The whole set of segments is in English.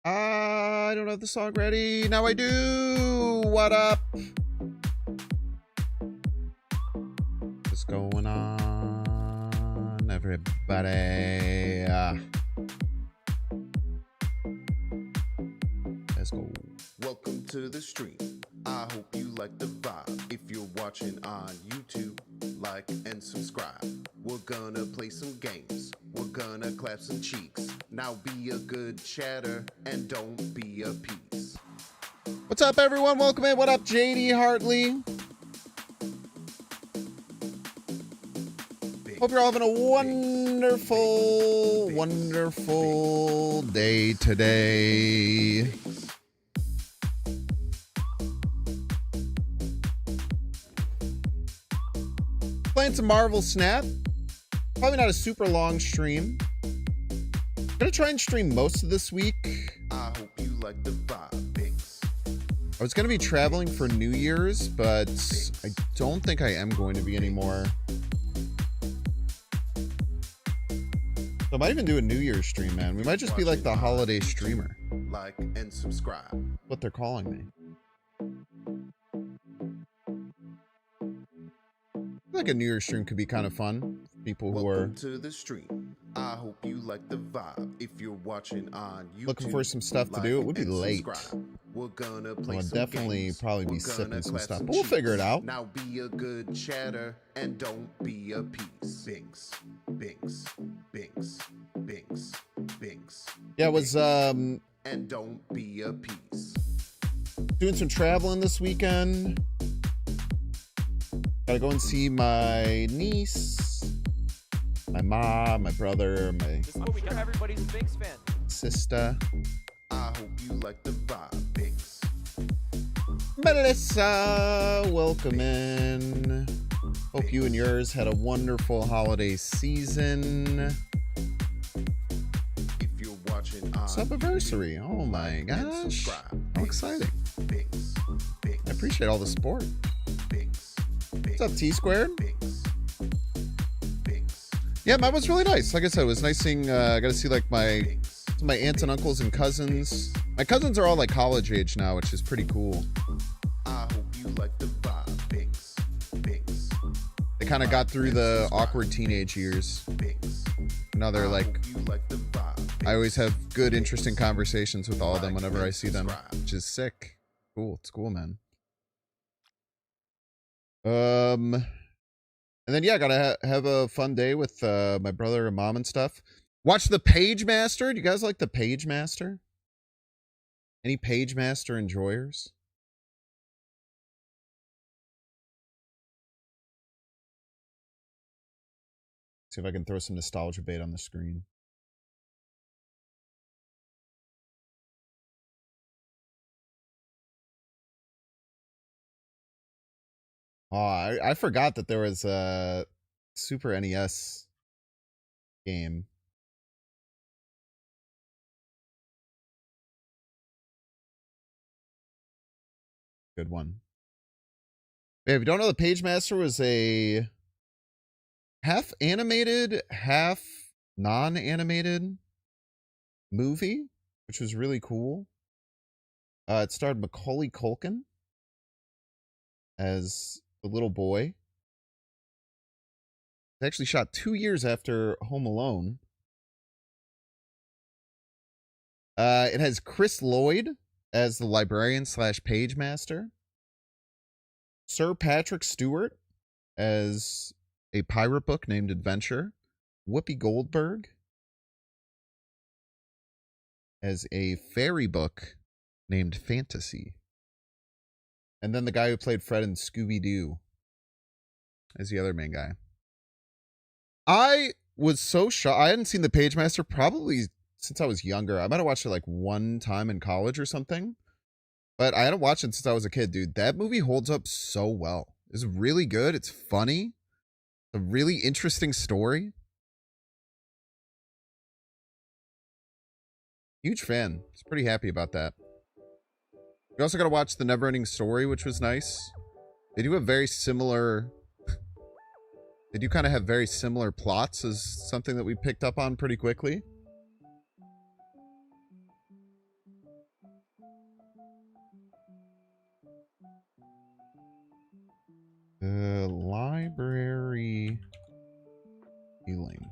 I don't have the song ready. Now I do. What up? What's going on, everybody? Let's go. Welcome to the stream. I hope you like the vibe. If you're watching on YouTube, like and subscribe. We're gonna play some games. We're gonna clap some cheeks. Now be a good chatter and don't be a piece. What's up, everyone? Welcome in. What up, JD Hartley? Hope you're all having a wonderful day today. Playing some Marvel Snap. Probably not a super long stream. Gonna try and stream most of this week. I hope you like the vibe, Binks. I was gonna be traveling for New Year's, but I don't think I am going to be anymore. So I might even do a New Year's stream, man. We might just be like the holiday streamer. Like and subscribe. What they're calling me. I feel like a New Year's stream could be kind of fun. People who Welcome are to the stream. I hope you like the vibe. If you're watching on YouTube, looking for some stuff to do, it would be late. We're gonna play I'll some definitely games. probably be We're sipping gonna some clap stuff, some but we'll figure it cheeks. out. Now be a good chatter and don't be a piece. Binks, Binks, Binks, Binks, Binks. Yeah, it was and don't be a piece. doing some traveling this weekend. Gotta go and see my niece, my mom, my brother, my Everybody's a Binks fan. sister. I hope you like the vibe, Binks. Melissa, welcome in. Hope you and yours had a wonderful holiday season. If you're watching on Subiversary. Oh my like and gosh. subscribe. How exciting. Binks, Binks, I appreciate all the support. Binks, Binks, What's up, T-Squared? Binks, Binks, Yeah, mine was really nice. Like I said, it was nice seeing, I got to see like my Binks. aunts and uncles and cousins. My cousins are all like college age now, which is pretty cool. I hope you like the vibe, Binks, Binks, They kind of got through the awkward teenage years. Binks. Now they're like, hope you like the vibe, I always have good, interesting conversations with all of them Like whenever and I see them, subscribe. which is sick. Cool. It's cool, man. And then, yeah, gotta have a fun day with my brother and mom and stuff. Watch the Page Master. Do you guys like the Page Master? Any Page Master enjoyers? See if I can throw some nostalgia bait on the screen. Oh, I forgot that there was a Super NES game. Good one. Yeah, if you don't know, the Page Master was a half animated, half non-animated movie, which was really cool. It starred Macaulay Culkin as the little boy. It's actually shot 2 years after Home Alone. It has Chris Lloyd as the librarian / page master. Sir Patrick Stewart as a pirate book named Adventure. Whoopi Goldberg as a fairy book named Fantasy. And then the guy who played Fred in Scooby-Doo as the other main guy. I was so shocked. I hadn't seen The Page Master probably since I was younger. I might have watched it like one time in college or something. But I hadn't watched it since I was a kid, dude. That movie holds up so well. It's really good. It's funny. A really interesting story. Huge fan. I was pretty happy about that. We also got to watch The Neverending Story, which was nice. They do have very similar... They do kind of have very similar plots as something that we picked up on pretty quickly. Library healing.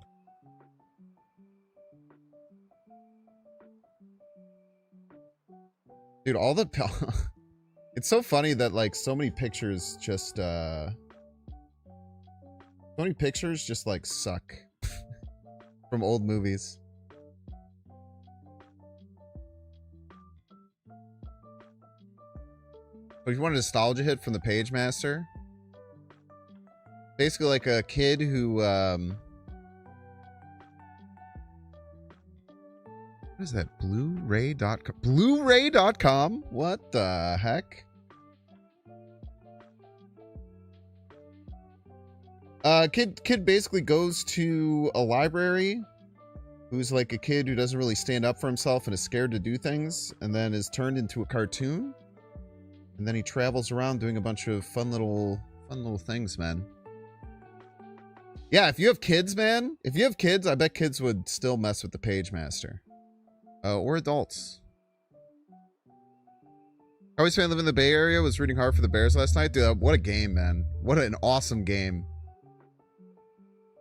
Dude, all the it's so funny that like so many pictures just like suck from old movies. But if you want a nostalgia hit from the Page Master, basically like a kid who what is that? Blu-ray.com? Blu-ray.com? What the heck? Kid basically goes to a library who's like a kid who doesn't really stand up for himself and is scared to do things, and then is turned into a cartoon. And then he travels around doing a bunch of fun little things, man. Yeah, if you have kids, man, I bet kids would still mess with the Page Master. Or adults. Always fan living in the Bay Area, was rooting hard for the Bears last night. Dude, what a game, man. What an awesome game.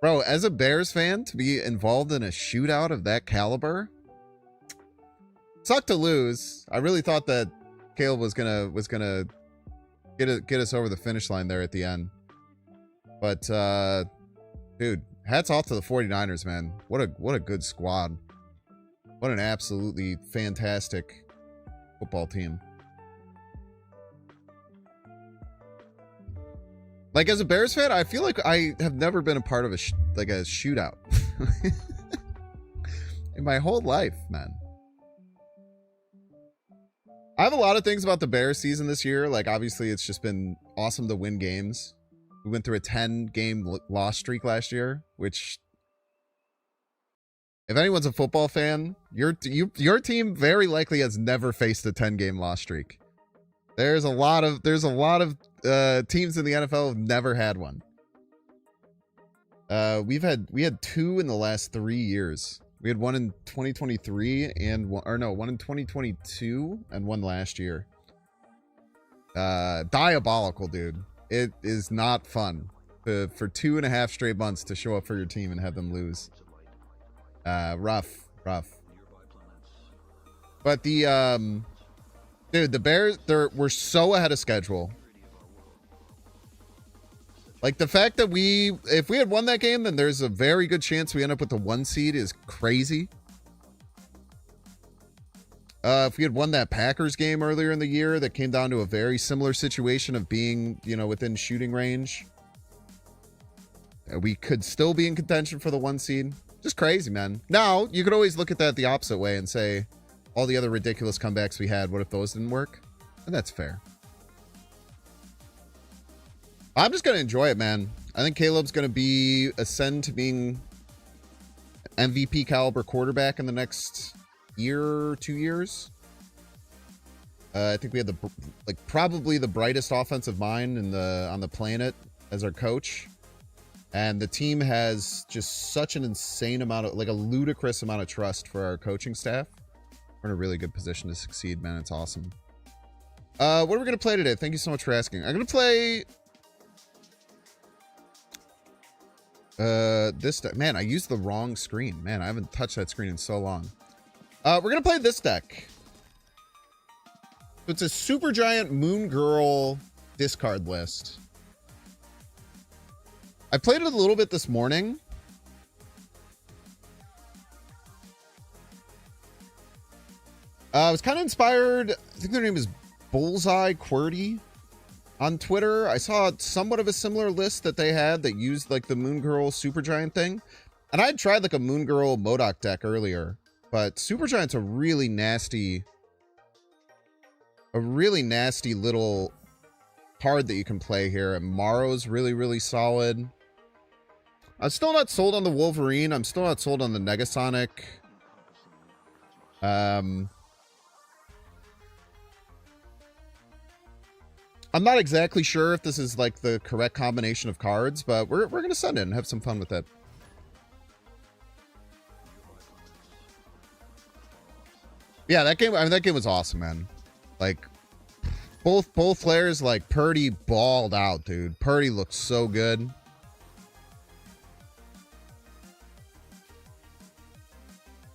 Bro, as a Bears fan, to be involved in a shootout of that caliber, sucked to lose. I really thought that Caleb was gonna get us over the finish line there at the end. But dude, hats off to the 49ers, man. What a good squad. What an absolutely fantastic football team. Like, as a Bears fan, I feel like I have never been a part of a shootout in my whole life, man. I have a lot of things about the Bears season this year. Like, obviously, it's just been awesome to win games. We went through a 10-game loss streak last year, which, if anyone's a football fan, your team very likely has never faced a 10-game loss streak. There's a lot of teams in the NFL have never had one. We had 2 in the last 3 years. We had one in 2023 and one in 2022 and one last year. Diabolical, dude. It is not fun for 2.5 straight months to show up for your team and have them lose. Rough. But the dude, the Bears, we're so ahead of schedule. Like, the fact that if we had won that game, then there's a very good chance we end up with the 1 seed is crazy. If we had won that Packers game earlier in the year, that came down to a very similar situation of being, within shooting range, we could still be in contention for the 1 seed. Just crazy, man. Now, you could always look at that the opposite way and say, all the other ridiculous comebacks we had, what if those didn't work? And that's fair. I'm just going to enjoy it, man. I think Caleb's going to ascend to being MVP caliber quarterback in the next year, 2 years. I think we had probably the brightest offensive mind on the planet as our coach. And the team has just such an insane amount of, a ludicrous amount of trust for our coaching staff. We're in a really good position to succeed, man. It's awesome. What are we going to play today? Thank you so much for asking. I'm going to play this deck. Man, I used the wrong screen. Man, I haven't touched that screen in so long. We're going to play this deck. It's a Super Giant Moon Girl discard list. I played it a little bit this morning. I was kind of inspired. I think their name is Bullseye QWERTY on Twitter. I saw somewhat of a similar list that they had that used the Moon Girl Super Giant thing. And I had tried a Moon Girl Modok deck earlier, but Super Giant's a really nasty little card that you can play here. And Morrow's really, really solid. I'm still not sold on the Wolverine. I'm still not sold on the Negasonic. I'm not exactly sure if this is the correct combination of cards, but we're going to send it and have some fun with it. Yeah, that game was awesome, man. Both players, like, Purdy balled out, dude. Purdy looked so good.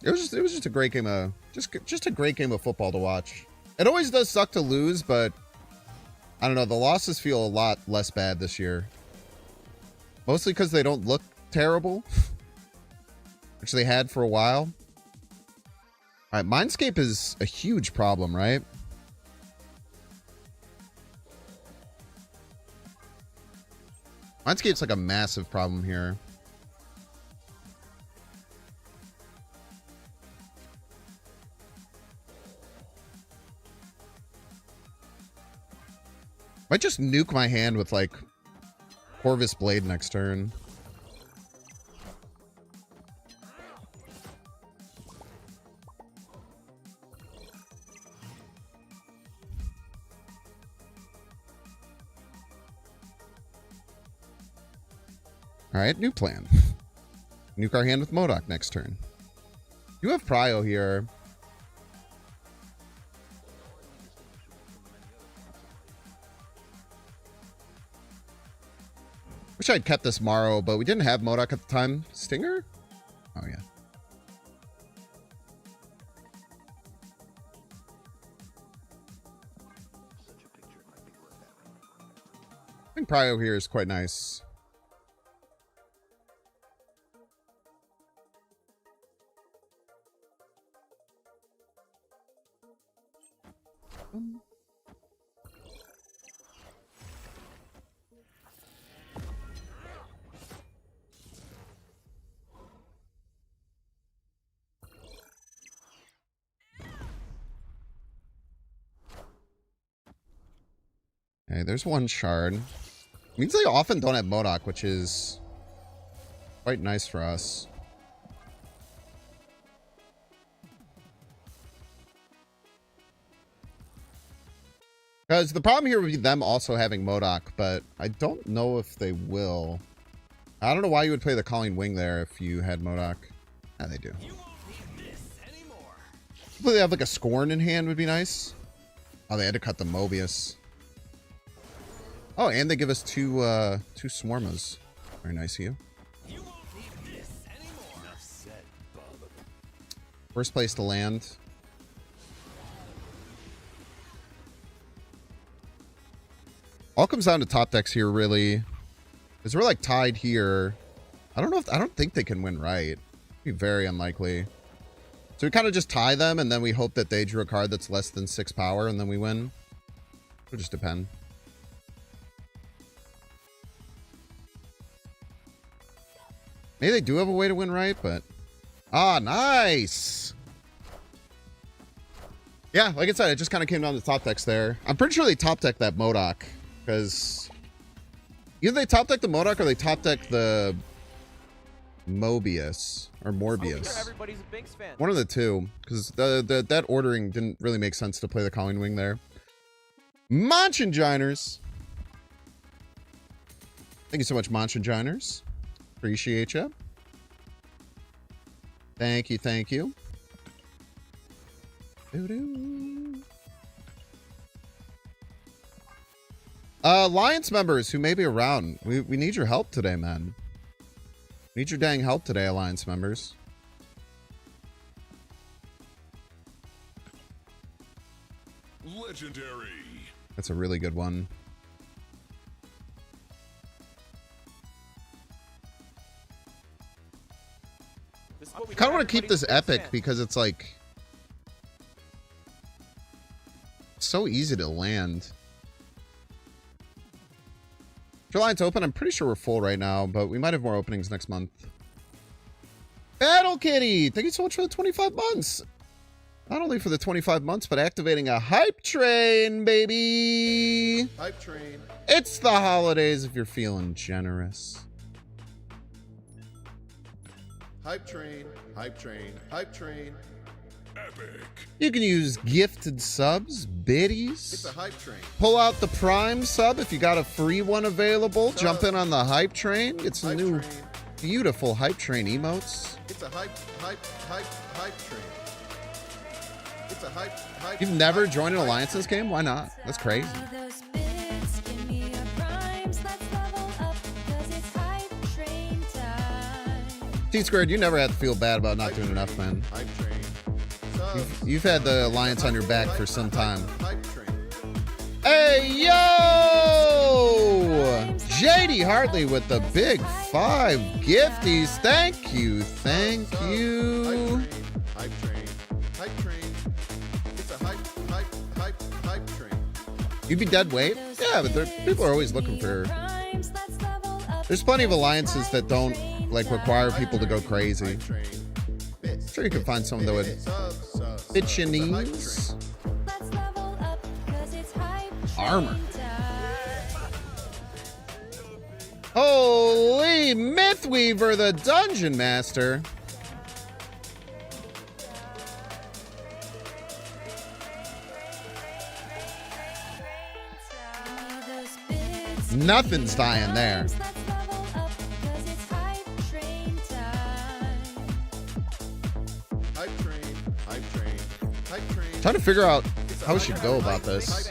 It was just a great game of just a great game of football to watch. It always does suck to lose, but I don't know, the losses feel a lot less bad this year. Mostly because they don't look terrible, which they had for a while. All right, Mindscape is a huge problem, right? Mindscape's like a massive problem here. Might just nuke my hand with, like, Corvus Blade next turn. Alright, new plan. Nuke our hand with MODOK next turn. You have Prio here. Wish I'd kept this Morrow, but we didn't have MODOK at the time. Stinger? Oh, yeah. I think Prio here is quite nice. Okay, there's one shard. Means they often don't have MODOK, which is quite nice for us. Because the problem here would be them also having MODOK, but I don't know if they will. I don't know why you would play the Calling Wing there if you had MODOK. Ah, they do. Hopefully they have like a Scorn in hand would be nice. Oh, they had to cut the Mobius. Oh, and they give us two Swarmas. Very nice of you. First place to land. All comes down to top decks here, really. Because we're like tied here. I don't think they can win right. It'd be very unlikely. So we kind of just tie them, and then we hope that they drew a card that's less than 6 power, and then we win. It'll just depend. Maybe they do have a way to win right, but... Ah, nice! Yeah, like I said, it just kind of came down to top decks there. I'm pretty sure they top deck that MODOK, because... Either they top deck the MODOK or they top deck the... Mobius. Or Morbius. Everybody's a Binks fan. One of the two, because that ordering didn't really make sense to play the Calling Wing there. Monchinginers! Thank you so much, Monchinginers. Appreciate you. Thank you, thank you. Alliance members who may be around, we need your help today, man. Need your dang help today, Alliance members. Legendary. That's a really good one. I kind of want to keep this epic because it's like so easy to land. Your line's open. I'm pretty sure we're full right now, but we might have more openings next month. Battle Kitty, thank you so much for the 25 months. Not only for the 25 months, but activating a hype train, baby. Hype train. It's the holidays if you're feeling generous. Hype train. Hype train. Hype train. Epic. You can use gifted subs, biddies. It's a hype train. Pull out the Prime sub if you got a free one available. Jump in on the hype train. Get some new train. beautiful hype train emotes. It's a hype train. It's a You've never joined an alliance in this game? Why not? That's crazy. T-Squared, you never have to feel bad about not doing enough, man. You've had the alliance on your back for some time. Hey, yo! JD Hartley with the big 5 gifties. Thank you. Thank you. You'd be dead weight? Yeah, but people are always looking for... There's plenty of alliances that don't like require people to go crazy. I'm sure you can find someone that would fit your needs. Armor. Holy Mythweaver, the Dungeon Master. Nothing's dying there. Trying to figure out how we should go about this.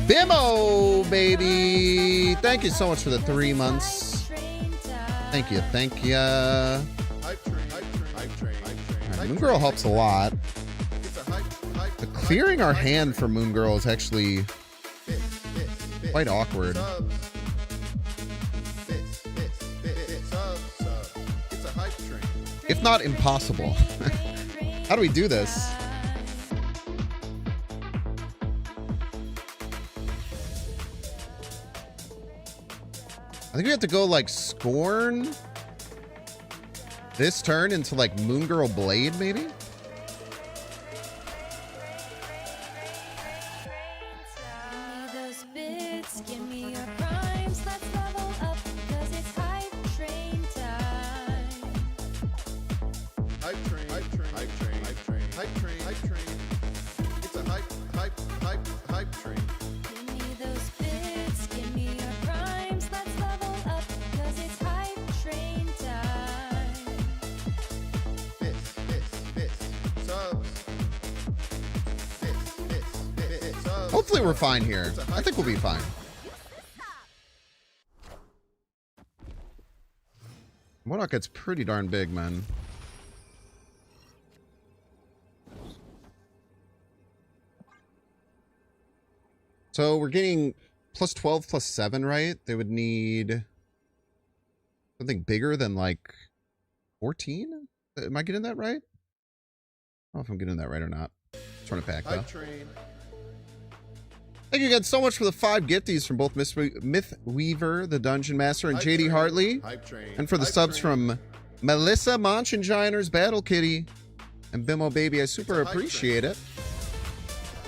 Bimo, baby. Thank you so much for the 3 months. Thank you. Thank you. Right, Moon Girl helps a lot. But clearing our hand for Moon Girl is actually quite awkward. If not impossible. How do we do this? I think we have to go like Scorn this turn into like Moon Girl Blade, maybe? Hopefully we're fine here. I think we'll be fine. Warlock gets pretty darn big, man. So we're getting plus 12, plus 7, right? They would need something bigger than like 14? Am I getting that right? I don't know if I'm getting that right or not. Just run it back, though. Thank you guys so much for the 5 gifties from both Mythweaver, the Dungeon Master, and JD Hartley. And for the subs from Melissa Monchenginer's Battle Kitty and Bimo Baby. I super appreciate it.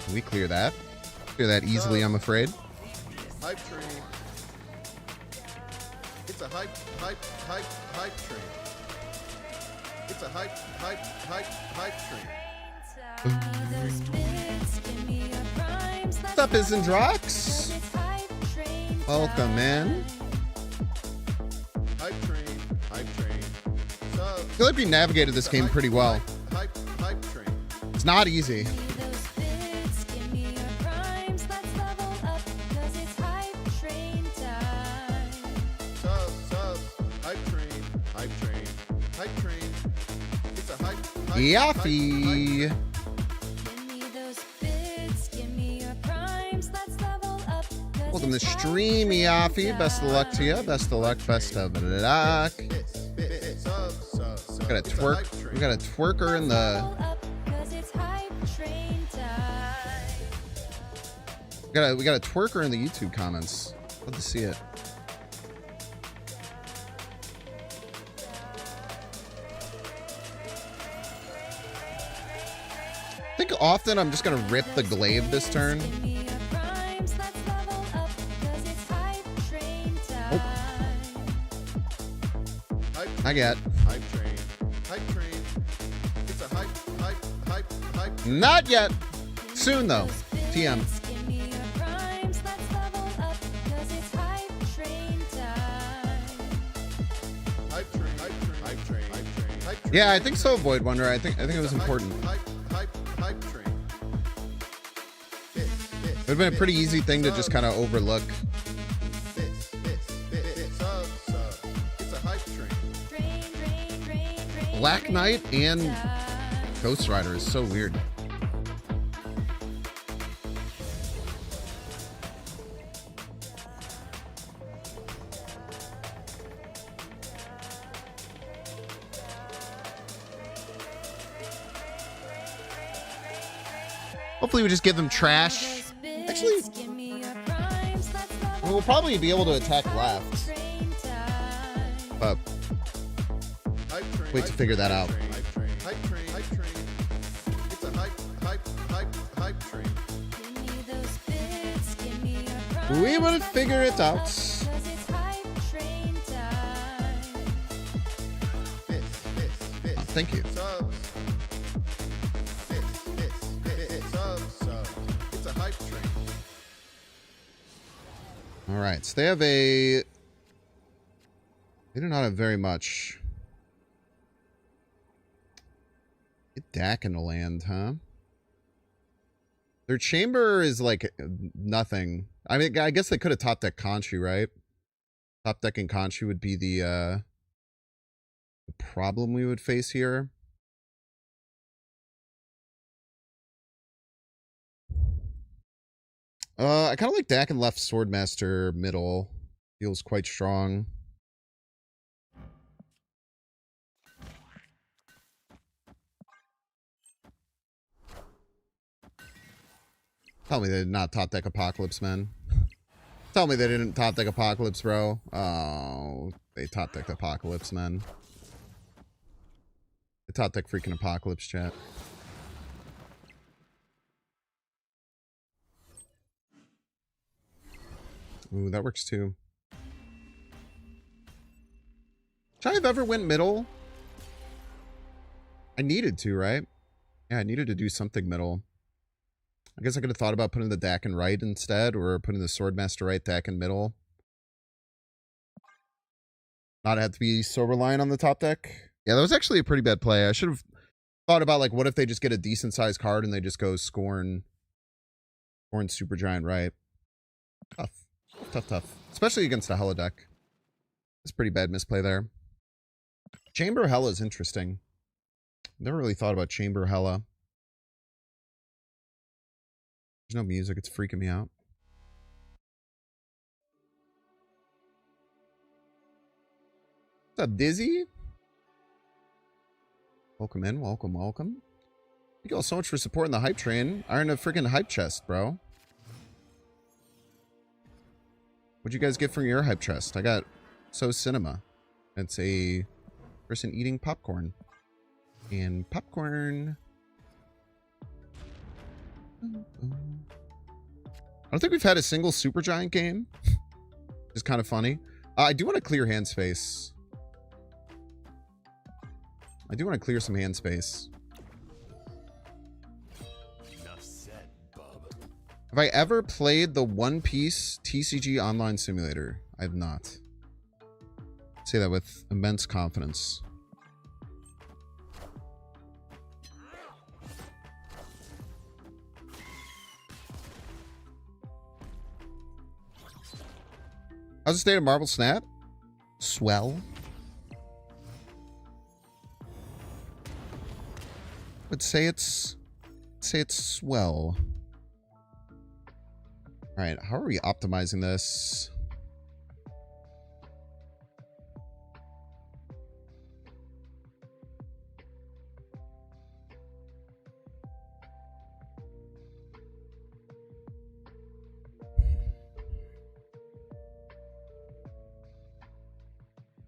Can we clear that? Clear that easily, I'm afraid. Hype train. It's a hype train. It's a hype train. What's up, Isendrox? Welcome, man. Hype train. I feel like we navigated this game pretty well. Hype train. It's not easy. Yaffy. Welcome to stream, Yaffy. Best of luck to you. Best of luck. Best of luck. We got a twerk. We got a twerker in the. We got a twerker in the YouTube comments. Love to see it. I think often I'm just gonna rip the glaive this turn. Oh. I get. Not yet. Soon though. TM. Yeah, I think so, Void Wonder. I think it was important. Hype train. It would have been a pretty easy thing to just kind of overlook. It's a hype train. Black Knight and Ghost Rider is so weird. Hopefully we just give them trash. Actually, we'll probably be able to attack left. But wait to figure that out. Hype train. It's a hype train. We will figure it out. Oh, thank you. It's a hype train. All right, so they have a... They do not have very much. Get Dak in the land, huh? Their chamber is like nothing. I mean, I guess they could have top deck Conchi, right? Top decking Conchi would be the problem we would face here. I kind of like Dak and left Swordmaster middle. Feels quite strong. Tell me they did not top deck Apocalypse, man. Tell me they didn't top deck Apocalypse, bro. Oh, they top decked Apocalypse, man. They top deck freaking Apocalypse, chat. Ooh, that works too. Should I have ever went middle? I needed to, right? Yeah, I needed to do something middle. I guess I could have thought about putting the Dak in right instead, or putting the Swordmaster right, Dak in middle. Not have to be so reliant on the top deck. Yeah, that was actually a pretty bad play. I should have thought about, like, what if they just get a decent sized card and they just go Scorn Supergiant right. Tough. Especially against a Hela deck. It's pretty bad misplay there. Chamber Hela is interesting. Never really thought about Chamber Hela. There's no music, it's freaking me out. What's up, Dizzy? Welcome in, welcome. Thank you all so much for supporting the hype train. I earned a freaking hype chest, bro. What'd you guys get from your hype chest? I got So Cinema. It's a person eating popcorn. And popcorn. I don't think we've had a single Supergiant game. It's kind of funny. I do want to clear hand space. I do want to clear some hand space. Have I ever played the One Piece TCG Online Simulator? I have not. I say that with immense confidence. How's the state of Marble Snap? Swell. Would say it's swell. All right, how are we optimizing this?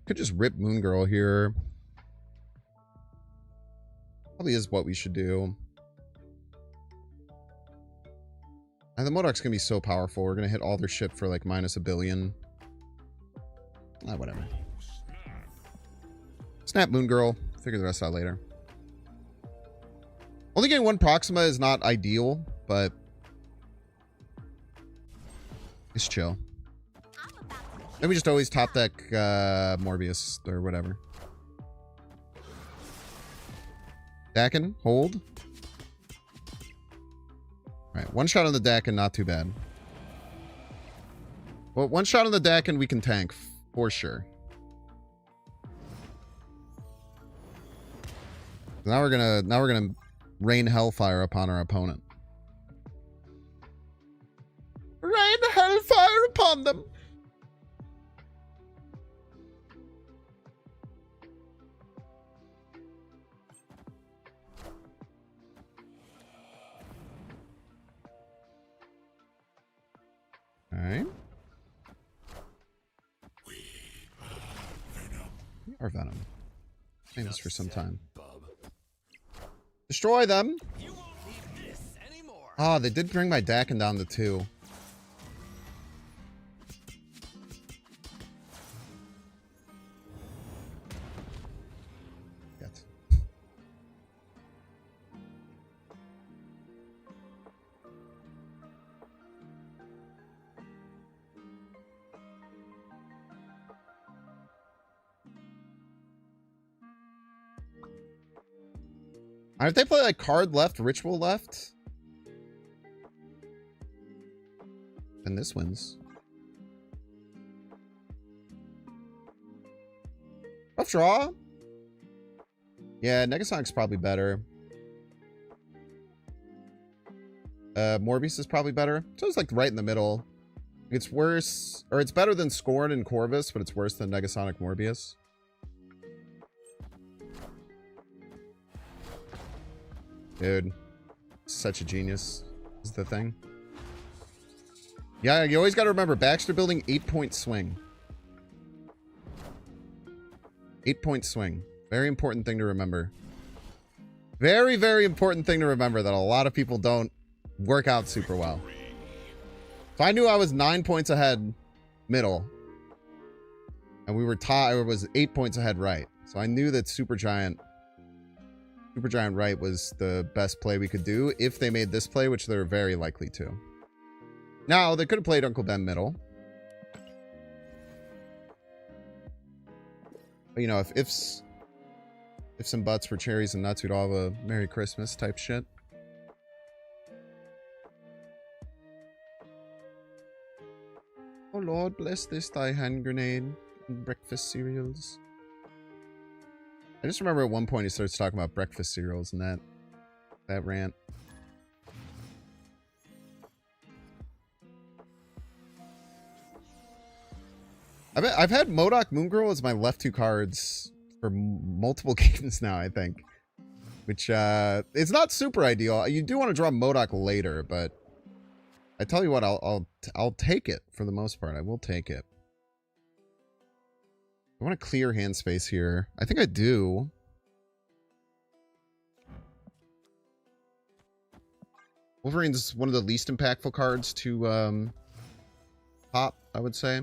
Could just rip Moon Girl here. Probably is what we should do. And the Modoc's gonna be so powerful. We're gonna hit all their shit for like minus $1 billion. Ah, whatever. Snap Moon Girl. Figure the rest out later. Only getting one Proxima is not ideal, but it's chill. Then we just always top deck Morbius or whatever. Dakin, hold. Alright, one shot on the Dakin, not too bad. Well, one shot on the Dakin we can tank, for sure. Now we're gonna rain hellfire upon our opponent. Rain hellfire upon them! Alright. We are Venom. Famous for some time. Destroy them! Ah, they did bring my Dakin down to 2. Yet. If they play like card left, ritual left, then this wins. Rough draw. Yeah, Negasonic's probably better. Morbius is probably better. So it's like right in the middle. It's worse, or it's better than Scorn and Corvus, but it's worse than Negasonic Morbius. Dude, such a genius is the thing. Yeah, you always got to remember, Baxter building 8-point swing. 8-point swing. Very important thing to remember. Very, very important thing to remember that a lot of people don't work out super well. So I knew I was 9 points ahead middle. And we were tied, or was 8 points ahead right. So I knew that Supergiant right was the best play we could do if they made this play, which they're very likely to. Now, they could have played Uncle Ben middle. But, you know, if ifs and buts were cherries and nuts, we'd all have a Merry Christmas type shit. Oh Lord, bless this thy hand grenade and breakfast cereals. I just remember at one point he starts talking about breakfast cereals and that rant. I've had MODOK Moongirl as my left 2 cards for multiple games now, I think. Which, it's not super ideal. You do want to draw MODOK later, but I tell you what, I'll take it for the most part. I will take it. I want to clear hand space here. I think I do. Wolverine's one of the least impactful cards to pop, I would say.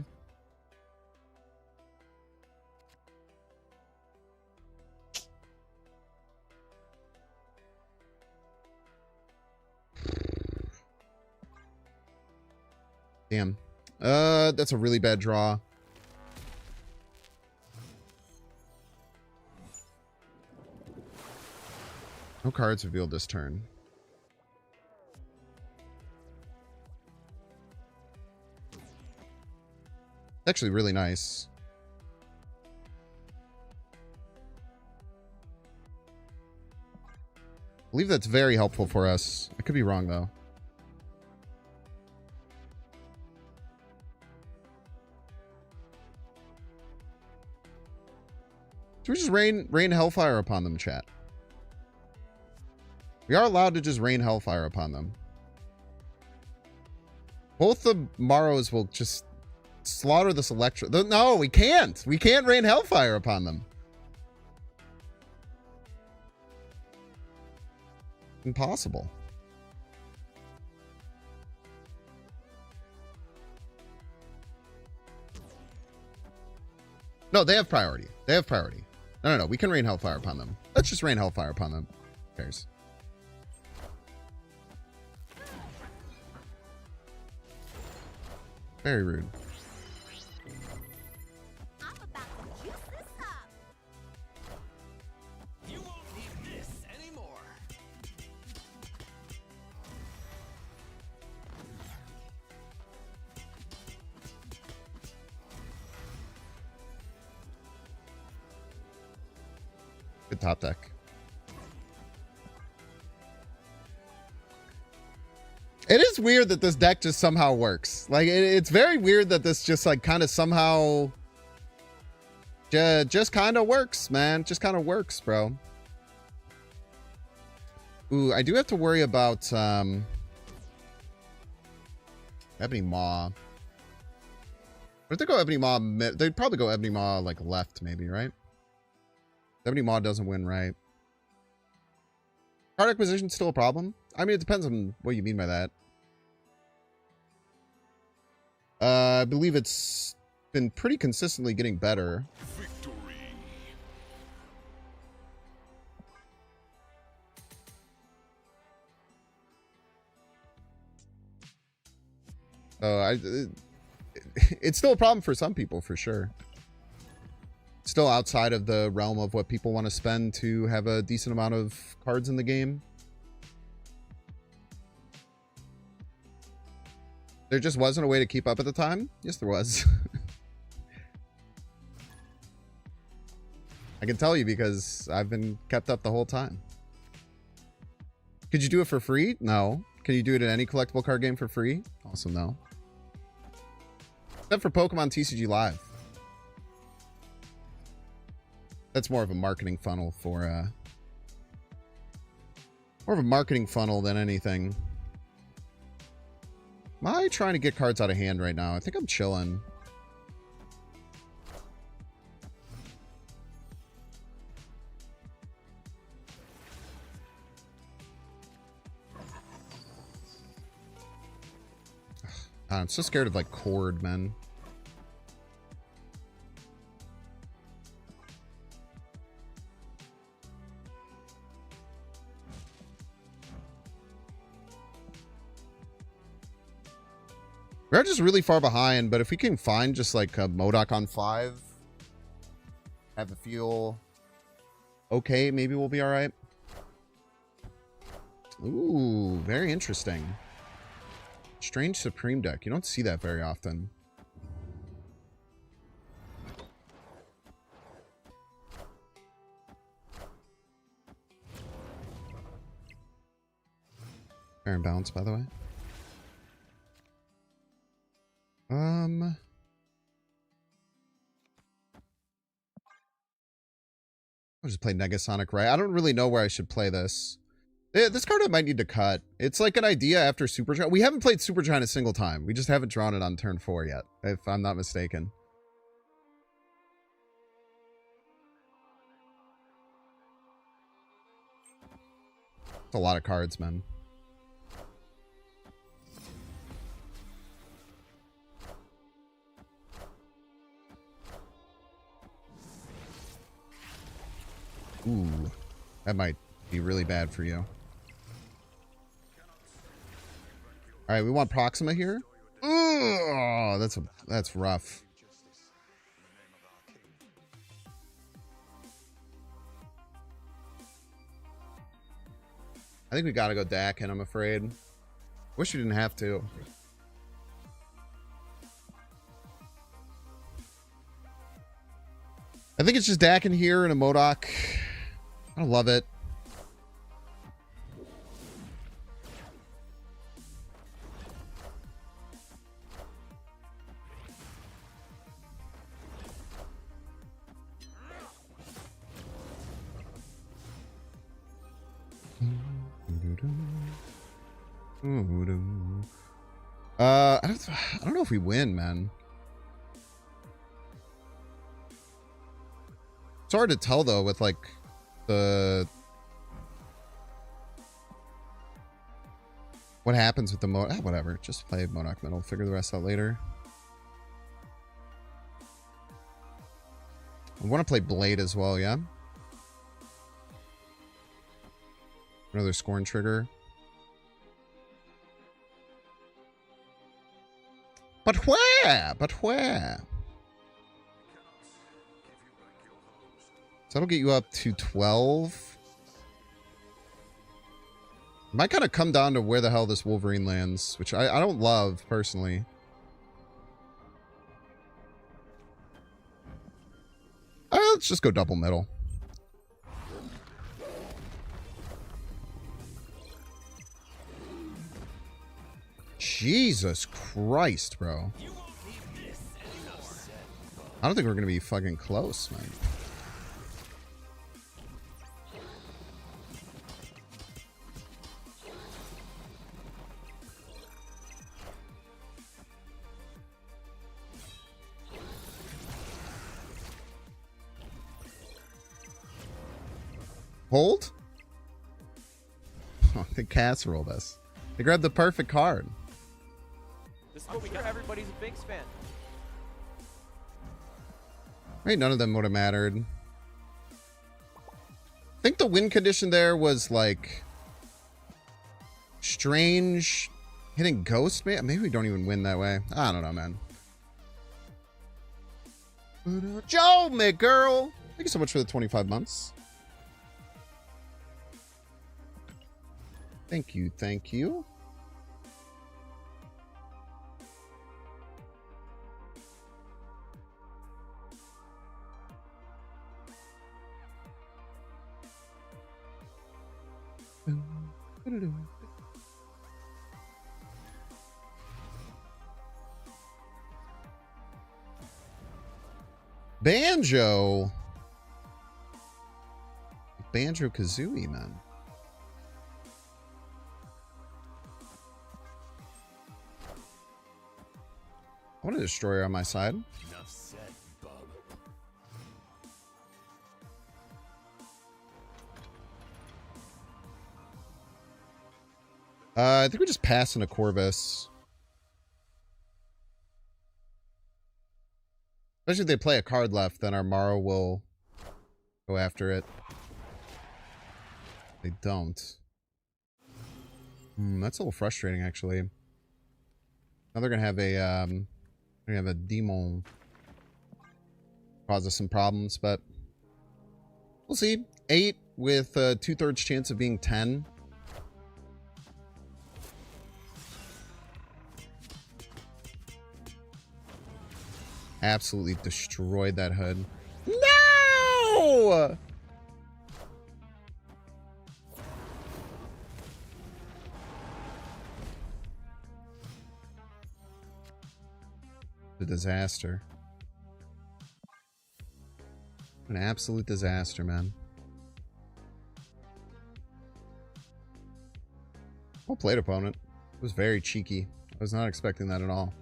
Damn. That's a really bad draw. No cards revealed this turn. Actually really nice. I believe that's very helpful for us. I could be wrong though. Should we just rain hellfire upon them, chat? We are allowed to just rain hellfire upon them. Both the Maros will just slaughter this Electro. No, we can't. We can't rain hellfire upon them. Impossible. No, they have priority. They have priority. No. We can rain hellfire upon them. Let's just rain hellfire upon them. Who cares? Very rude. I'm about to juice this up. You won't need this anymore. Good top deck. It is weird that this deck just somehow works. Like, it's very weird that this just, like, kind of somehow... just kind of works, man. Just kind of works, bro. Ooh, I do have to worry about, Ebony Maw. What if they go Ebony Maw? They'd probably go Ebony Maw, like, left, maybe, right? Ebony Maw doesn't win, right? Card acquisition's still a problem? I mean, it depends on what you mean by that. I believe it's been pretty consistently getting better. Victory. It's still a problem for some people, for sure. Still outside of the realm of what people want to spend to have a decent amount of cards in the game. There just wasn't a way to keep up at the time? Yes, there was. I can tell you because I've been kept up the whole time. Could you do it for free? No. Can you do it in any collectible card game for free? Also no. Except for Pokemon TCG Live. That's more of a marketing funnel for more of a marketing funnel than anything. Am I trying to get cards out of hand right now? I think I'm chilling. I'm so scared of, like, Cord, man. We're just really far behind, but if we can find just, like, a MODOK on 5, have it feel okay, maybe we'll be alright. Ooh, very interesting. Strange Supreme deck. You don't see that very often. Fair and balanced, by the way. I'll just play Negasonic, right? I don't really know where I should play this. This card I might need to cut. It's like an idea after Supercharge. We haven't played Supercharge a single time. We just haven't drawn it on turn 4 yet, if I'm not mistaken. It's a lot of cards, man. Ooh, that might be really bad for you. All right, we want Proxima here. Oh, that's rough. I think we gotta go Dak, and I'm afraid. Wish we didn't have to. I think it's just Dak in here and a MODOK. I love it. I don't know if we win, man. It's hard to tell though with like what happens with the whatever. Just play MODOK Metal. Figure the rest out later. I want to play Blade as well, yeah. Another Scorn trigger. But where? But where? So that'll get you up to 12. It might kind of come down to where the hell this Wolverine lands, which I don't love, personally. Let's just go double metal. Jesus Christ, bro. I don't think we're gonna be fucking close, man. Hold? Oh, they casseroled us. They grabbed the perfect card. This is what we got. Everybody's a Binks fan. Right, none of them would have mattered. I think the win condition there was like strange hitting ghost. Maybe we don't even win that way. I don't know, man. Joe, my girl. Thank you so much for the 25 months. Thank you, thank you. Banjo. Banjo-Kazooie, man. I want a destroyer on my side. Enough said, bub. I think we just pass into Corvus. Especially if they play a card left, then our Morrow will go after it. They don't. That's a little frustrating, actually. Now they're gonna have a demon. Cause us some problems, but we'll see. 8 with a 2/3 chance of being 10. Absolutely destroyed that HUD. No! The disaster. An absolute disaster, man. Well played, opponent. It was very cheeky. I was not expecting that at all.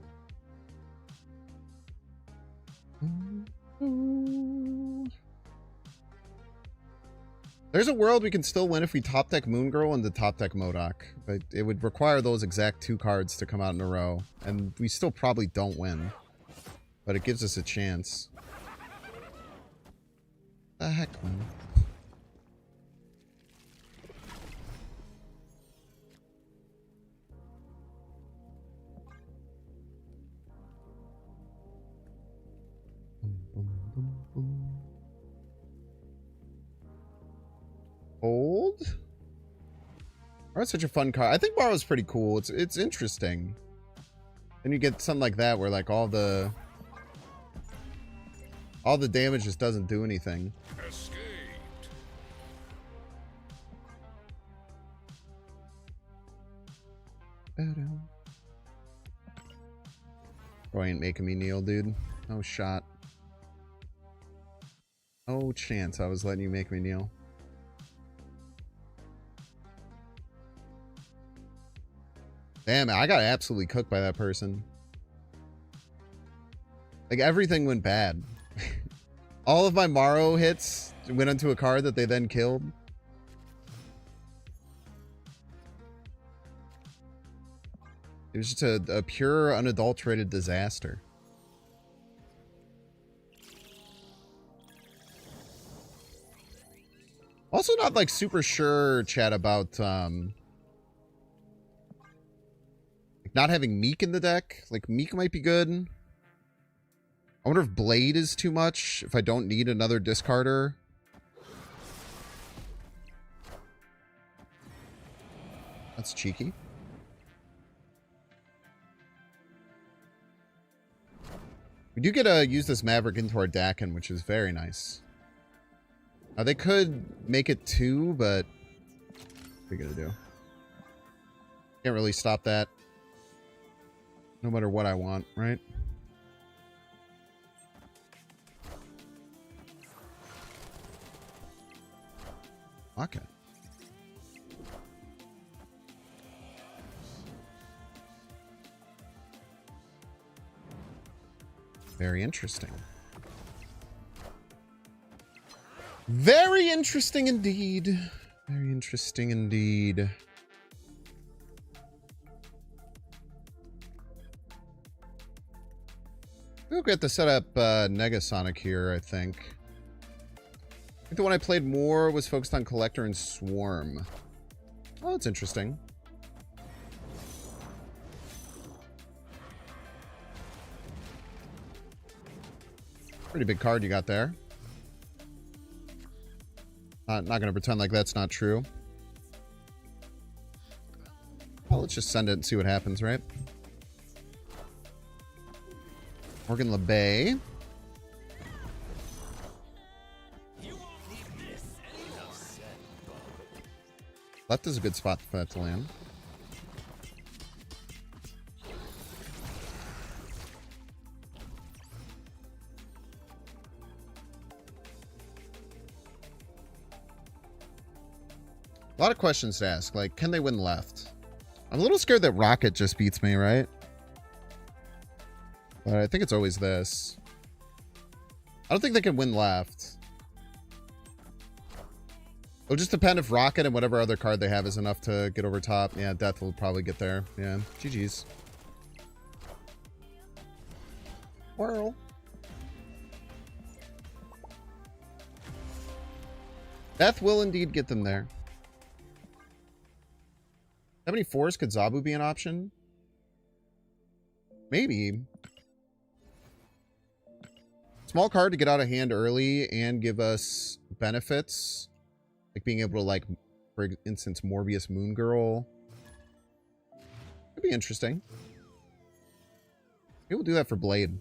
There's a world we can still win if we top deck Moon Girl into top deck MODOK, but it would require those exact 2 cards to come out in a row, and we still probably don't win, but it gives us a chance. The heck, man. Old? That's such a fun card. I think Borrow's pretty cool. It's interesting. Then you get something like that where like all the damage just doesn't do anything. Escaped. Bro, ain't making me kneel, dude. No shot. No chance I was letting you make me kneel. Damn, I got absolutely cooked by that person. Like, everything went bad. All of my Morrow hits went onto a card that they then killed. It was just a pure, unadulterated disaster. Also not, like, super sure, chat, about, not having Meek in the deck. Like, Meek might be good. I wonder if Blade is too much, if I don't need another discarder. That's cheeky. We do get to use this Maverick into our Dakin, which is very nice. Now, they could make it 2, but what are we gonna do? Can't really stop that. No matter what I want, right? Okay. Very interesting. Very interesting indeed. Very interesting indeed. We'll get to set up Negasonic here, I think. I think the one I played more was focused on Collector and Swarm. Oh, that's interesting. Pretty big card you got there. Not going to pretend like that's not true. Well, let's just send it and see what happens, right? Morgan Le Bay. Left is a good spot for that to land. A lot of questions to ask, like, can they win left? I'm a little scared that Rocket just beats me, right? But I think it's always this. I don't think they can win left. It'll just depend if Rocket and whatever other card they have is enough to get over top. Yeah, Death will probably get there. Yeah, GG's. Whirl. Death will indeed get them there. How many fours could Zabu be an option? Maybe. Small card to get out of hand early and give us benefits. Like being able to, like, for instance, Morbius Moon Girl. Could be interesting. Maybe we'll do that for Blade.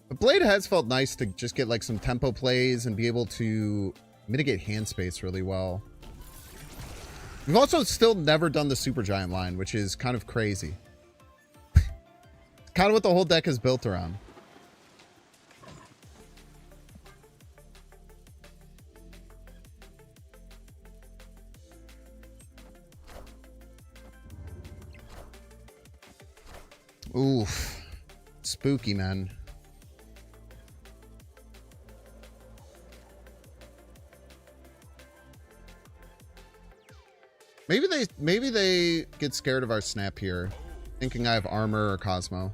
But Blade has felt nice to just get, like, some tempo plays and be able to mitigate hand space really well. We've also still never done the Supergiant line, which is kind of crazy. Kind of what the whole deck is built around. Oof. Spooky, man. Maybe they get scared of our snap here, thinking I have armor or Cosmo.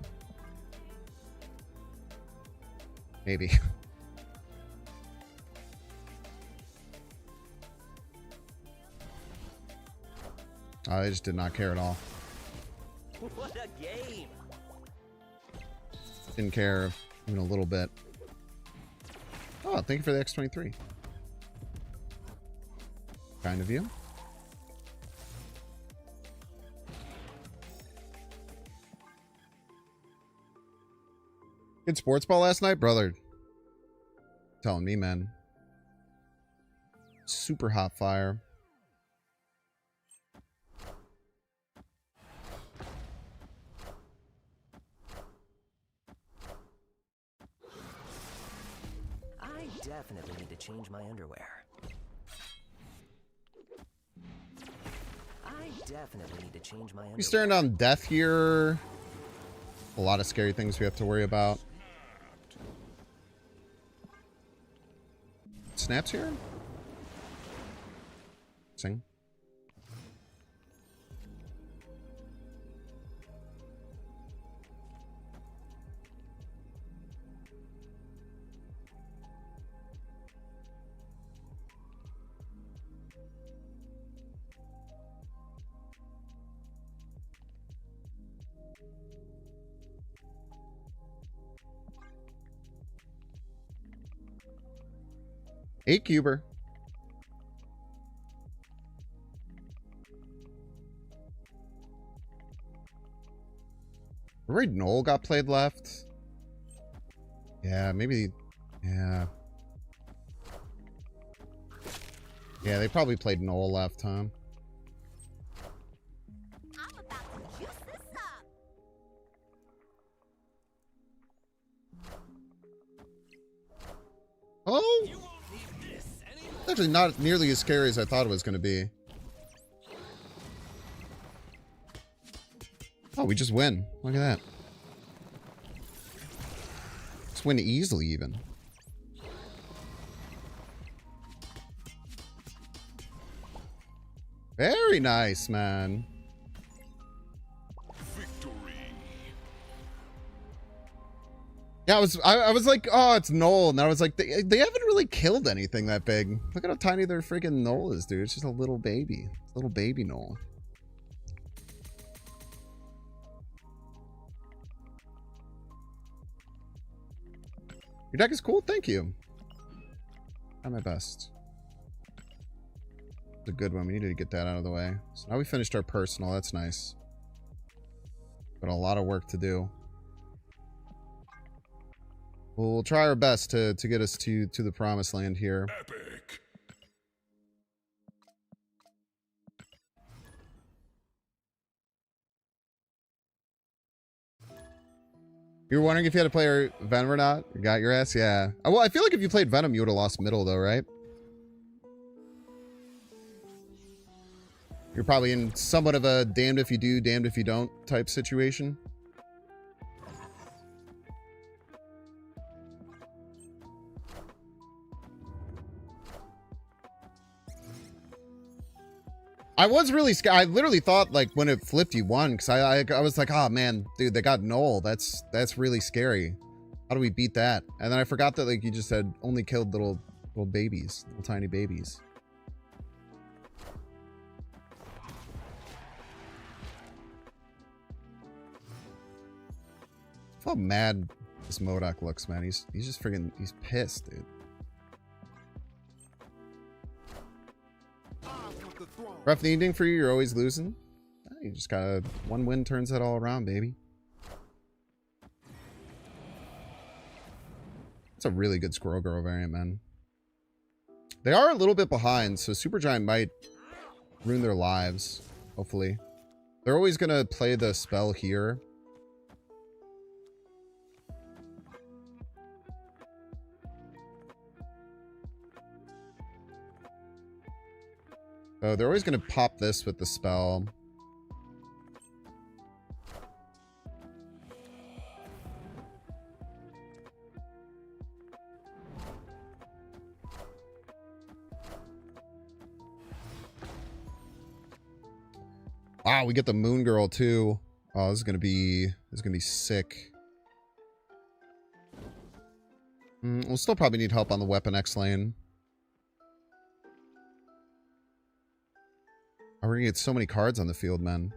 Maybe. Oh, they just did not care at all. What a game! Didn't care even a little bit. Oh, thank you for the X23. Kind of you. Good sports ball last night, brother. Telling me, man. Super hot fire. I definitely need to change my underwear. I definitely need to change my underwear. We're staring down death here. A lot of scary things we have to worry about. Snaps here? Sing. Eight cuber. Right, Noel got played left. Yeah, maybe. Yeah. Yeah, they probably played Noel left, huh? Oh! It's actually not nearly as scary as I thought it was going to be. Oh, we just win. Look at that. Just win easily, even. Very nice, man. Yeah, I was like, oh, it's Null, and I was like, they haven't really killed anything that big. Look at how tiny their freaking Null is, dude. It's just a little baby. It's a little baby Null. Your deck is cool, thank you. Try my best. It's a good one. We needed to get that out of the way. So now we finished our personal. That's nice. But a lot of work to do. We'll try our best to get us to the promised land here. Epic. You were wondering if you had to play Venom or not? You got your ass? Yeah. Well, I feel like if you played Venom, you would have lost middle, though, right? You're probably in somewhat of a damned if you do, damned if you don't type situation. I was really scared. I literally thought, like, when it flipped, you won. Because I was like, oh, man, dude, they got Null. That's really scary. How do we beat that? And then I forgot that, like, you just said only killed little babies. Little tiny babies. How mad this MODOK looks, man. He's just friggin', he's pissed, dude. Rough ending for you, you're always losing. You just gotta, one win turns that all around, baby. It's a really good Squirrel Girl variant, man. They are a little bit behind, so Supergiant might ruin their lives, hopefully. They're always gonna play the spell here. So they're always going to pop this with the spell. Wow, we get the Moon Girl too. Oh, this is gonna be sick. We'll still probably need help on the Weapon X lane. Oh, we're gonna get so many cards on the field, man.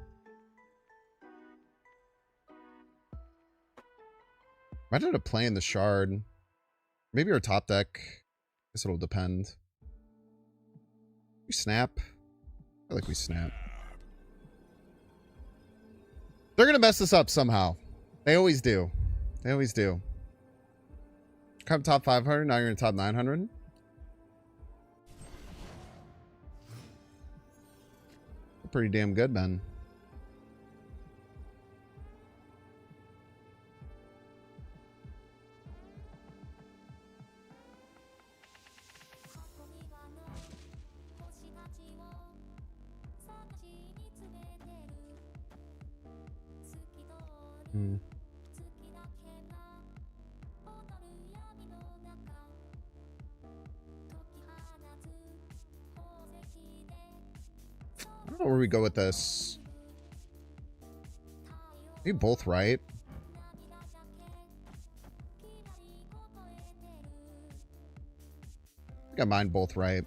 Might end up playing the Shard. Maybe our top deck. Guess it'll depend. We snap. I feel like we snap. They're gonna mess this up somehow. They always do. They always do. Come top 500, now you're in top 900. Pretty damn good, man. I don't know where we go with this. Are you both right? I think I mine both right.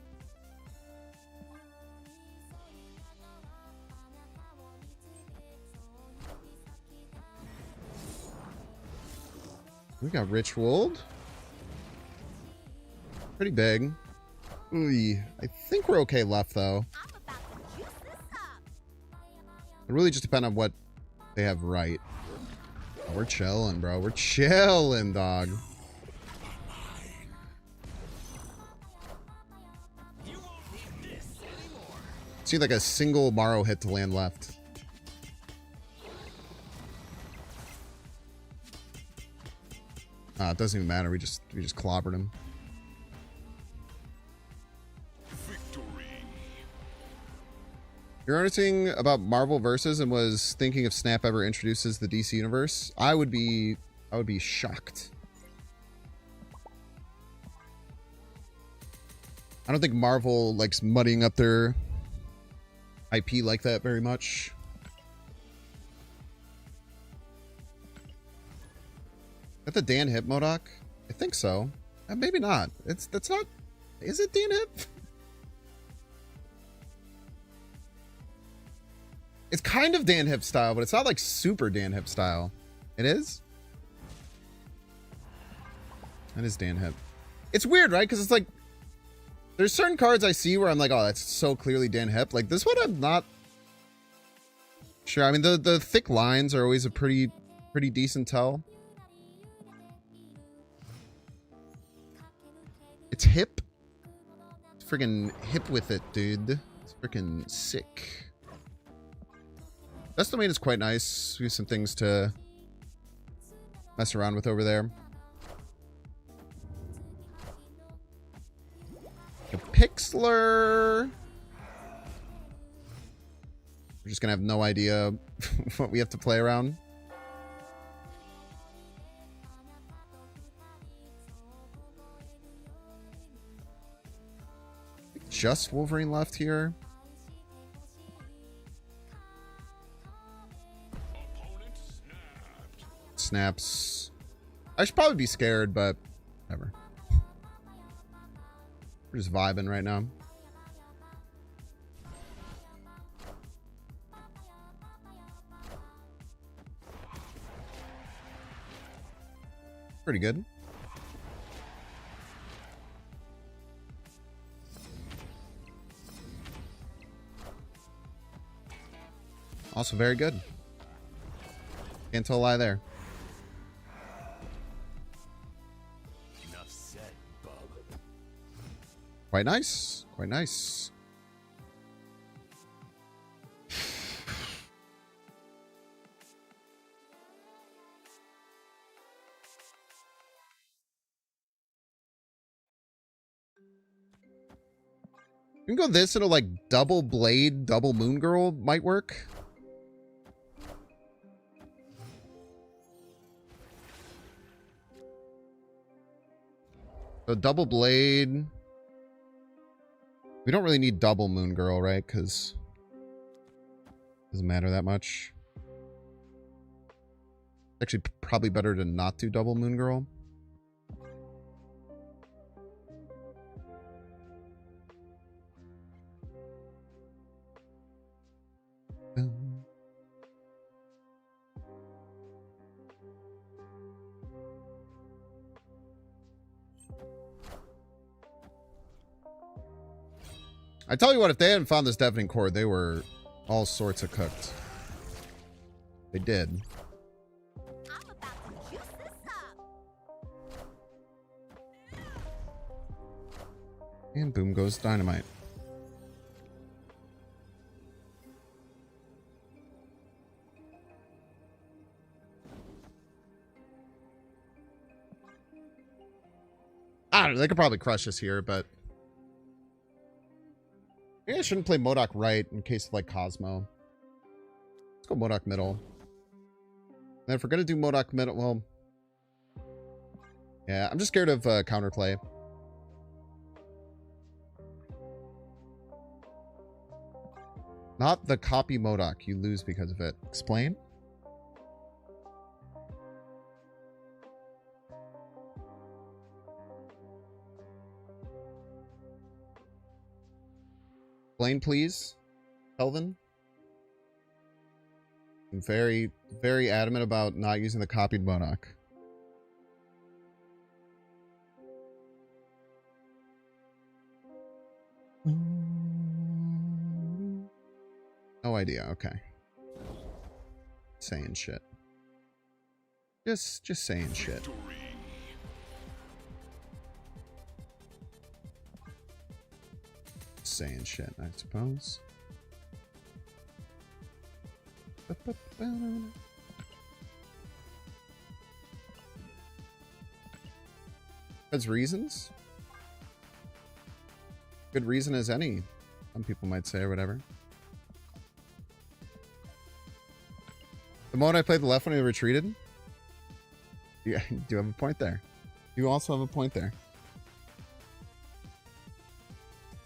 We got Richwold. Pretty big. Ooh, I think we're okay left, though. It really just depends on what they have right. Oh, we're chilling, bro. We're chilling, dog. See, like a single Morrow hit to land left. It doesn't even matter. We just clobbered him. You're noticing about Marvel Versus and was thinking if Snap ever introduces the DC universe, I would be shocked. I don't think Marvel likes muddying up their IP like that very much. Is that the Dan Hip Modoc? I think so. Maybe not. That's not. Is it Dan Hip? It's kind of Dan Hip style, but it's not like super Dan Hip style. It is? That is Dan Hip. It's weird, right? Because it's like, there's certain cards I see where I'm like, oh, that's so clearly Dan Hip. Like this one, I'm not sure. I mean, the thick lines are always a pretty decent tell. It's hip. It's friggin' hip with it, dude. It's freaking sick. Best domain is quite nice. We have some things to mess around with over there. A Pixlr. We're just gonna have no idea what we have to play around. Just Wolverine left here. Snaps. I should probably be scared, but whatever. We're just vibing right now. Pretty good. Also very good. Can't tell a lie there. Enough said, bub. Quite nice. Quite nice. You can go this into like double blade, double moon girl might work. So double blade. We don't really need double moon girl, right? Because it doesn't matter that much. Actually, probably better to not do double moon girl. I tell you what, if they hadn't found this deafening chord, they were all sorts of cooked. They did. I'm about to juice this up. And boom goes dynamite. I don't know, they could probably crush us here, but maybe I shouldn't play Modok right in case of like Cosmo. Let's go Modok middle. And if we're gonna do Modok middle, well, yeah, I'm just scared of counterplay. Not the copy Modok. You lose because of it. Explain? Explain, please, Kelvin. I'm very, very adamant about not using the copied Modok. No idea. Okay. Saying shit. Just saying shit. Saying shit, I suppose. That's reasons. Good reason as any, some people might say, or whatever. moment I played the left when he retreated. Yeah, you do have a point there. You also have a point there.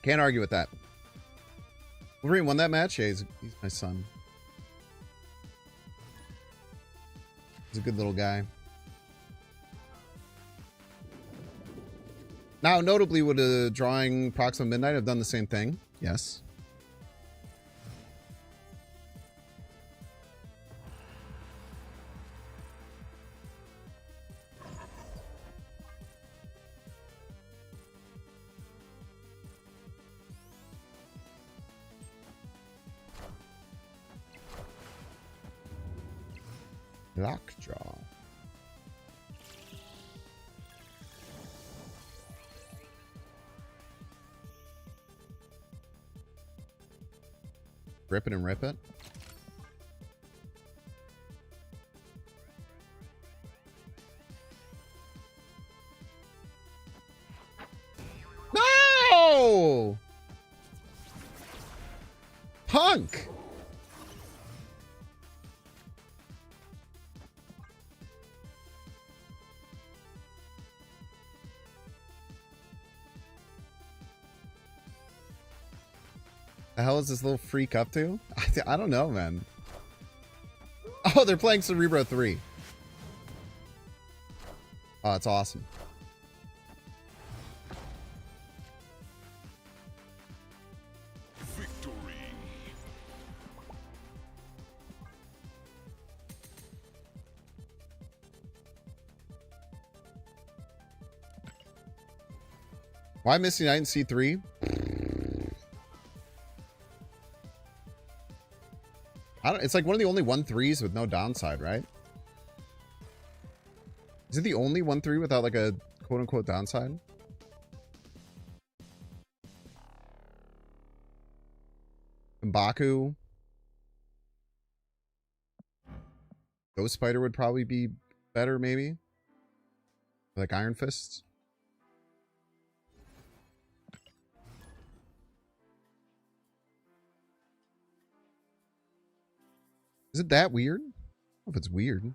Can't argue with that. Wolverine won that match? Yeah, he's my son. He's a good little guy. Now, notably, would a drawing Proxima Midnight have done the same thing? Yes. Lockjaw. Rip it and rip it. No! Punk! The hell is this little freak up to? I don't know, man. Oh, they're playing Cerebro 3. Oh, it's awesome. Victory. Why Misty Knight in C3? It's like one of the only 1-3s with no downside, right? Is it the only 1-3 without like a quote-unquote downside? Mbaku. Ghost Spider would probably be better, maybe. Like Iron Fists. Is it that weird? I don't know if it's weird.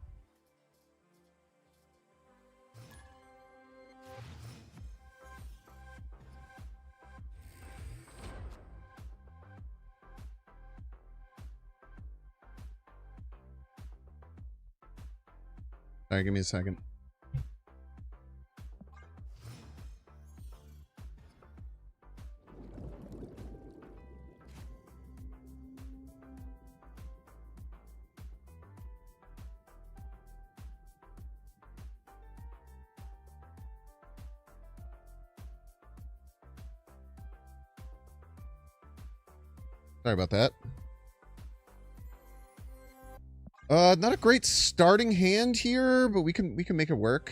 All right, give me a second. Sorry about that. Not a great starting hand here, but we can make it work.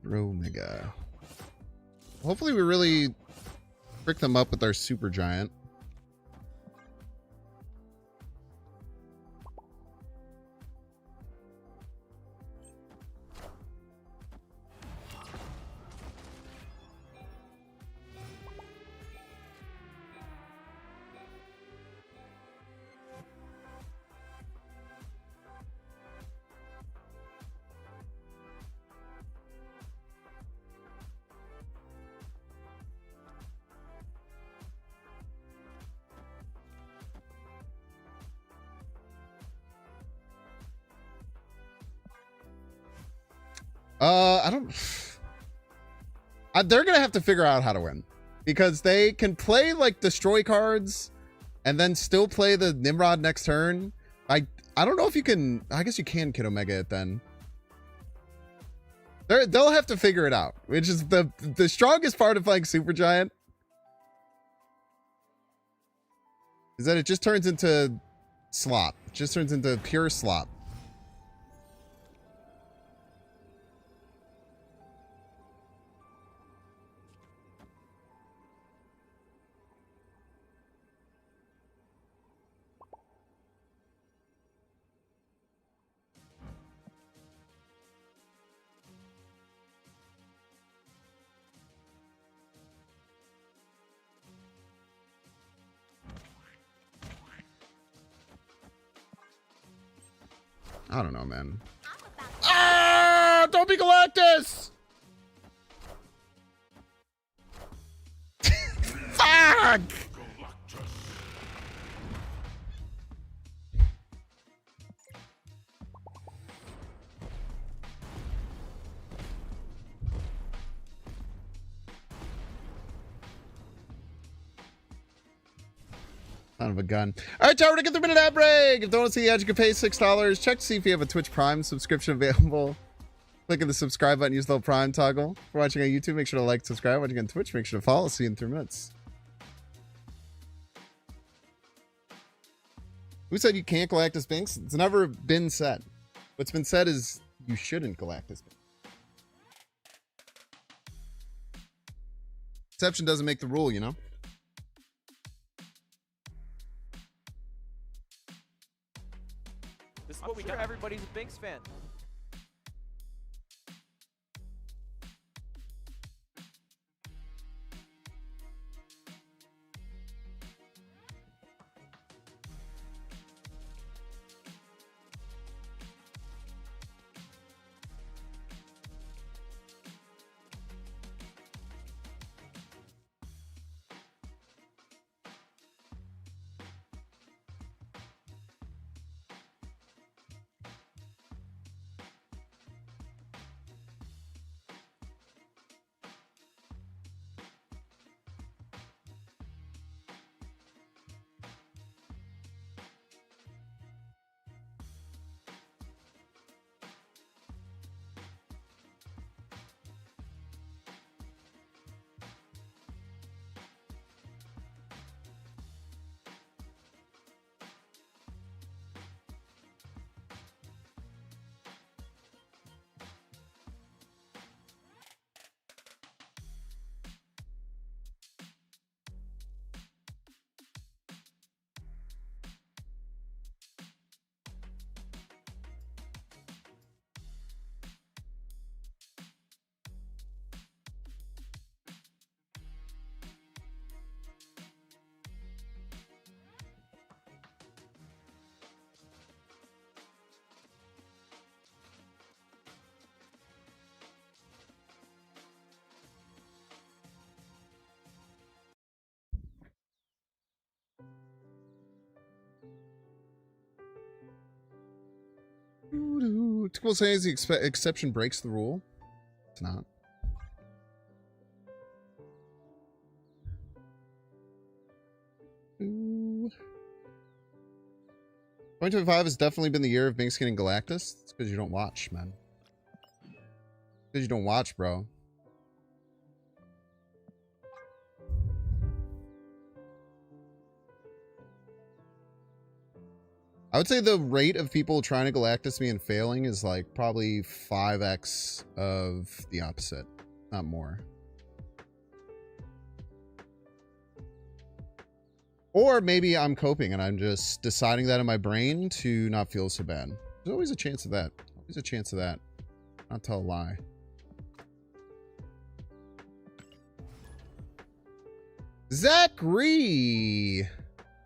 Bro, mega. Hopefully we really trick them up with our super giant. I don't... they're going to have to figure out how to win. Because they can play, like, destroy cards and then still play the Nimrod next turn. I don't know if you can... I guess you can Kid Omega it then. They'll have to figure it out. Which is the strongest part of playing Supergiant. Is that it just turns into slop. It just turns into pure slop. I don't know, man. I'm about to Ah! Don't be Galactus! Fuck! Son of a gun. All right, y'all, we're gonna get the minute ad break. If you don't want to see the ads, you can pay $6. Check to see if you have a Twitch Prime subscription available. Click on the subscribe button, use the little Prime toggle. If you're watching on YouTube, make sure to like, subscribe. Watching on Twitch, make sure to follow. See you in 3 minutes. Who said you can't Galactus Binks? It's never been said. What's been said is you shouldn't Galactus Binks. Exception doesn't make the rule, you know? This is what we got. Everybody's a Binks fan. Tickle says the exception breaks the rule. It's not. Ooh. 2025 has definitely been the year of Binks getting Galactus. It's because you don't watch, man. Because you don't watch, bro. I would say the rate of people trying to Galactus me and failing is like probably 5x of the opposite, not more. Or maybe I'm coping and I'm just deciding that in my brain to not feel so bad. There's always a chance of that. Always a chance of that. Not tell a lie. Zachary!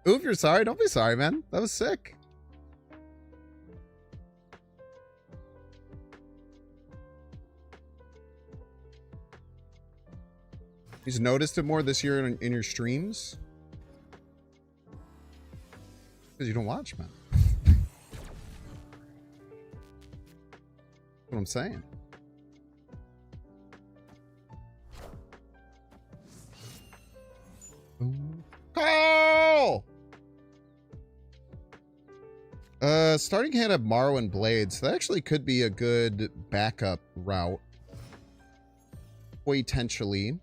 Ooh, if you're sorry, don't be sorry, man. That was sick. He's noticed it more this year in your streams? Because you don't watch, man. That's what I'm saying. Call! Starting hand of Morrow and Blades. That actually could be a good backup route. Potentially.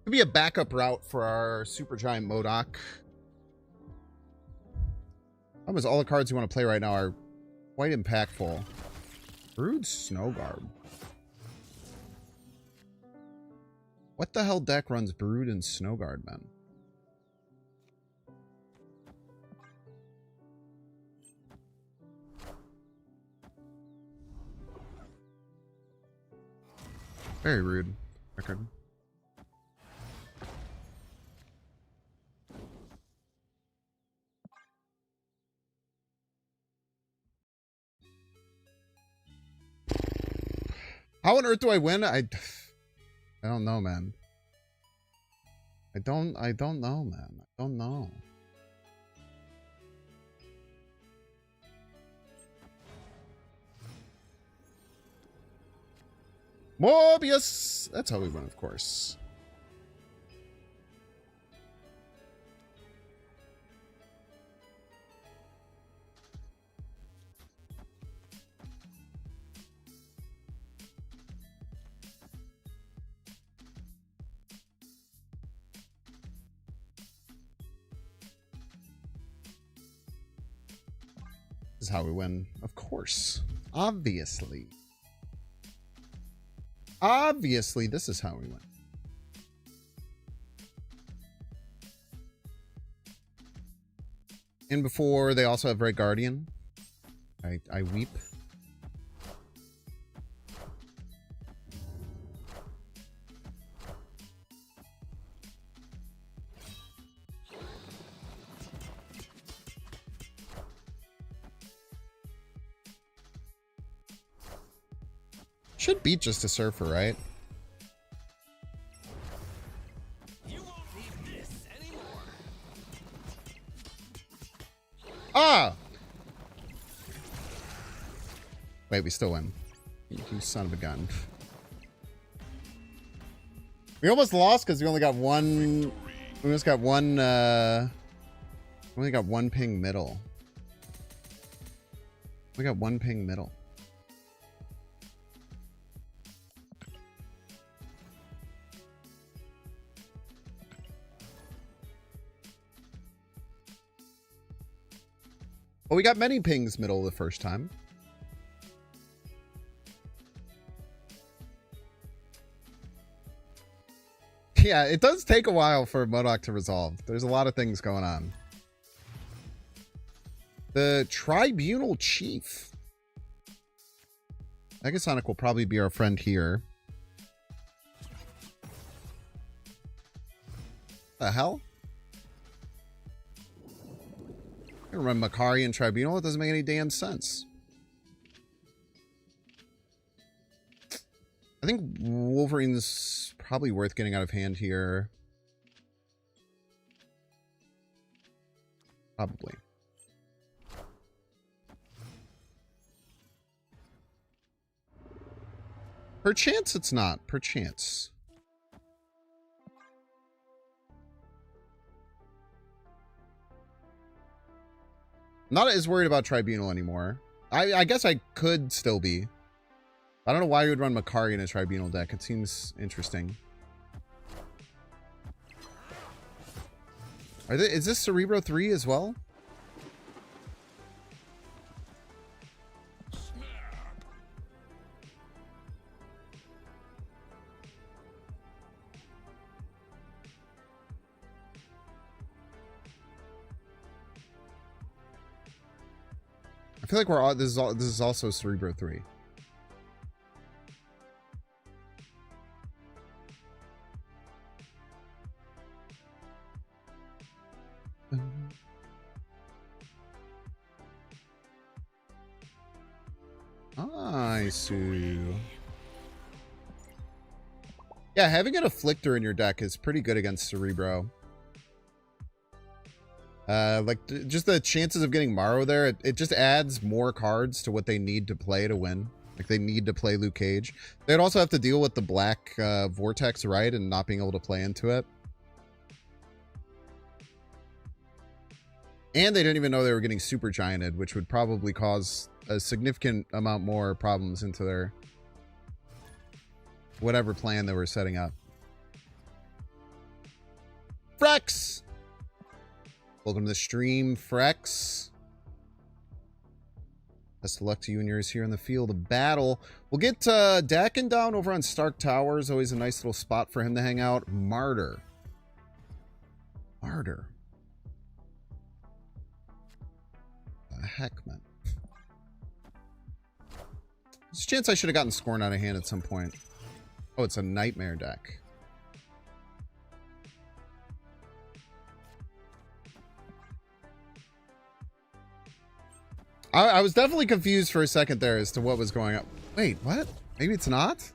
Could be a backup route for our Supergiant Modok. Almost all the cards you want to play right now are quite impactful. Brood Snowguard. What the hell deck runs Brood and Snowguard, man? Very rude. Record. How on earth do I win? I don't know, man. I don't know, man. I don't know. Morbius! That's how we win, of course. This is how we win, of course. Obviously. Obviously, this is how we win. And before, they also have Red Guardian. I weep. Should beat just a surfer, right? You won't need this anymore. Ah! Wait, we still win. You son of a gun. We almost lost because we only got one. We almost got one. We only got one ping middle. We got one ping middle. Well, we got many pings middle the first time. Yeah, it does take a while for MODOK to resolve. There's a lot of things going on. The Tribunal Chief. Negasonic will probably be our friend here. The hell? I can run Makari and Tribunal. It doesn't make any damn sense. I think Wolverine's probably worth getting out of hand here. Probably. Perchance it's not. Perchance. Not as worried about Tribunal anymore. I guess I could still be. I don't know why you would run Makari in a Tribunal deck. It seems interesting. Is this Cerebro 3 as well? I feel like we're all this is also Cerebro 3. I see. Yeah, having an Afflictor in your deck is pretty good against Cerebro. Like, just the chances of getting Morrow there, it just adds more cards to what they need to play to win. Like, they need to play Luke Cage. They'd also have to deal with the black Vortex, right? And not being able to play into it. And they didn't even know they were getting Super Gianted, which would probably cause a significant amount more problems into their whatever plan they were setting up. Frex! Welcome to the stream, Frex. Best of luck to you and yours here in the field of battle. We'll get Dakin down over on Stark Towers. Always a nice little spot for him to hang out. Martyr. Martyr. The heck, man. There's a chance I should have gotten Scorn out of hand at some point. Oh, it's a Nightmare deck. I was definitely confused for a second there as to what was going on. Wait, what? Maybe it's not?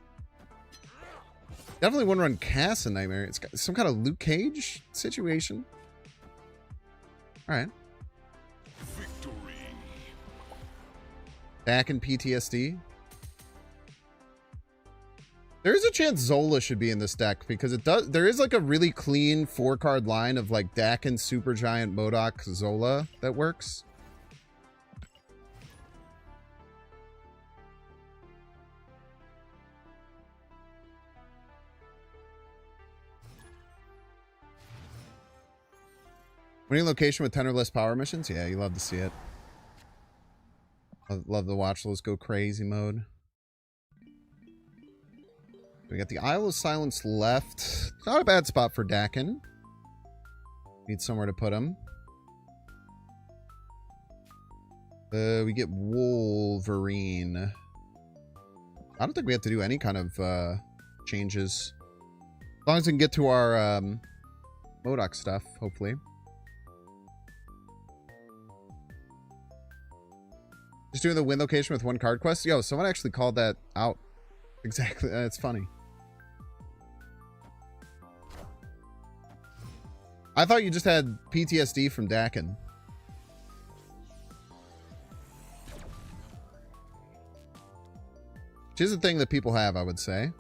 Definitely wouldn't run Cass in Nightmare. It's got some kind of Luke Cage situation. All right. Victory. Back in PTSD. There is a chance Zola should be in this deck because it does. There is like a really clean 4-card line of like Dakin, Supergiant, MODOK, Zola that works. Winning location with 10 or less power missions? Yeah, you love to see it. I love to watch those go crazy mode. We got the Isle of Silence left. Not a bad spot for Dakin. Need somewhere to put him. We get Wolverine. I don't think we have to do any kind of changes. As long as we can get to our MODOK stuff, hopefully. Just doing the win location with 1 card quest? Yo, someone actually called that out. Exactly. That's funny. I thought you just had PTSD from Dakin. Which is a thing that people have, I would say.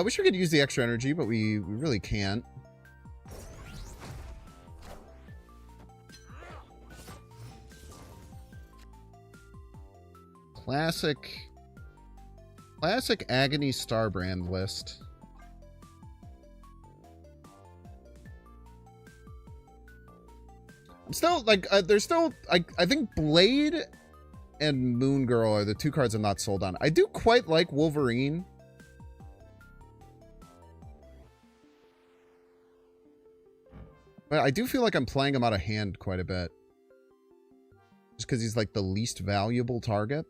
Wish we could use the extra energy, but we really can't. Classic Agony Starbrand list. I'm still like there's still I think Blade and Moon Girl are the 2 cards I'm not sold on. I do quite like Wolverine. But I do feel like I'm playing him out of hand quite a bit. Just because he's like the least valuable target.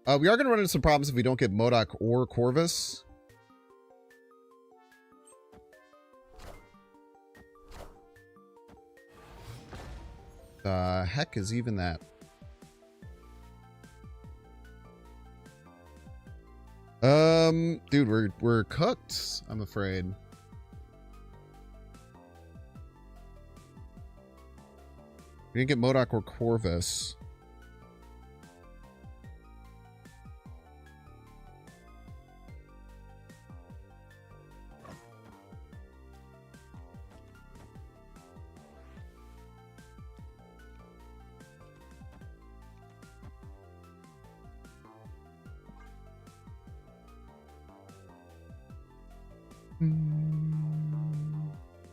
We are going to run into some problems if we don't get MODOK or Corvus. The heck is even that? Dude, we're cooked, I'm afraid. We didn't get MODOK or Corvus.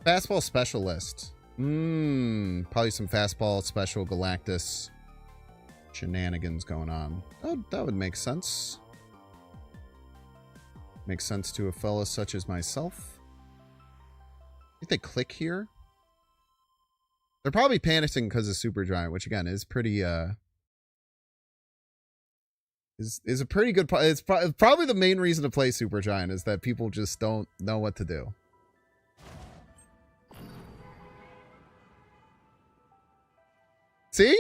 Fastball specialist. Probably some fastball special Galactus shenanigans going on. Oh, that would make sense. Makes sense to a fella such as myself. I think they click here. They're probably panicking because of Supergiant, which again is pretty is a pretty good. It's probably the main reason to play Supergiant is that people just don't know what to do. See?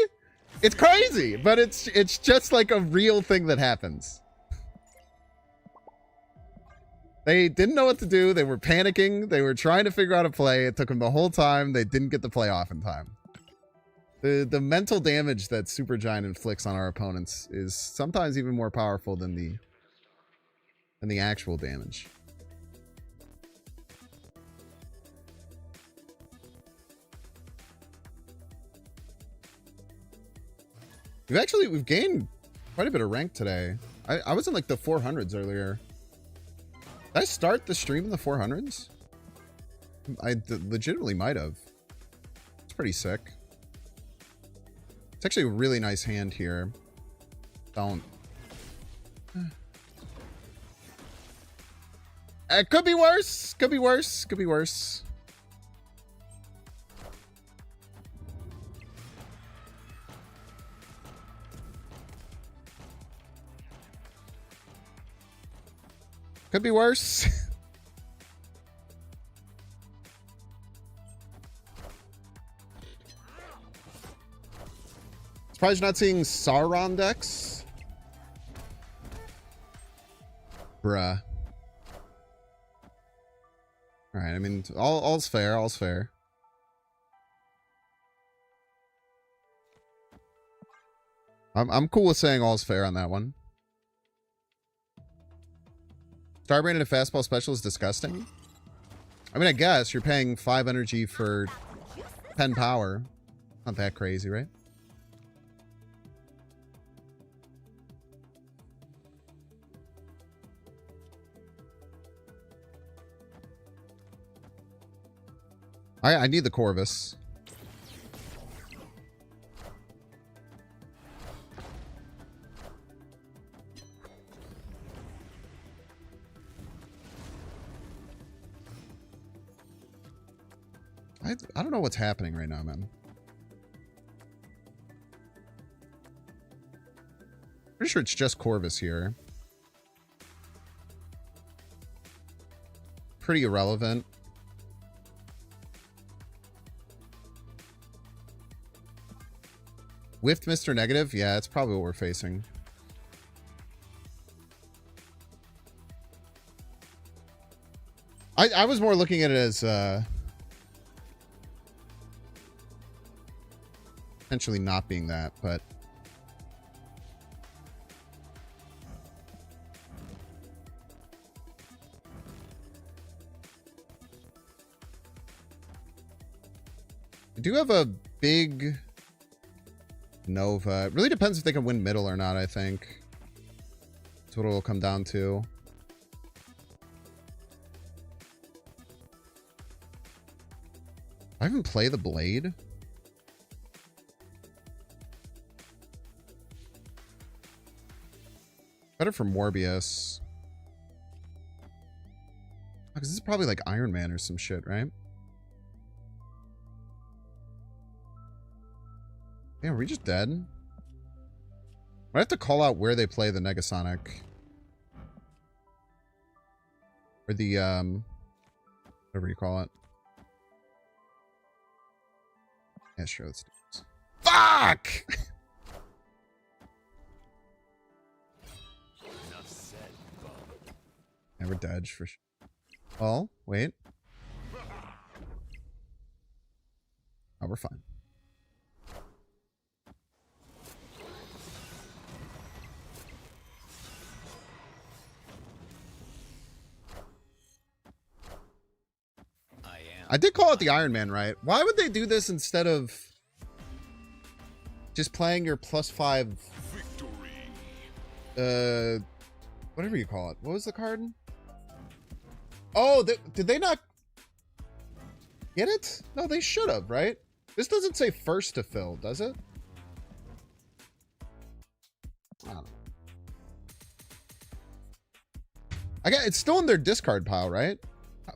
It's crazy, but it's just like a real thing that happens. They didn't know what to do. They were panicking. They were trying to figure out a play. It took them the whole time. They didn't get the play off in time. The mental damage that Supergiant inflicts on our opponents is sometimes even more powerful than the actual damage. We've gained quite a bit of rank today. I was in like the 400s earlier. Did I start the stream in the 400s? I legitimately might have. It's pretty sick. It's actually a really nice hand here. Don't. It could be worse. Could be worse. Could be worse. Could be worse. Surprised not seeing Sauron decks. Bruh. Alright, I mean, all's fair, all's fair. I'm cool with saying all's fair on that one. Starbrand and a fastball special is disgusting. I mean, I guess you're paying 5 energy for 10 power. Not that crazy, right? I need the Corvus. I don't know what's happening right now, man. Pretty sure it's just Corvus here. Pretty irrelevant. Whiffed Mr. Negative? Yeah, that's probably what we're facing. I was more looking at it as potentially not being that, but I do have a big Nova. It really depends if they can win middle or not, I think. That's what it'll come down to. I even play the Blade. Better for Morbius. Because this is probably like Iron Man or some shit, right? Yeah, are we just dead? I have to call out where they play the Negasonic. Or the, whatever you call it. Yeah, sure, let's do this. Fuck! Enough said, bub. Never dodge for sure. Oh, wait. Oh, we're fine. I did call it the Iron Man, right? Why would they do this instead of just playing your +5, Victory. whatever you call it? What was the card? Oh, did they not get it? No, they should have, right? This doesn't say first to fill, does it? I don't know. It's still in their discard pile, right?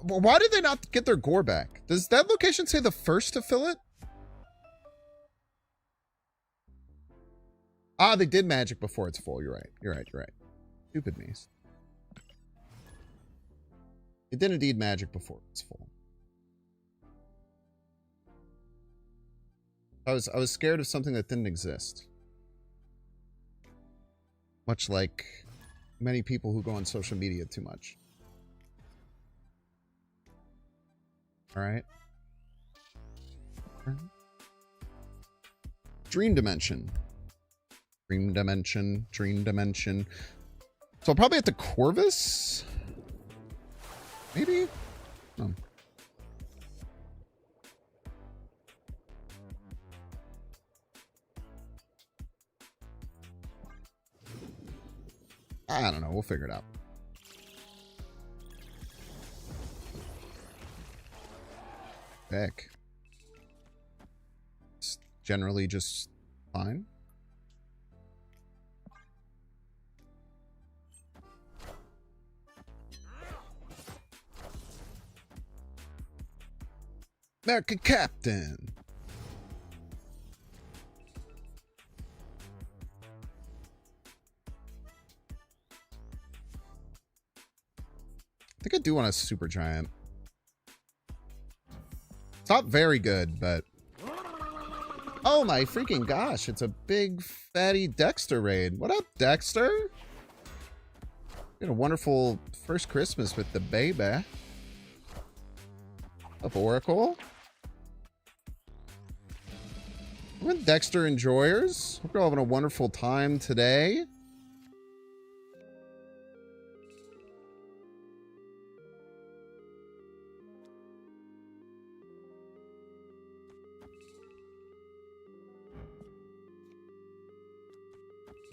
Why did they not get their gore back? Does that location say the first to fill it? Ah, they did magic before it's full. You're right. You're right. You're right. Stupid me. It did indeed magic before it's full. I was scared of something that didn't exist. Much like many people who go on social media too much. All right. Dream Dimension. Dream Dimension. Dream Dimension. So I'll probably have to Corvus? Maybe? Oh. I don't know. We'll figure it out. Heck. It's generally just fine. American Captain. I think I do want a super giant. It's not very good, but Oh my freaking gosh, it's a big fatty Dexter raid. What up, Dexter? You had a wonderful first Christmas with the baby. Up, Oracle. With Dexter enjoyers. Hope you're all having a wonderful time today.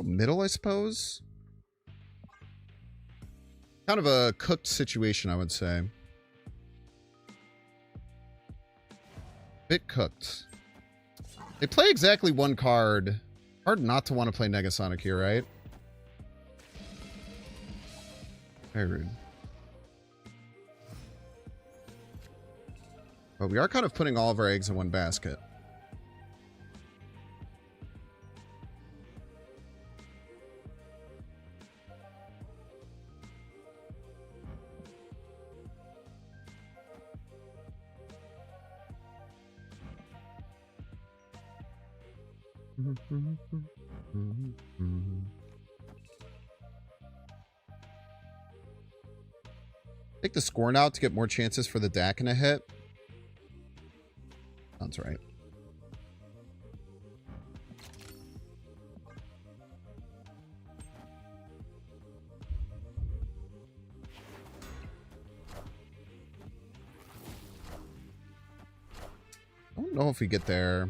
Middle, I suppose. Kind of a cooked situation, I would say. Bit cooked. They play exactly one card. Hard not to want to play Negasonic here, right? Very rude. But we are kind of putting all of our eggs in one basket. Take the Scorn out to get more chances for the DAC in a hit. Sounds right. I don't know if we get there.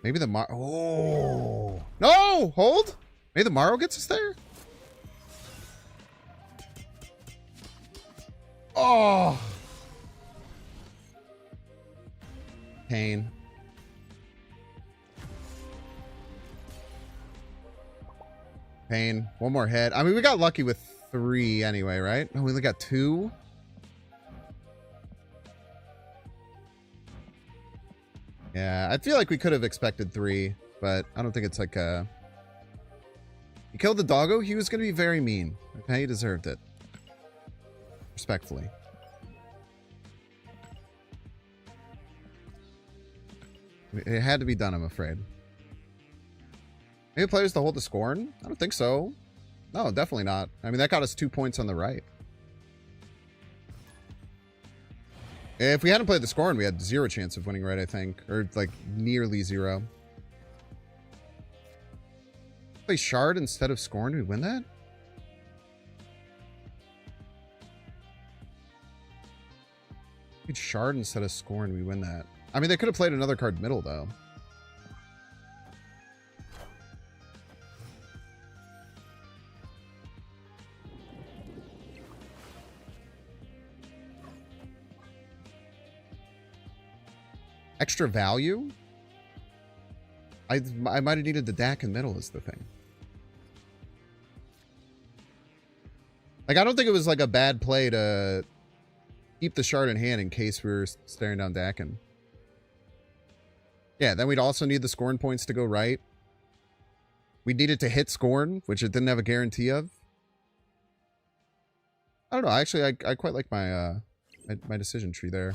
Maybe the oh no, hold. Maybe the Morrow gets us there. Oh, pain. Pain. One more hit. I mean, we got lucky with 3 anyway, right? No, we only got 2. Yeah, I feel like we could have expected 3, but I don't think it's like a... He killed the doggo. He was going to be very mean. Okay, he deserved it. Respectfully. It had to be done, I'm afraid. Maybe players to hold the Scorn? I don't think so. No, definitely not. I mean, that got us 2 points on the right. If we hadn't played the Scorn, we had 0 chance of winning right, I think. Or, like, nearly 0. Play Shard instead of Scorn, do we win that? Played Shard instead of Scorn, we win that. I mean, they could have played another card middle, though. Extra value? I might have needed the DAC in middle is the thing. Like, I don't think it was like a bad play to keep the Shard in hand in case we were staring down Dakin. Yeah, then we'd also need the Scorn points to go right. We needed to hit Scorn, which it didn't have a guarantee of. I don't know. Actually, I quite like my my decision tree there.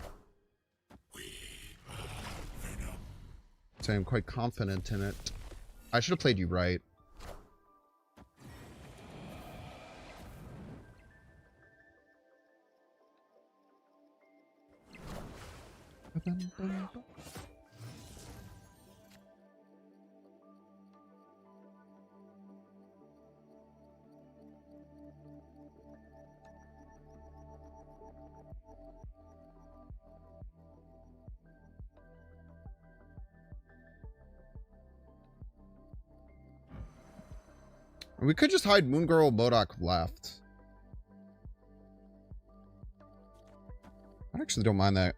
So I'm quite confident in it. I should have played you right. We could just hide Moon Girl Modok left. I actually don't mind that.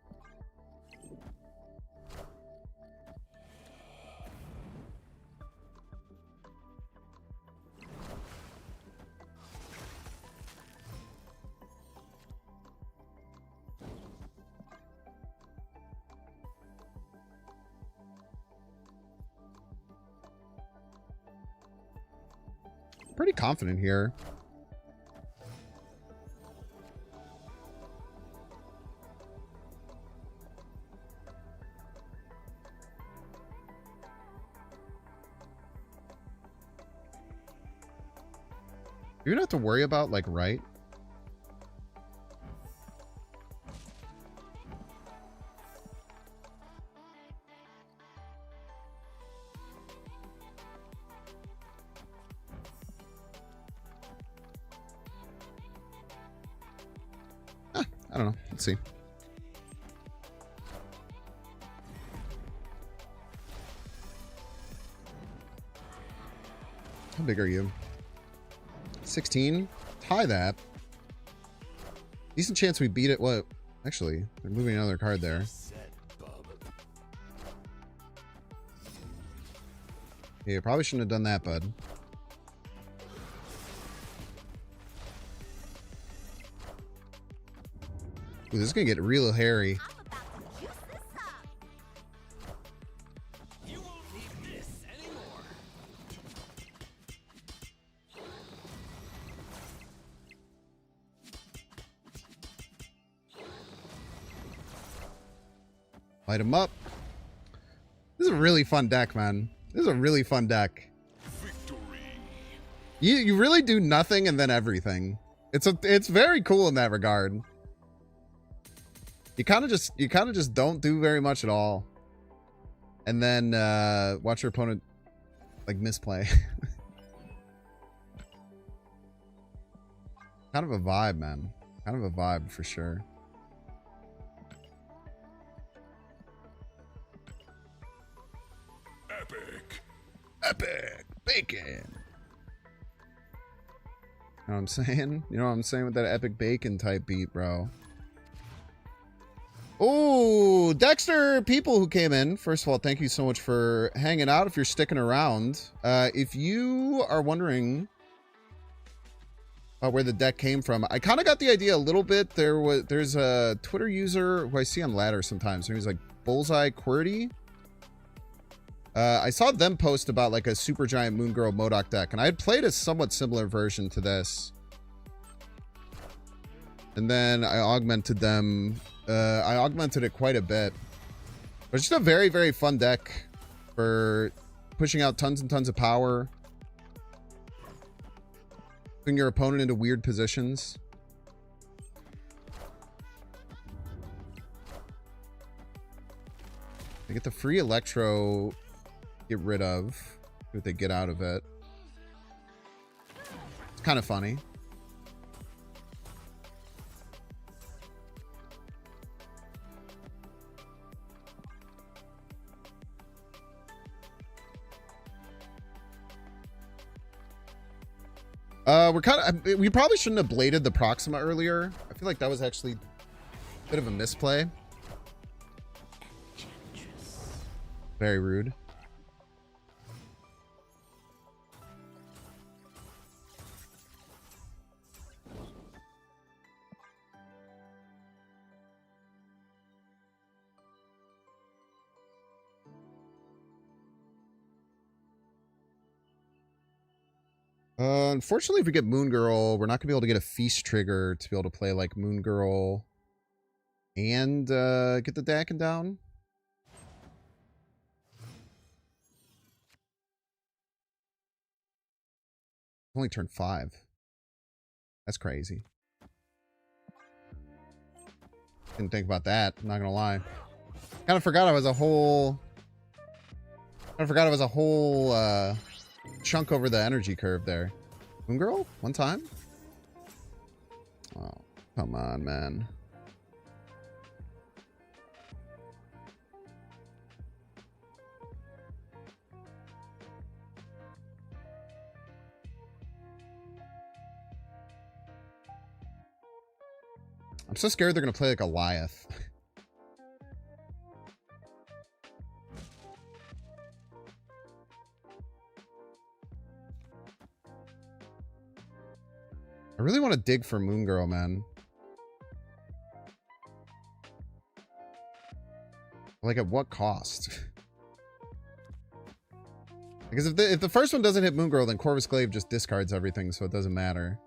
Pretty confident here. You don't have to worry about, like, right? I don't know. Let's see. How big are you? 16? Tie that. Decent chance we beat it. What? Actually, they're moving another card there. Yeah, probably shouldn't have done that, bud. Ooh, this is gonna get real hairy. I'm about to juice this up. You won't need this anymore. Light him up. This is a really fun deck, man. This is a really fun deck. Victory. You really do nothing and then everything. It's very cool in that regard. You kind of just don't do very much at all, and then watch your opponent like misplay. Kind of a vibe, man. Kind of a vibe for sure. Epic. Epic bacon. You know what I'm saying? You know what I'm saying with that epic bacon type beat, bro. Oh, Dexter, people who came in. First of all, thank you so much for hanging out. If you're sticking around, if you are wondering where the deck came from, I kind of got the idea a little bit. There's a Twitter user who I see on Ladder sometimes. He's like Bullseye QWERTY. I saw them post about like a super giant Moon Girl Modok deck, and I had played a somewhat similar version to this. And then I augmented them. I augmented it quite a bit. But it's just a very, very fun deck for pushing out tons and tons of power. Putting your opponent into weird positions. They get the free Electro, get rid of. See what they get out of it. It's kind of funny. We probably shouldn't have bladed the Proxima earlier. I feel like that was actually a bit of a misplay. Very rude. Unfortunately, if we get Moon Girl, we're not gonna be able to get a feast trigger to be able to play like Moon Girl and get the Dakin down. Only turn 5. That's crazy. Didn't think about that. I'm not gonna lie. Kind of forgot I was a whole. Chunk over the energy curve there. Moon Girl? One time? Oh, come on, man. I'm so scared they're going to play like a Goliath. I really want to dig for Moon Girl, man. Like, at what cost? Because if the first one doesn't hit Moon Girl, then Corvus Glaive just discards everything, so it doesn't matter.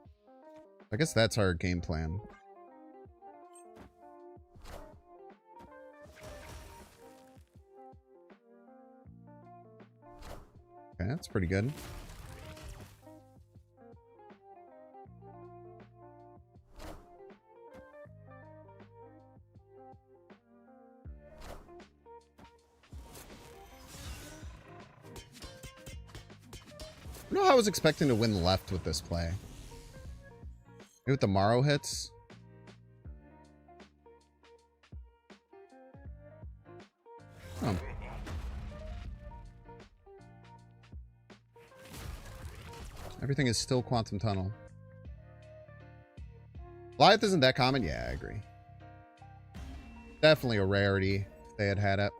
I guess that's our game plan. Okay, that's pretty good. I don't know how I was expecting to win left with this play. Maybe with the Morrow hits. Oh. Everything is still Quantum Tunnel. Goliath isn't that common? Yeah, I agree. Definitely a rarity if they had it.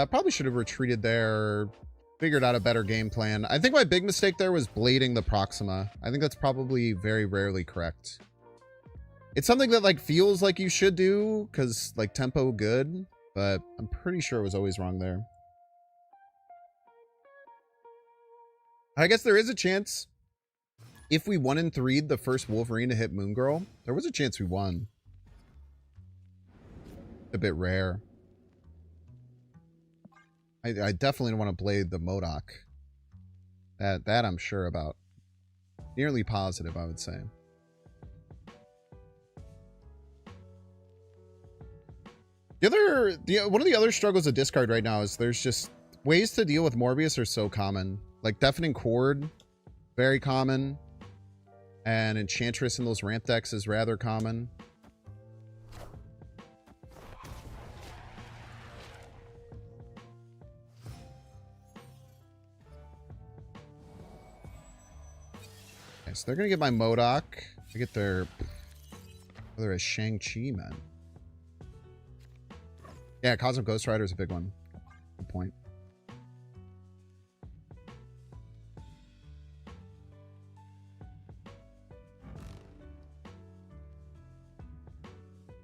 Probably should have retreated there, figured out a better game plan. I think my big mistake there was blading the Proxima. I think that's probably very rarely correct. It's something that like feels like you should do because like tempo good, but I'm pretty sure it was always wrong there. I guess there is a chance if we 1-3'd the first Wolverine to hit Moon Girl, there was a chance we won. A bit rare. I definitely don't want to blade the MODOK. That I'm sure about. Nearly positive, I would say. One of the other struggles of discard right now is there's just ways to deal with Morbius are so common. Like Deafening Chord, very common. And Enchantress in those ramp decks is rather common. Okay, so they're going to get my MODOK. I get their... Whether it's Shang-Chi, man. Yeah, Cosmic Ghost Rider is a big one. Good point.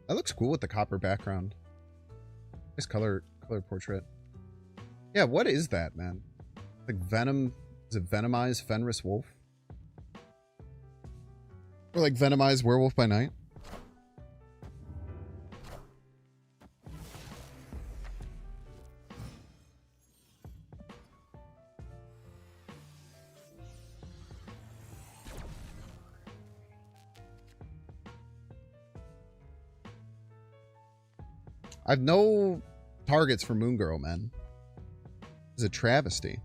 That looks cool with the copper background. Nice color portrait. Yeah, what is that, man? Like Venom... Is it Venomized Fenris Wolf? Or like Venomized Werewolf by Night? I've no targets for Moon Girl, man. It's a travesty.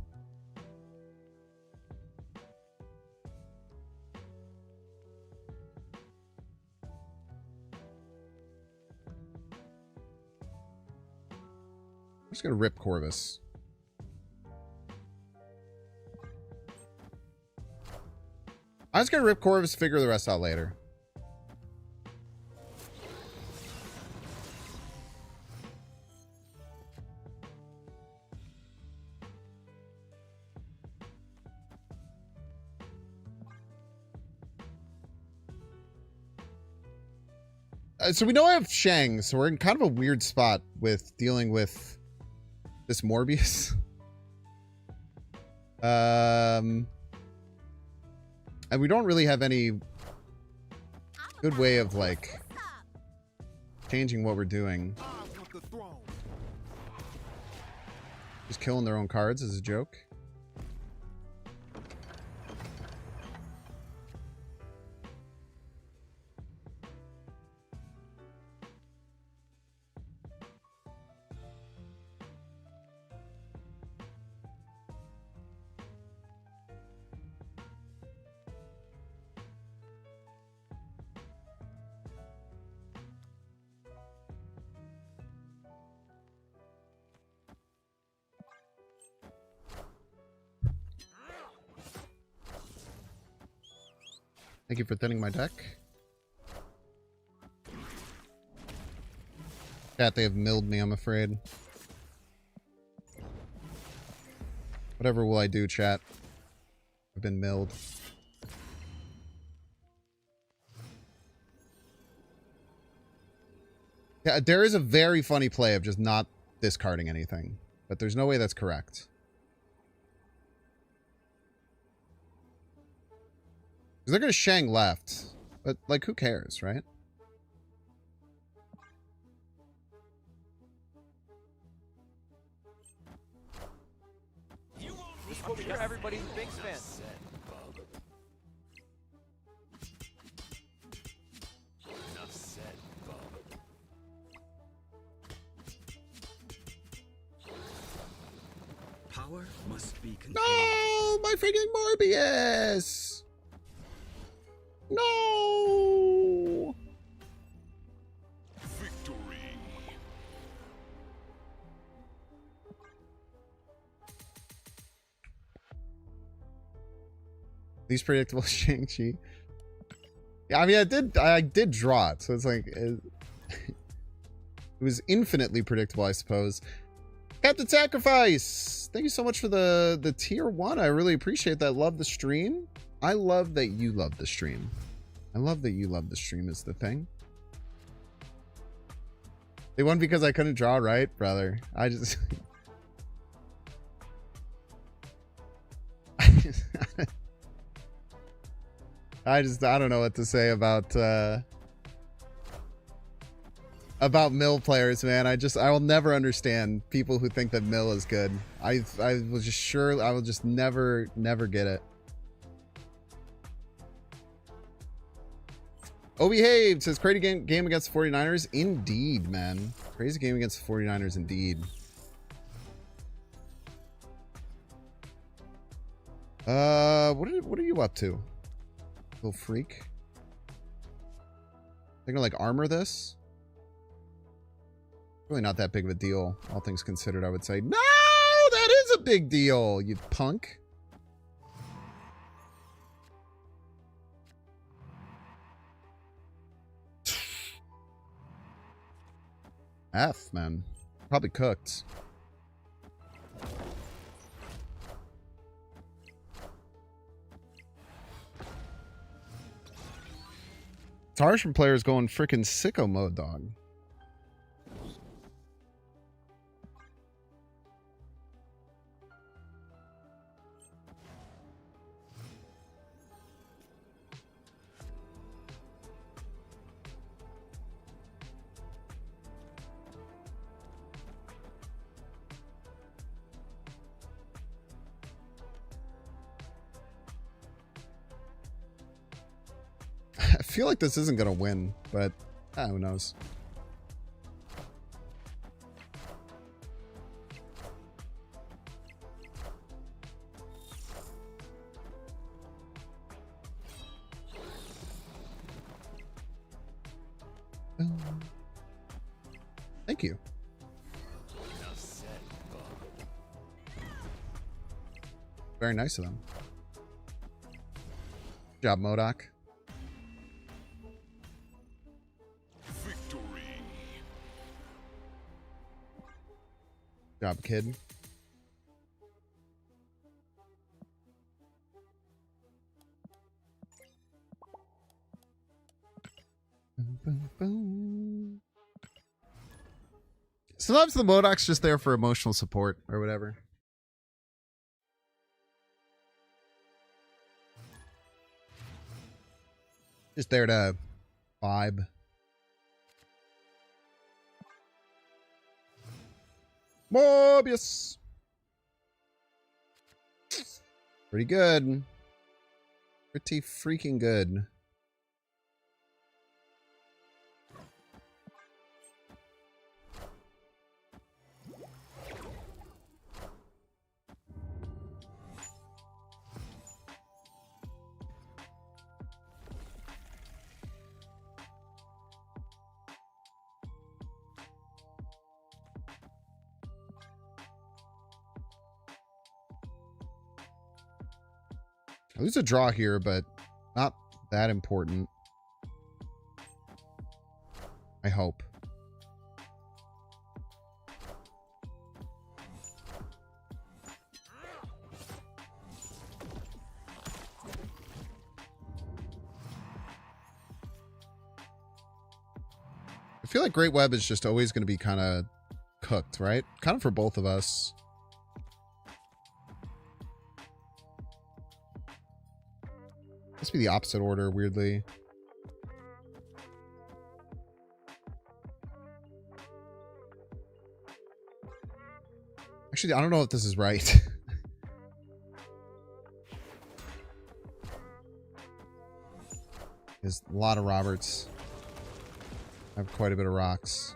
I'm just gonna rip Corvus. I'm just gonna rip Corvus, figure the rest out later. So we know I have Shang, so we're in kind of a weird spot with dealing with this Morbius. And we don't really have any good way of like changing what we're doing. Just killing their own cards is a joke. Thank you for thinning my deck. Chat, they have milled me, I'm afraid. Whatever will I do, chat? I've been milled. Yeah, there is a very funny play of just not discarding anything. But there's no way that's correct. They're going to Shang left. But, like, who cares, right? This is what we hear everybody's a Binks fan. power must be contained. No, my freaking Morbius. No. Victory. Least predictable Shang-Chi. Yeah, I mean, I did draw it, so it's like it was infinitely predictable, I suppose. Captain Sacrifice, thank you so much for the tier 1. I really appreciate that. Love the stream. I love that you love the stream. I love that you love the stream is the thing. They won because I couldn't draw right, brother. I just I don't know what to say about mill players, man. I will never understand people who think that mill is good. I was just sure I will just never get it. Oh, behave says crazy game against the 49ers. Indeed, man. Crazy game against the 49ers indeed. What are you up to? Little freak. They're gonna like armor this? Really not that big of a deal, all things considered, I would say. No, that is a big deal, you punk. F, man. Probably cooked. It's harsh when players going freaking sicko mode, dog. I feel like this isn't gonna win, but who knows? Thank you. Very nice of them. Good job, MODOK. Victory. Good job, kid. Sometimes the MODOK's just there for emotional support or whatever. Just there to vibe. Morbius. Pretty good. Pretty freaking good. I lose a draw here, but not that important. I hope. I feel like Great Web is just always going to be kind of cooked, right? Kind of for both of us. Must be the opposite order, weirdly. Actually, I don't know if this is right. There's a lot of Roberts. I have quite a bit of rocks.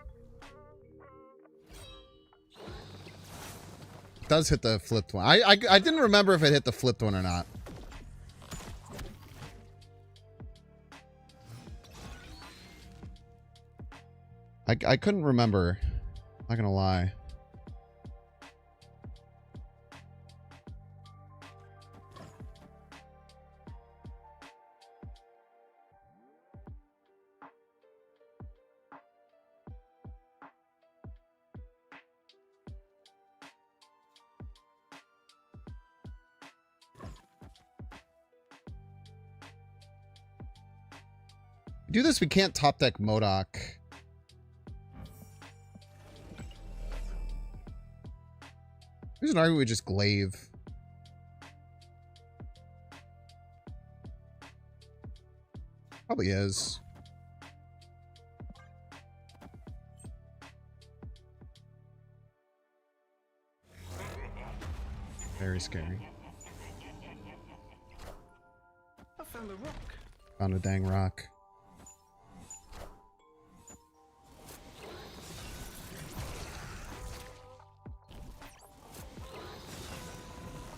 does hit the flipped one. I didn't remember if it hit the flipped one or not. I couldn't remember. Not gonna lie. Do this, we can't top deck Modok. There's an argument we just glaive. Probably is. Very scary. I found a rock. Found a dang rock.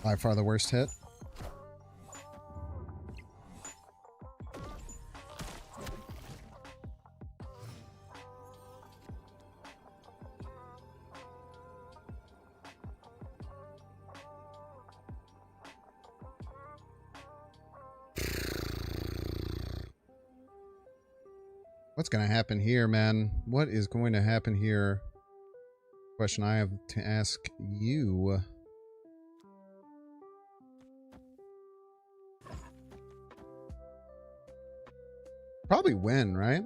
By far the worst hit. What's going to happen here, man? What is going to happen here? Question I have to ask you. Probably win, right?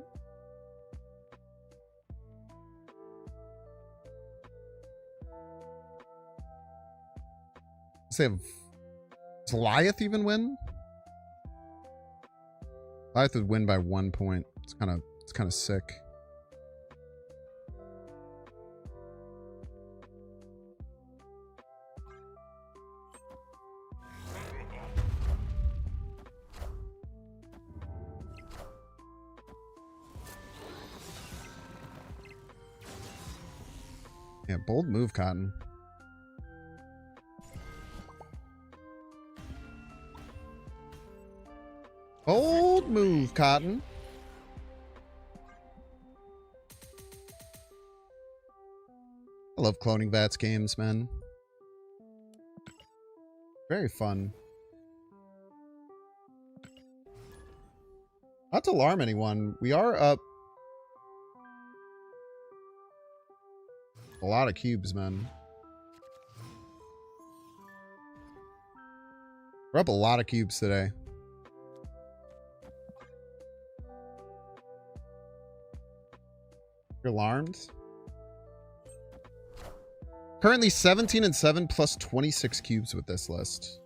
Say, does Goliath even win? Goliath would win by 1 point. It's kind of sick. Yeah, bold move, Cotton. Bold move, Cotton. I love cloning Vats games, man. Very fun. Not to alarm anyone, we are up a lot of cubes, man. We're up a lot of cubes today. You're alarmed? Currently 17 and 7 plus 26 cubes with this list.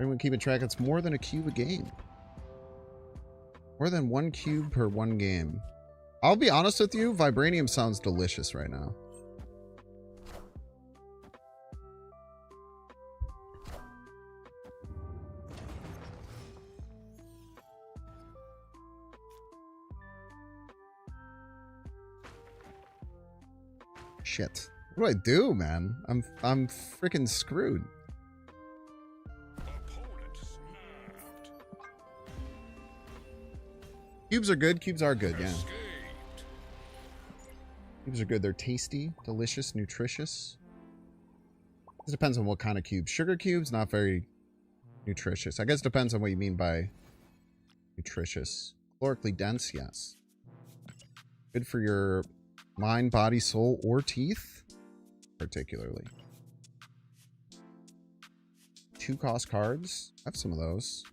Anyone keeping track? It's more than a cube a game. More than 1 cube per 1 game. I'll be honest with you, Vibranium sounds delicious right now. Shit. What do I do, man? I'm freaking screwed. Cubes are good. Cubes are good, yeah. Cubes are good. They're tasty, delicious, nutritious. It depends on what kind of cube. Sugar cubes, not very nutritious. I guess it depends on what you mean by nutritious. Calorically dense, yes. Good for your mind, body, soul, or teeth, particularly. 2 cost cards. I have some of those.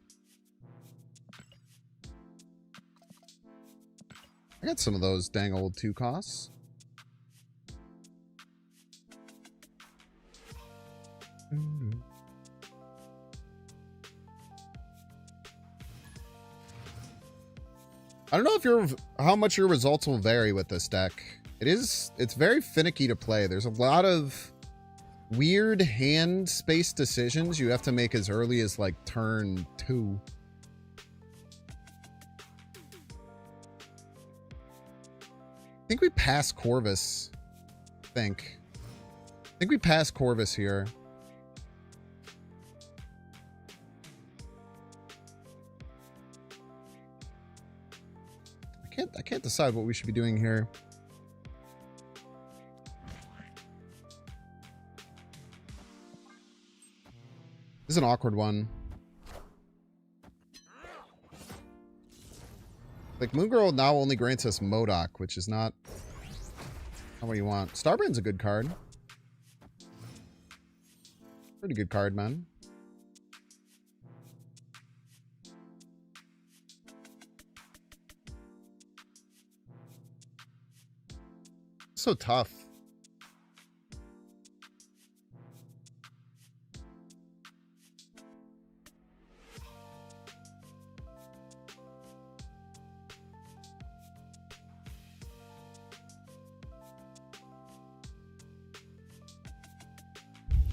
I got some of those dang old 2 costs. I don't know if how much your results will vary with this deck. It's very finicky to play. There's a lot of weird hand space decisions you have to make as early as like turn 2. I think we passed Corvus. I think. think we pass Corvus here. I can't decide what we should be doing here. This is an awkward one. Like, Moon Girl now only grants us MODOK, which is not what you want. Starbrand's a good card. Pretty good card, man. So tough.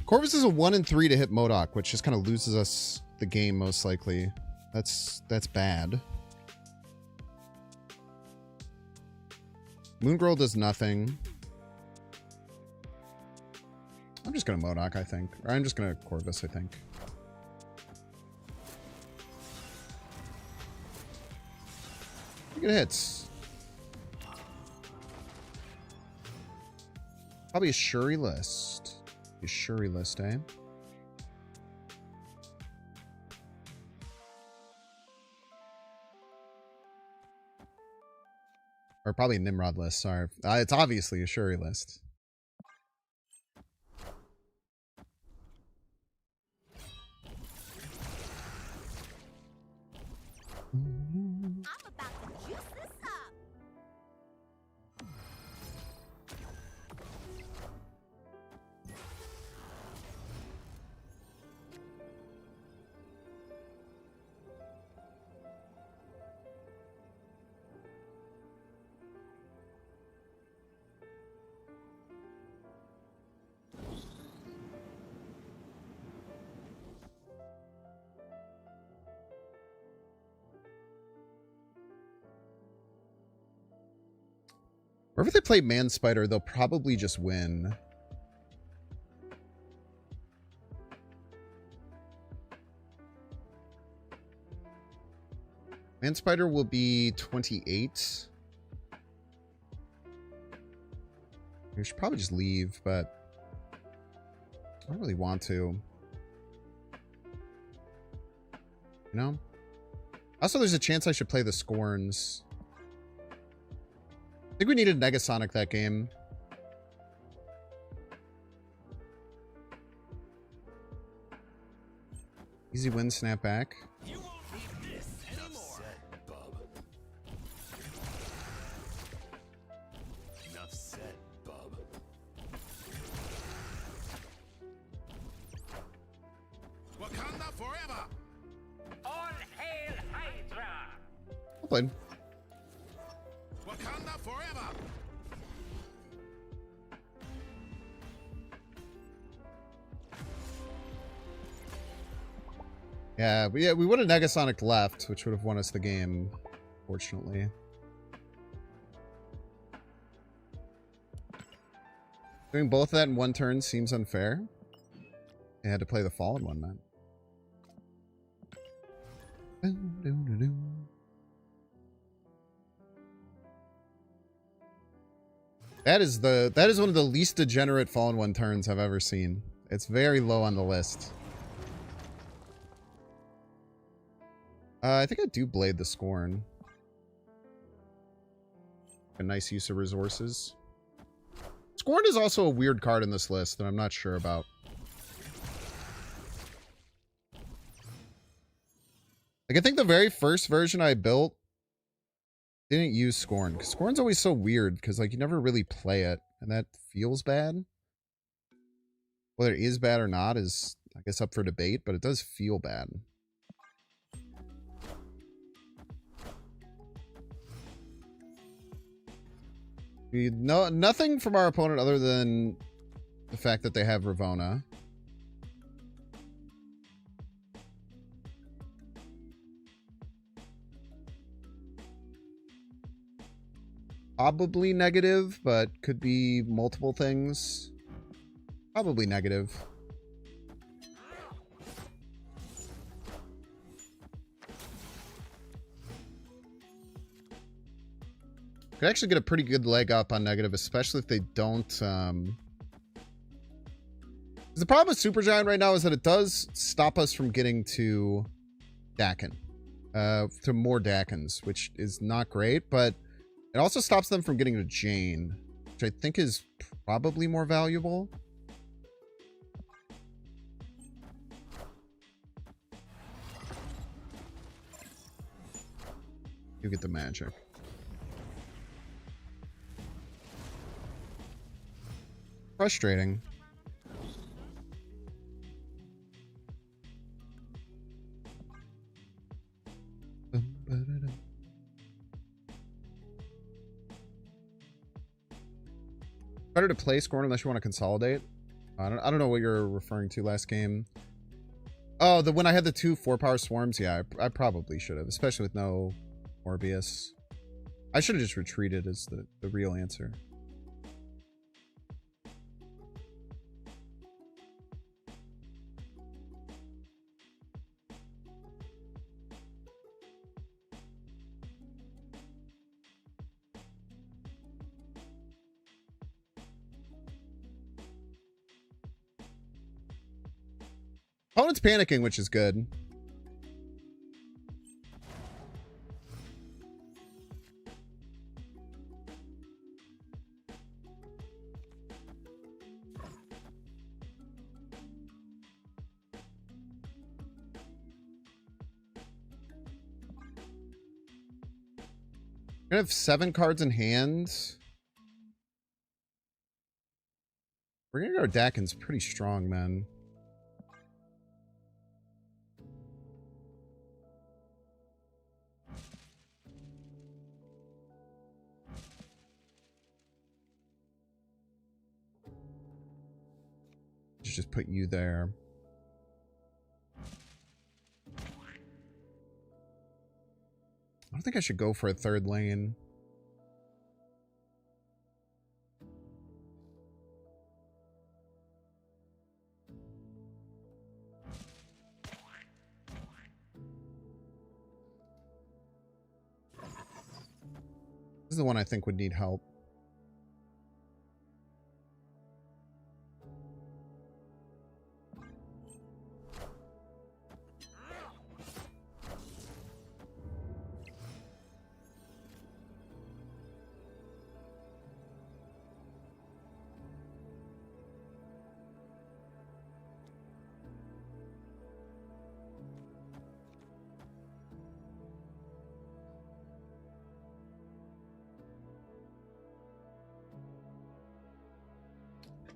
Corvus is a 1 and 3 to hit MODOK, which just kind of loses us the game most likely. That's bad. Moon Girl does nothing. I'm just gonna MODOK, I think. Or I'm just gonna Corvus, I think. Good hits. Probably a Shuri list. A Shuri list, eh? Or probably a Nimrod list, sorry. It's obviously a Shuri list. I'm about to juice this up. Or if they play Man Spider, they'll probably just win. Man Spider will be 28. We should probably just leave, but I don't really want to. You know? Also, there's a chance I should play the Scorns. I think we needed Negasonic that game. Easy win, snap back. You won't need this anymore. Enough said, bub. Wakanda forever! All hail Hydra! Well played. Wakanda forever! Yeah, we would have Negasonic left, which would have won us the game, fortunately. Doing both of that in one turn seems unfair. I had to play the Fallen one, man. That is one of the least degenerate Fallen one turns I've ever seen. It's very low on the list. I think I do Blade the Scorn. A nice use of resources. Scorn is also a weird card in this list that I'm not sure about. Like, I think the very first version I built didn't use Scorn. Because Scorn's always so weird, because, like, you never really play it, and that feels bad. Whether it is bad or not is, I guess, up for debate, but it does feel bad. Nothing from our opponent other than the fact that they have Ravonna. Probably negative, but could be multiple things. Probably negative. Could actually get a pretty good leg up on negative, especially if they don't... The problem with Supergiant right now is that it does stop us from getting to Dakin. To more Dakins, which is not great, but it also stops them from getting to Jane, which I think is probably more valuable. You get the magic. Frustrating. Better to play scorn unless you want to consolidate. I don't know what you're referring to last game. Oh, when I had the 2 4-power swarms, yeah, I probably should have, especially with no Morbius. I should have just retreated is the real answer. Opponent's panicking, which is good. I have 7 cards in hand. We're gonna go Dakin's pretty strong, man. Just put you there. I don't think I should go for a 3rd lane. This is the one I think would need help.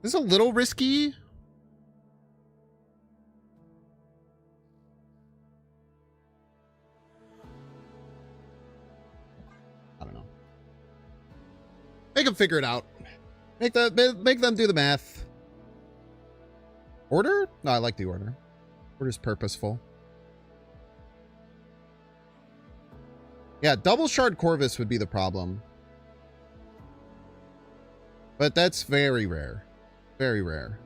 This is a little risky. I don't know. Make them figure it out. Make them do the math. Order? No, I like the order. Order's purposeful. Yeah, double shard Corvus would be the problem. But that's very rare. Very rare.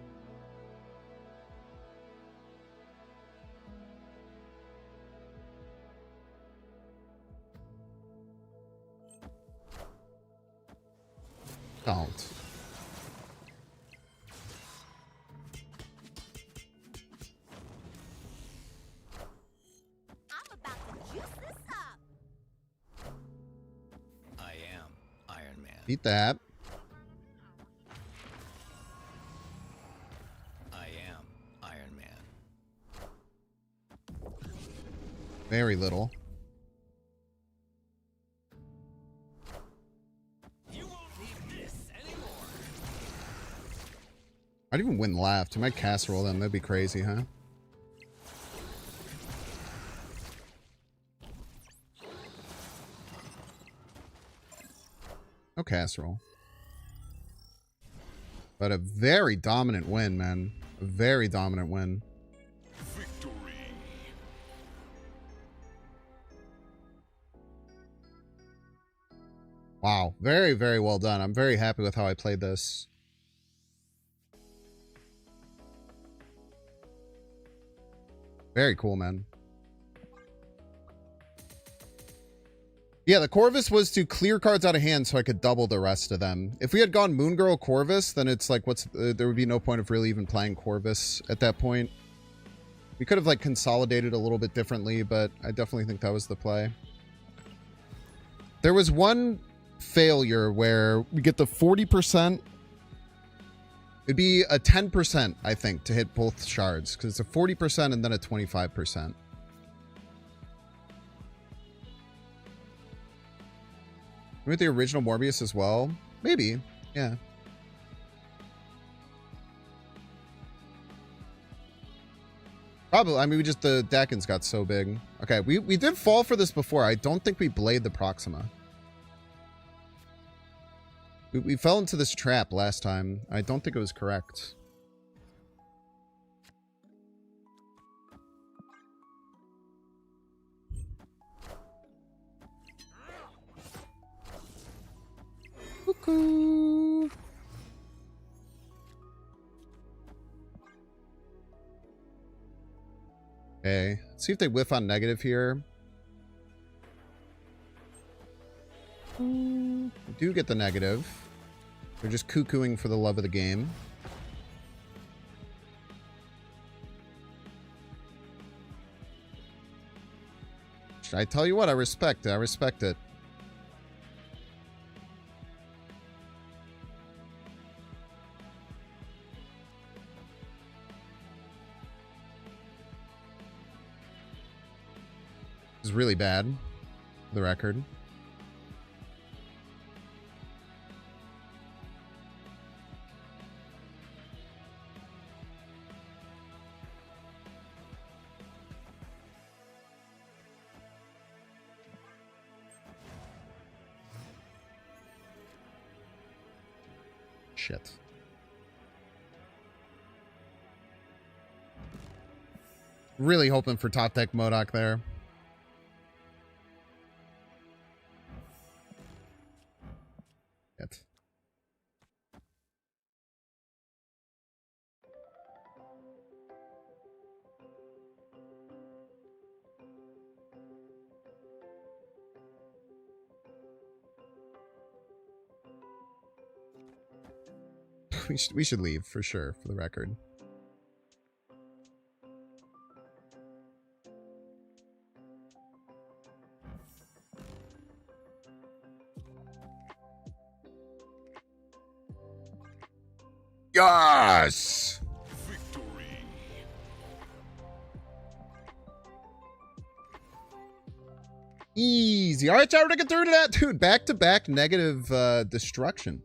Don't. I'm about to juice this up. I am Iron Man. Beat that. I am Iron Man. Very little. You won't need this anymore. I'd even win left. I might casserole them. That'd be crazy, huh? No casserole. But a very dominant win, man. A very dominant win. Victory. Wow. Very, very well done. I'm very happy with how I played this. Very cool, man. Yeah, the Corvus was to clear cards out of hand so I could double the rest of them. If we had gone Moon Girl Corvus, then it's like, there would be no point of really even playing Corvus at that point. We could have like consolidated a little bit differently, but I definitely think that was the play. There was one failure where we get the 40%. It'd be a 10%, I think, to hit both shards, because it's a 40% and then a 25%. With the original Morbius as well? Maybe. Yeah. Probably. I mean, the Dakins got so big. Okay, we did fall for this before. I don't think we Blade the Proxima. We fell into this trap last time. I don't think it was correct. Cuckoo. Okay, let's see if they whiff on negative here. We do get the negative. They're just cuckooing for the love of the game. I tell you what, I respect it. I respect it. This is really bad, for the record. Shit. Really hoping for top deck MODOK there. Shit. We should leave for sure, for the record. Yes! Victory. Easy. All right, y'all, we're gonna get through to that. Dude, back-to-back negative destruction.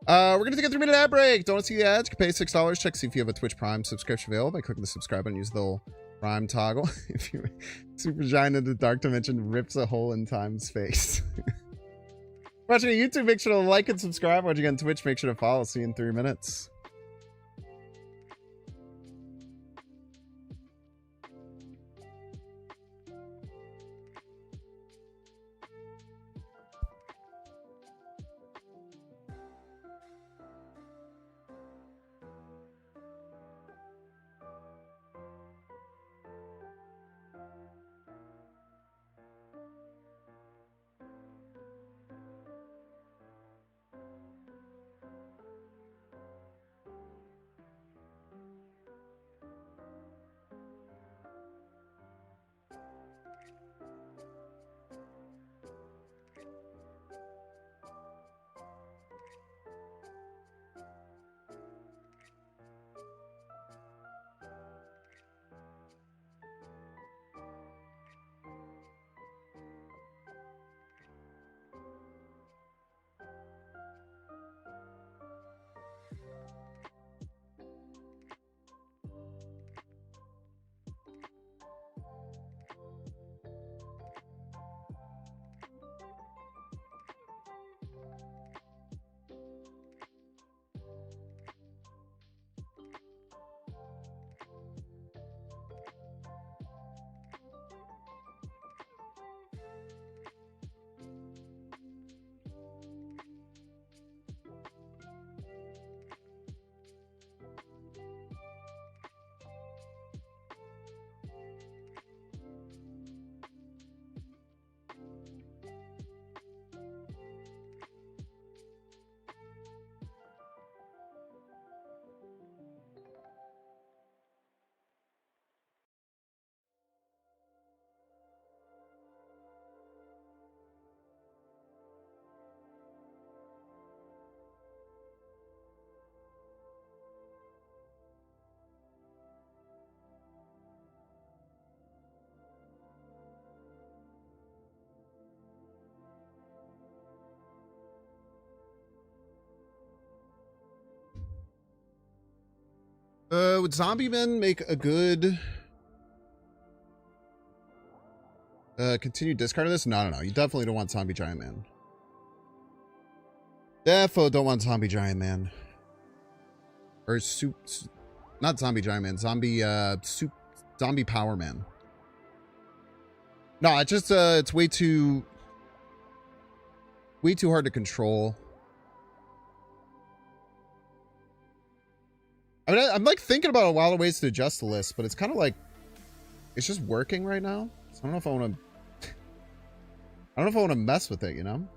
We're gonna take a 3-minute ad break. Don't want to see the ads? You can pay $6. Check to see if you have a Twitch Prime subscription available by clicking the subscribe button. Use the little Prime toggle. If you super giant in the dark dimension rips a hole in time's face. Watching on YouTube, make sure to like and subscribe. Watching on Twitch, make sure to follow. See you in 3 minutes. Would zombie men make a good continued discard of this? No. You definitely don't want zombie giant man. Defo don't want zombie giant man. Or not zombie giant man, zombie power man. No, it's just it's way too hard to control. I mean, I'm like thinking about a lot of ways to adjust the list, but it's kind of like it's just working right now. So I don't know if I want to. I don't know if I want to mess with it, you know.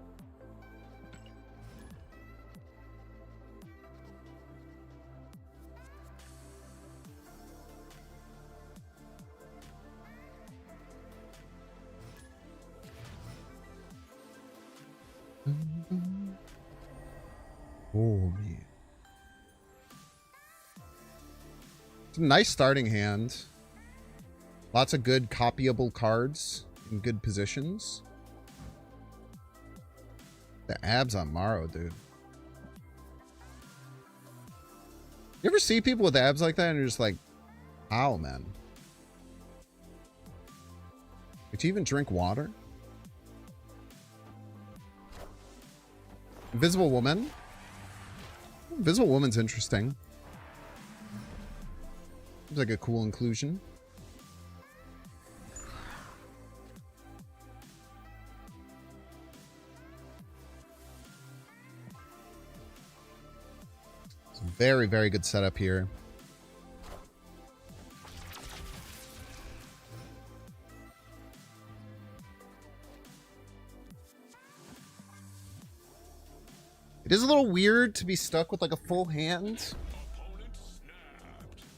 Oh man. It's a nice starting hand. Lots of good copyable cards in good positions. The abs on Morrow, dude. You ever see people with abs like that and you're just like, how, man? Did you even drink water? Invisible Woman. Invisible Woman's interesting. Seems like a cool inclusion. It's a very, very good setup here. It is a little weird to be stuck with like a full hand.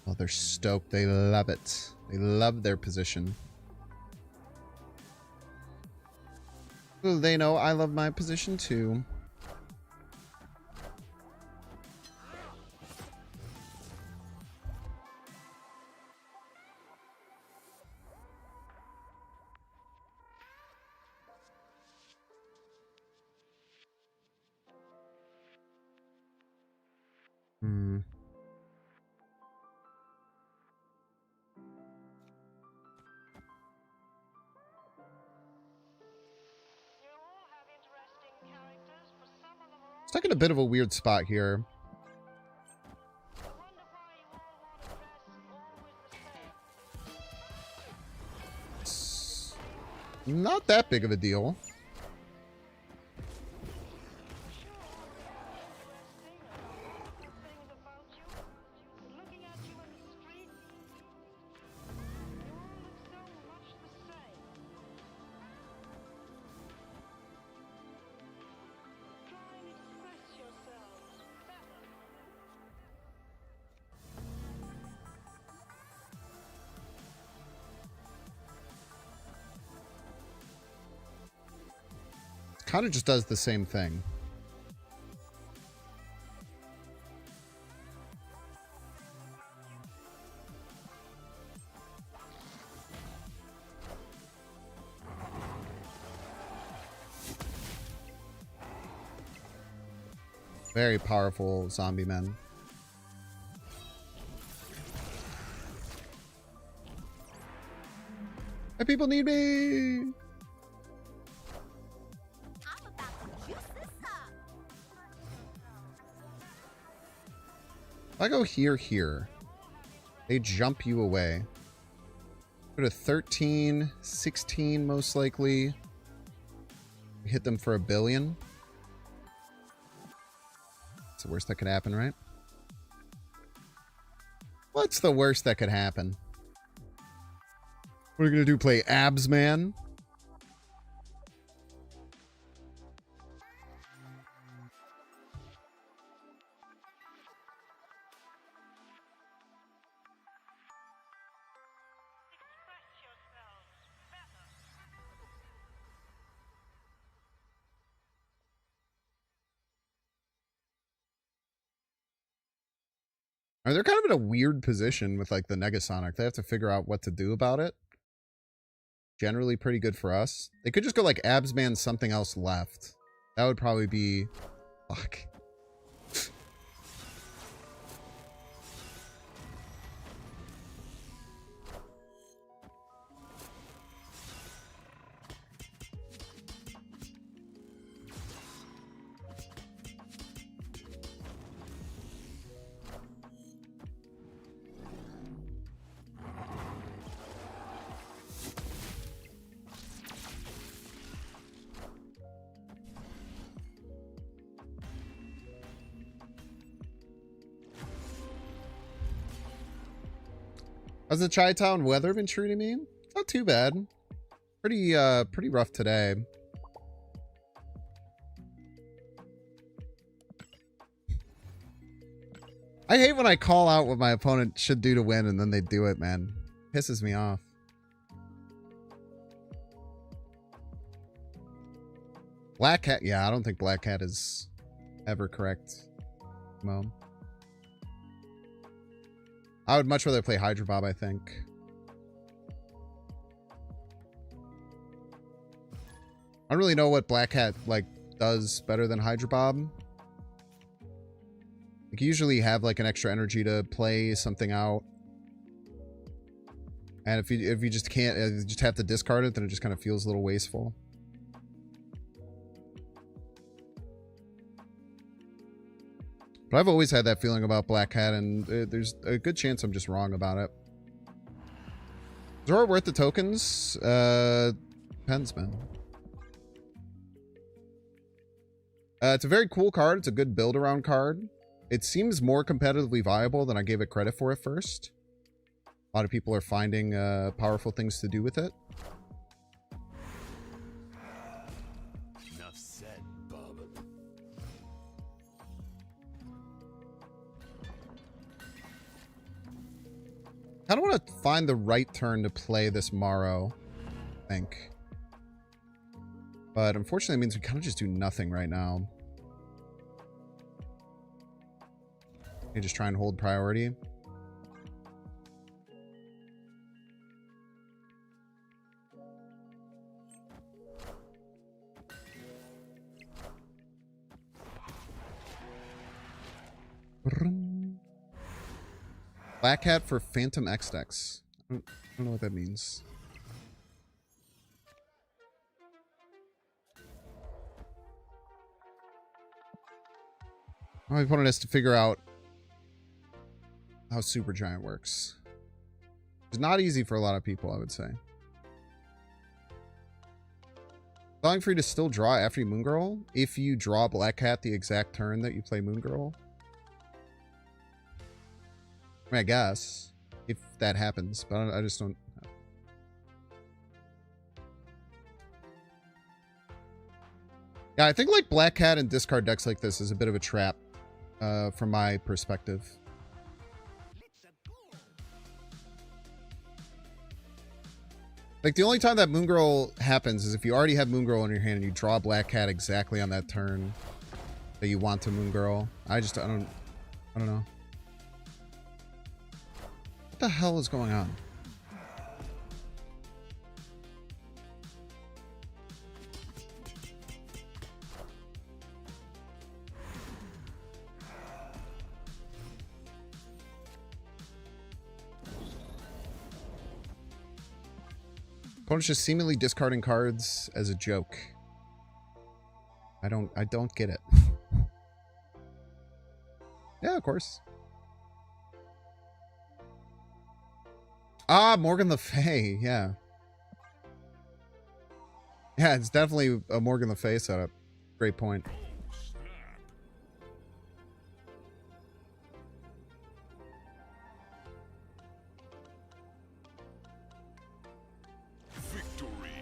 Oh, they're stoked. They love it. They love their position. Well, they know I love my position too. Stuck in a bit of a weird spot here. It's not that big of a deal. Kind of just does the same thing. Very powerful zombie men. Hey, people need me! If I go here, they jump you away. Go to 13, 16 most likely. Hit them for $1 billion. That's the worst that could happen, right? What's the worst that could happen? What are you gonna do? Play abs, man? They're kind of in a weird position with like the Negasonic. They have to figure out what to do about it. Generally pretty good for us. They could just go like Absman something else left. That would probably be... Fuck. How's the Chi-Town weather been treating me? It's not too bad. Pretty rough today. I hate when I call out what my opponent should do to win and then they do it, man. Pisses me off. Black Cat, yeah, I don't think Black Cat is ever correct. Mom. I would much rather play Hydra Bob, I think. I don't really know what Black Cat, like, does better than Hydra Bob. Like, you usually have, like, an extra energy to play something out. And if you just can't, you just have to discard it, then it just kind of feels a little wasteful. But I've always had that feeling about Black Cat, and there's a good chance I'm just wrong about it. Zora worth the tokens? Depends, man. It's a very cool card. It's a good build-around card. It seems more competitively viable than I gave it credit for at first. A lot of people are finding powerful things to do with it. Enough said, bub. I don't want to find the right turn to play this Morrow, I think. But unfortunately, it means we kind of just do nothing right now. You just try and hold priority. Black Hat for Phantom X decks. I don't know what that means. My opponent has to figure out how Supergiant works. It's not easy for a lot of people, I would say. Allowing for you to still draw after you Moon Girl if you draw Black Cat the exact turn that you play Moon Girl. I mean, I guess if that happens, but I just don't. Yeah, I think like Black Cat and discard decks like this is a bit of a trap from my perspective. Like, the only time that Moon Girl happens is if you already have Moon Girl in your hand and you draw Black Cat exactly on that turn that you want to Moon Girl. I don't know. What the hell is going on? Opponent's just seemingly discarding cards as a joke. I don't get it. Yeah, of course. Ah, Morgan Le Fay, yeah. Yeah, it's definitely a Morgan Le Fay setup. Great point.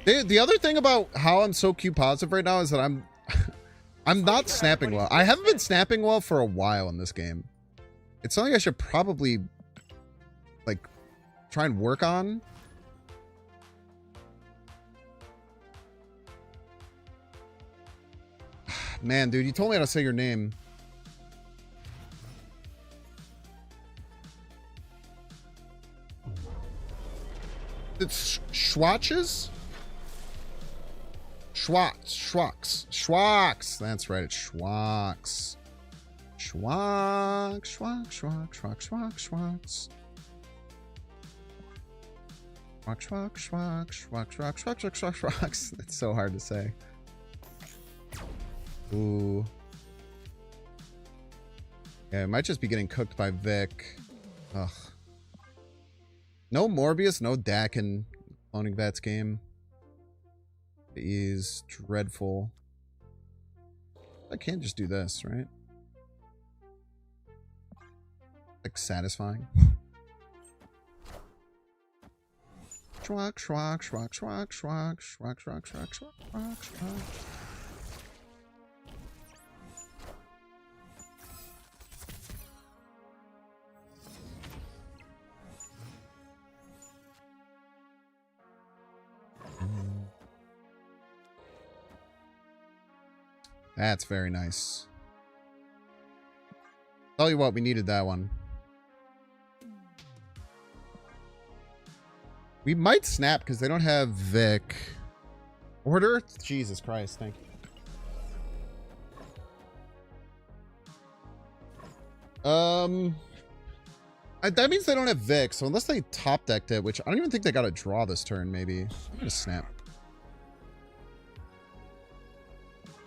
The other thing about how I'm so Q positive right now is that I'm not snapping well. I haven't been snapping well for a while in this game. It's something I should probably like try and work on. Man, dude, you told me how to say your name. It's Schwatches? Schwaks. That's right, it's Schwaks. Schwaks. That's so hard to say. Ooh. Yeah, it might just be getting cooked by Vic. Ugh. No Morbius, no Dak in Cloning Vats game. It is dreadful. I can't just do this, right? Like satisfying. Schwag, schwag, schwag, schwag, schwag, schwag, schwag, schwag, schwag, schwag. That's very nice. Tell you what, we needed that one. We might snap because they don't have Vic. Order? Jesus Christ, thank you. That means they don't have Vic, so unless they top decked it, which I don't even think they got a draw this turn, maybe. I'm gonna snap.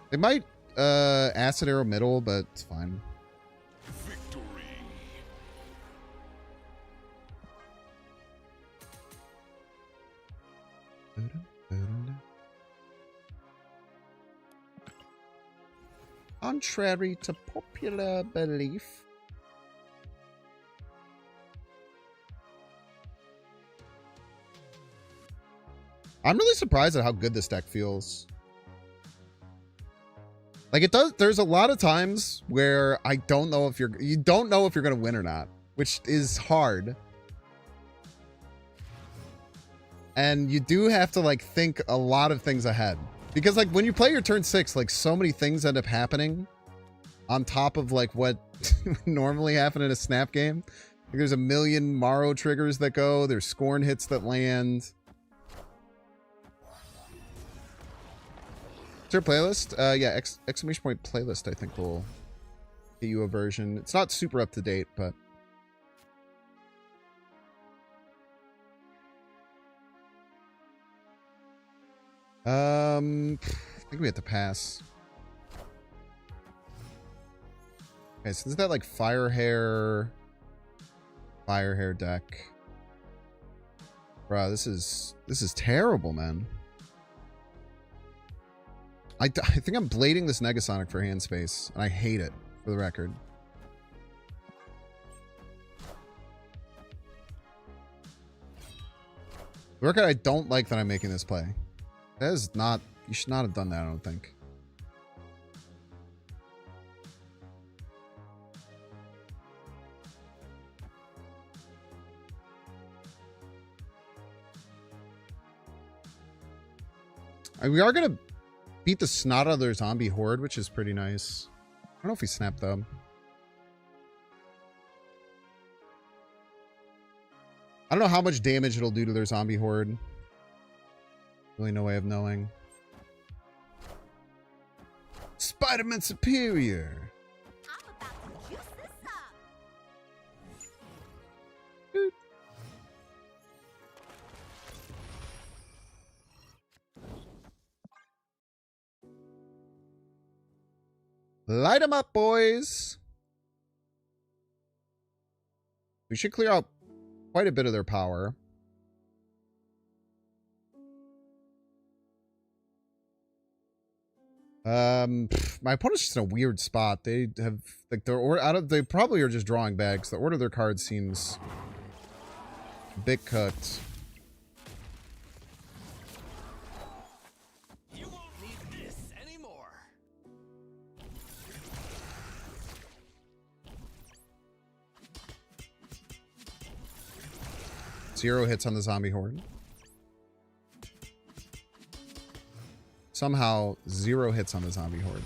They might acid arrow middle, but it's fine. Victory. Contrary to popular belief. I'm really surprised at how good this deck feels. Like it does, there's a lot of times where I don't know if you don't know if you're going to win or not, which is hard. And you do have to like think a lot of things ahead. Because like when you play your turn 6, like so many things end up happening on top of like what normally happen in a snap game. Like, there's a million Morrow triggers that go, there's Scorn hits that land. Is there a playlist? Yeah, exclamation point playlist, I think will get you a version. It's not super up to date, but I think we have to pass. Okay, so is that like fire hair deck? Bro, this is terrible, man. I think I'm blading this Negasonic for hand space, and I hate it, for the record. The record, I don't like that I'm making this play. That is not... You should not have done that, I don't think. We are going to beat the snot out of their zombie horde, which is pretty nice. I don't know if we snap them. I don't know how much damage it'll do to their zombie horde. Really no way of knowing. Spider-Man Superior. I'm about to juice this up. Light them up, boys. We should clear out quite a bit of their power. My opponent's just in a weird spot. They have like they probably are just drawing bags. The order of their cards seems a bit cooked. You won't need this anymore. Zero hits on the zombie horde. Somehow, 0 hits on the zombie horde.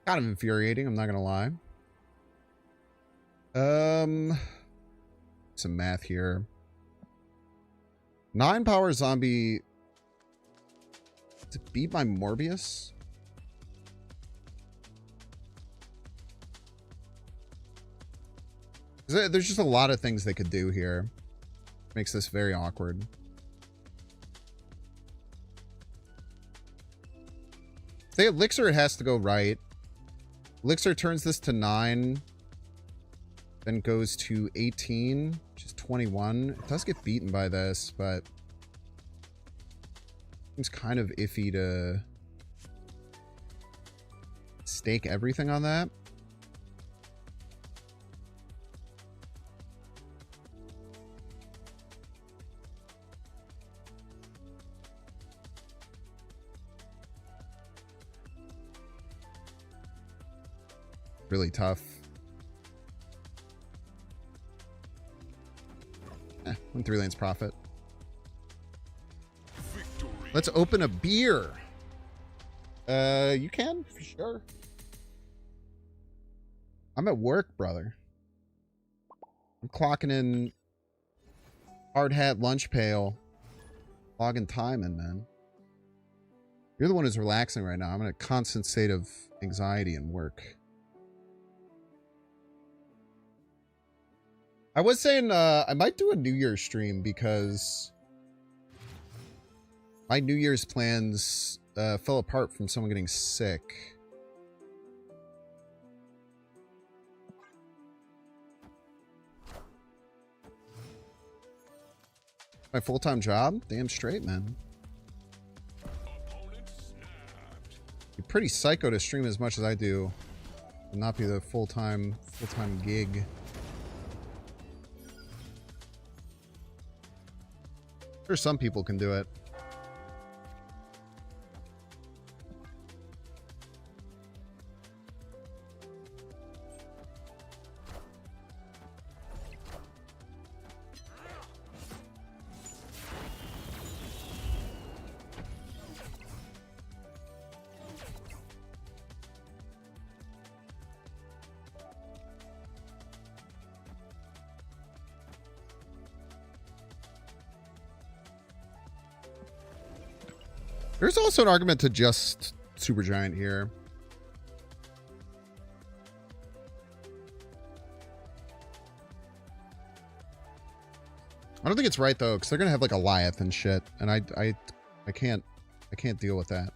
Kind of infuriating, I'm not gonna lie. Some math here. 9 power zombie to beat my Morbius? There's just a lot of things they could do here. Makes this very awkward. Say Elixir, it has to go right. Elixir turns this to 9. Then goes to 18, which is 21. It does get beaten by this, but it's kind of iffy to stake everything on that. really tough. Win 3 lanes profit. Victory. Let's open a beer. You can, for sure. I'm at work, brother. I'm clocking in hard hat lunch pail. Logging time in, man. You're the one who's relaxing right now. I'm in a constant state of anxiety and work. I was saying I might do a New Year's stream because my New Year's plans fell apart from someone getting sick. My full-time job? Damn straight, man. Opponent snapped. You're pretty psycho to stream as much as I do and not be the full-time gig. Sure, some people can do it. There's also an argument to just Supergiant here. I don't think it's right though, because they're gonna have like Goliath and shit, and I can't deal with that.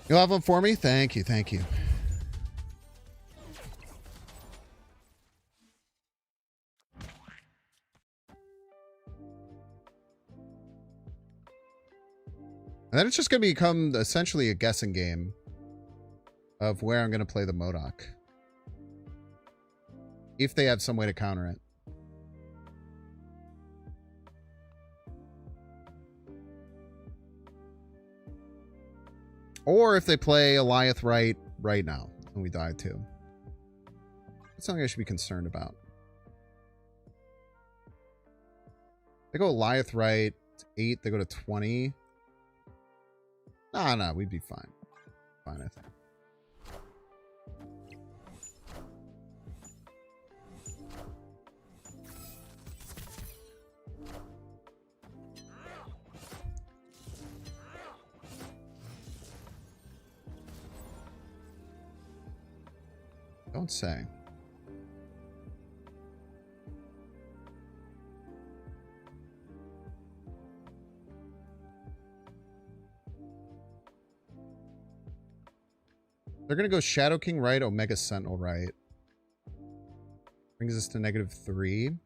You'll have one for me? Thank you, thank you. And then it's just going to become essentially a guessing game of where I'm going to play the Modok. If they have some way to counter it. Or if they play Goliath right now, and we die too. That's something I should be concerned about. They go Goliath right, 8, they go to 20. Nah, we'd be fine. Fine, I think. Don't say. They're going to go Shadow King right, Omega Sentinel right. Brings us to -3.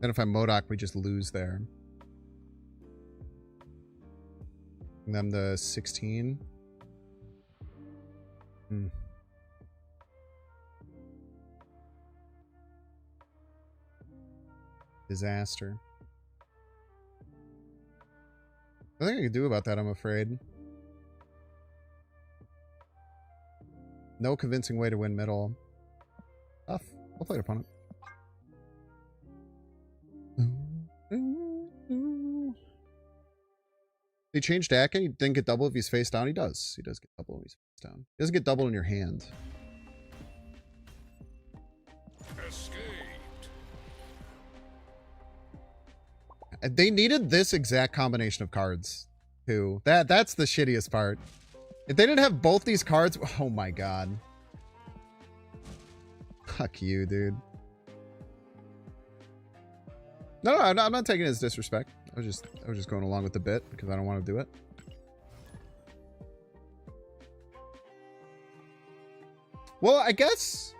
Then if I'm Modok, we just lose there. And then the 16. Disaster. Nothing I can do about that, I'm afraid. No convincing way to win middle. Tough. I'll play it opponent. He changed Dak and he didn't get double if he's face down. He does. He does get double when he's face down. He doesn't get double in your hand. Escaped. They needed this exact combination of cards, too. That's the shittiest part. If they didn't have both these cards, oh my god. Fuck you, dude. No, I'm not taking it as disrespect. I was just going along with the bit because I don't want to do it. Well, I guess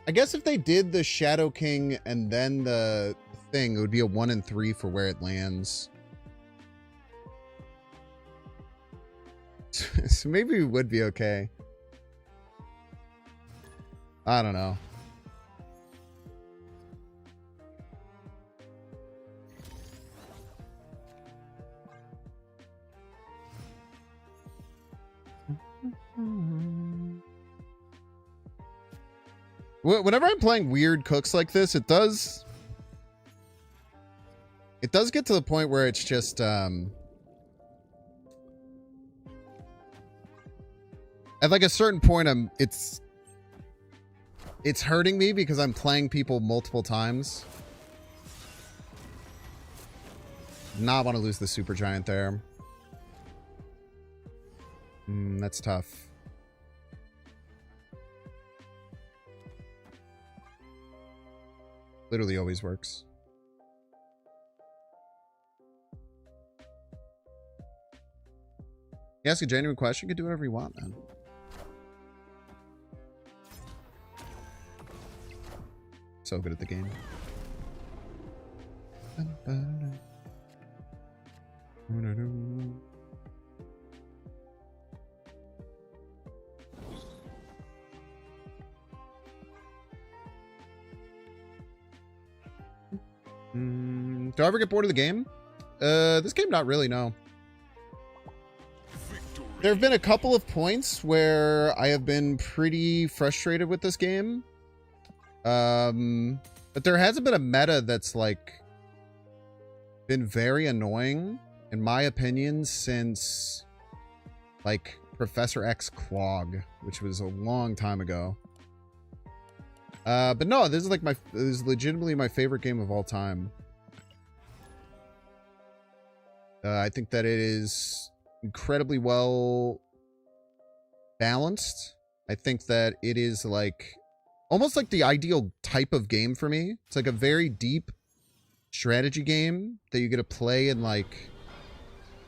if they did the Shadow King and then the thing, it would be a 1 and 3 for where it lands. So maybe we would be okay. I don't know. Whenever I'm playing weird cooks like this, it does get to the point where it's just at like a certain point it's hurting me because I'm playing people multiple times. Not want to lose the super giant there. That's tough. Literally always works. You ask a genuine question, you can do whatever you want, man. So good at the game. Do I ever get bored of the game? This game, not really, no. Victory. There have been a couple of points where I have been pretty frustrated with this game. But there hasn't been a meta that's like been very annoying, in my opinion, since like Professor X Clog, which was a long time ago. But no, this is legitimately my favorite game of all time. I think that it is incredibly well balanced. I think that it is like almost like the ideal type of game for me. It's like a very deep strategy game that you get to play in like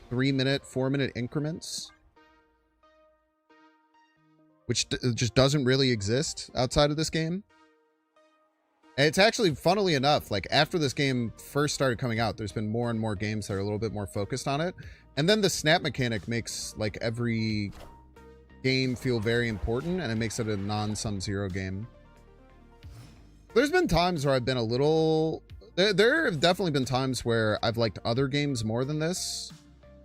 3-minute, 4-minute increments, which just doesn't really exist outside of this game. And it's actually, funnily enough, like after this game first started coming out, there's been more and more games that are a little bit more focused on it. And then the snap mechanic makes like every game feel very important, and it makes it a non-sum zero game. There's been times where I've been a little... There have definitely been times where I've liked other games more than this.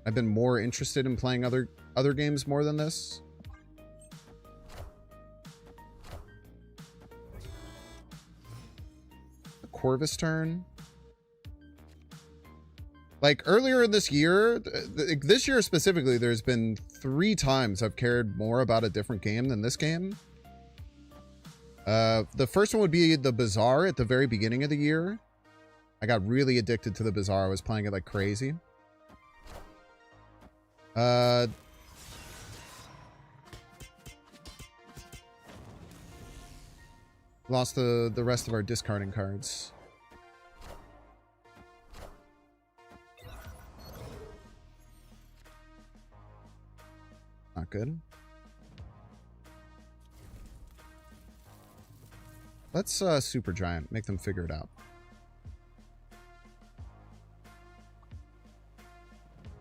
I've been more interested in playing other games more than this. Corvus turn. Like earlier in this year, this year specifically, there's been 3 times I've cared more about a different game than this game. The first one would be the Bazaar at the very beginning of the year. I got really addicted to the Bazaar. I was playing it like crazy. Lost the rest of our discarding cards. Not good. Let's super giant, make them figure it out.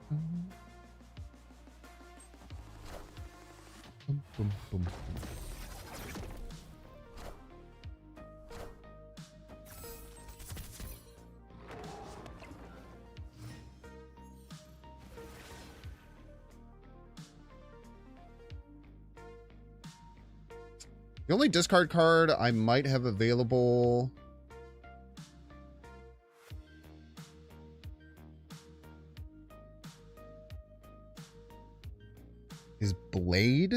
Boom, boom, boom, boom. The only discard card I might have available is Blade.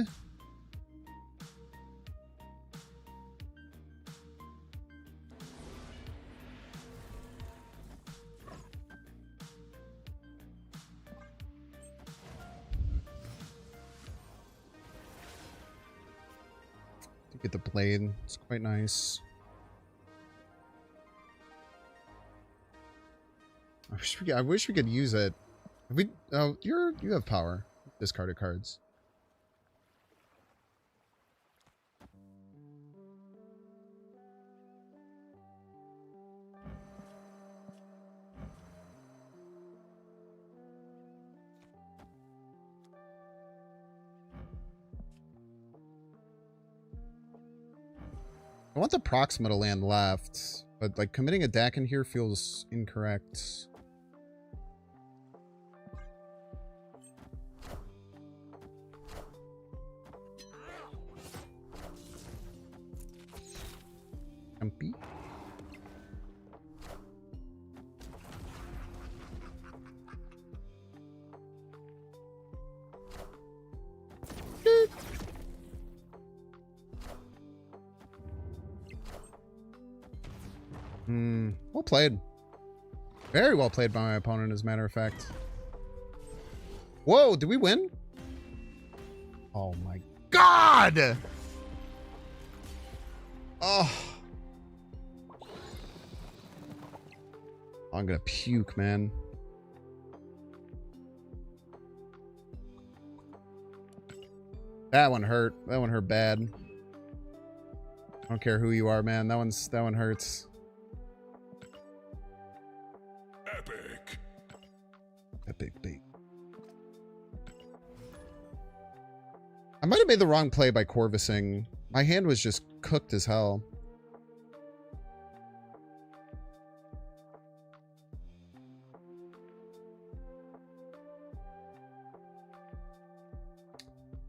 Get the Blade. It's quite nice. I wish we could use it. Oh, you have power. Discarded cards. I want the Proxima to land left, but like committing a DAC in here feels incorrect. Empty. Well played. Very well played by my opponent, as a matter of fact. Whoa, did we win? Oh my god! Oh. I'm gonna puke, man. That one hurt. That one hurt bad. I don't care who you are, man. That one hurts. Epic. Epic beat. I might have made the wrong play by Corvusing. My hand was just cooked as hell.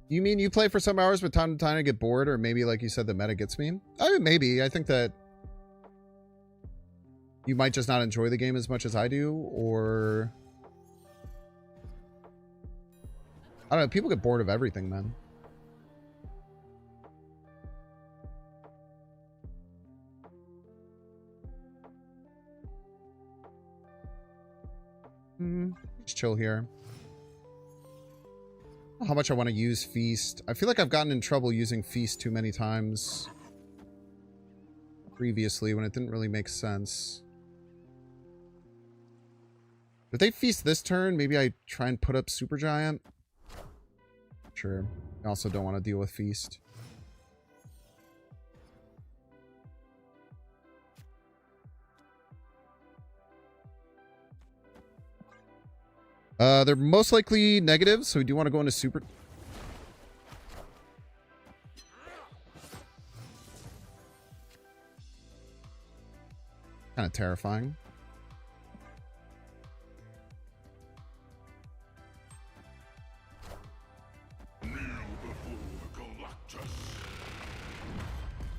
You mean you play for some hours but time to time I get bored, or maybe like you said the meta gets me? I mean, maybe. I think that you might just not enjoy the game as much as I do, or I don't know, people get bored of everything, man. Just chill here. How much I want to use Feast. I feel like I've gotten in trouble using Feast too many times previously when it didn't really make sense. If they Feast this turn, maybe I try and put up Supergiant. Sure. I also don't want to deal with Feast. They're most likely negative, so we do want to go into super. Kind of terrifying.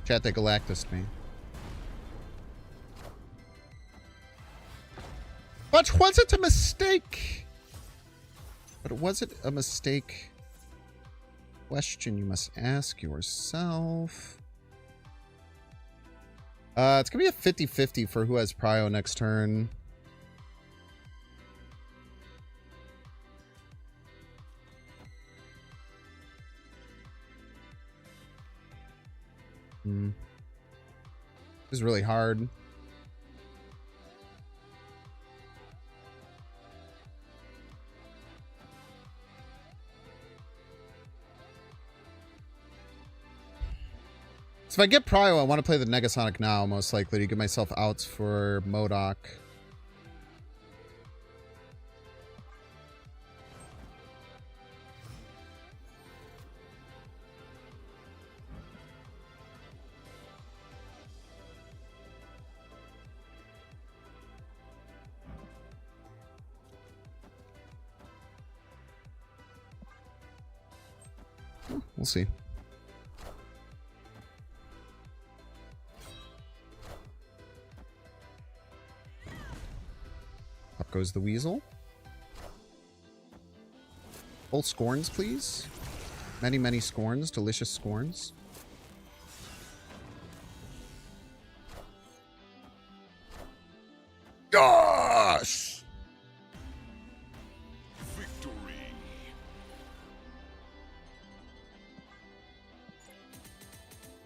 Chat, they Galactus me. But was it a mistake? But was it a mistake? Question you must ask yourself. It's gonna be a 50-50 for who has Prio next turn. This is really hard. So if I get Prio, I want to play the Negasonic now, most likely, to give myself outs for MODOK. We'll see. Up goes the Weasel. Full Scorns, please. Many, many Scorns. Delicious Scorns. Gosh! Victory.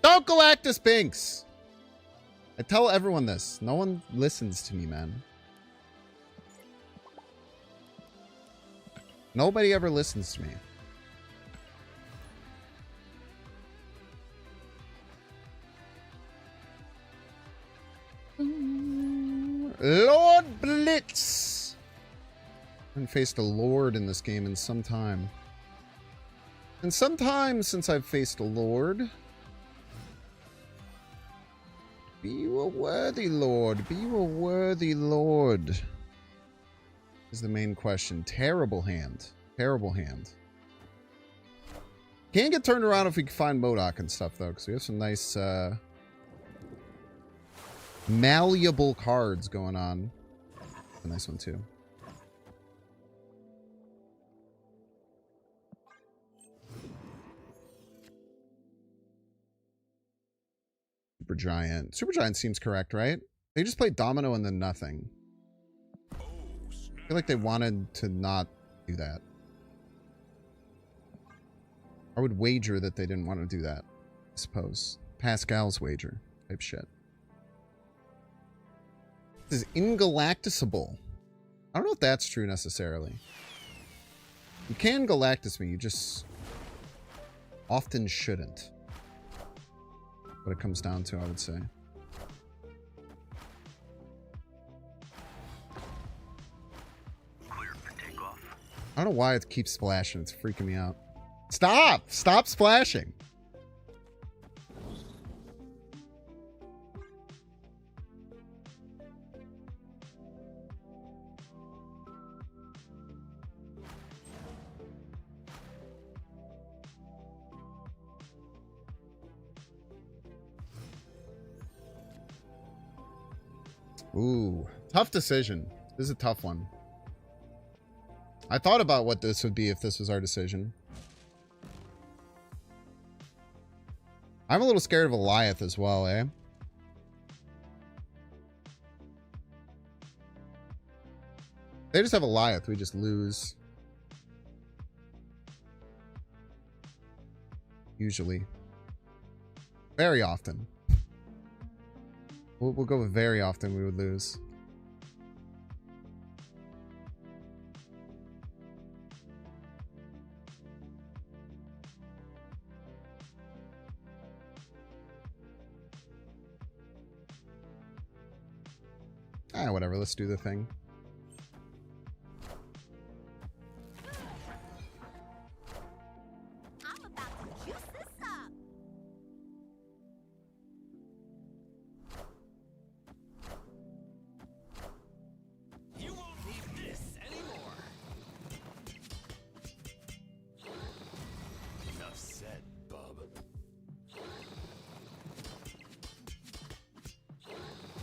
Don't Galactus Binks! I tell everyone this. No one listens to me, man. Nobody ever listens to me. Lord Blitz! I haven't faced a Lord in this game in some time. And some time since I've faced a Lord. Be you a worthy lord. Be you a worthy lord. Is the main question. Terrible hand. Terrible hand. Can get turned around if we can find Modok and stuff, though, because we have some nice malleable cards going on. A nice one, too. Supergiant. Supergiant seems correct, right? They just played Domino and then nothing. I feel like they wanted to not do that. I would wager that they didn't want to do that. I suppose. Pascal's wager type shit. This is ingalactisable. I don't know if that's true necessarily. You can Galactus me, you just often shouldn't. What it comes down to, I would say. I don't know why it keeps splashing. It's freaking me out. Stop! Stop splashing! Ooh, tough decision. This is a tough one. I thought about what this would be if this was our decision. I'm a little scared of Goliath as well, eh? They just have Goliath, we just lose. Usually. Very often. We'll go with very often we would lose. Ah, whatever. Let's do the thing. I'm about to juice this up. You won't need this anymore. Enough said, bub.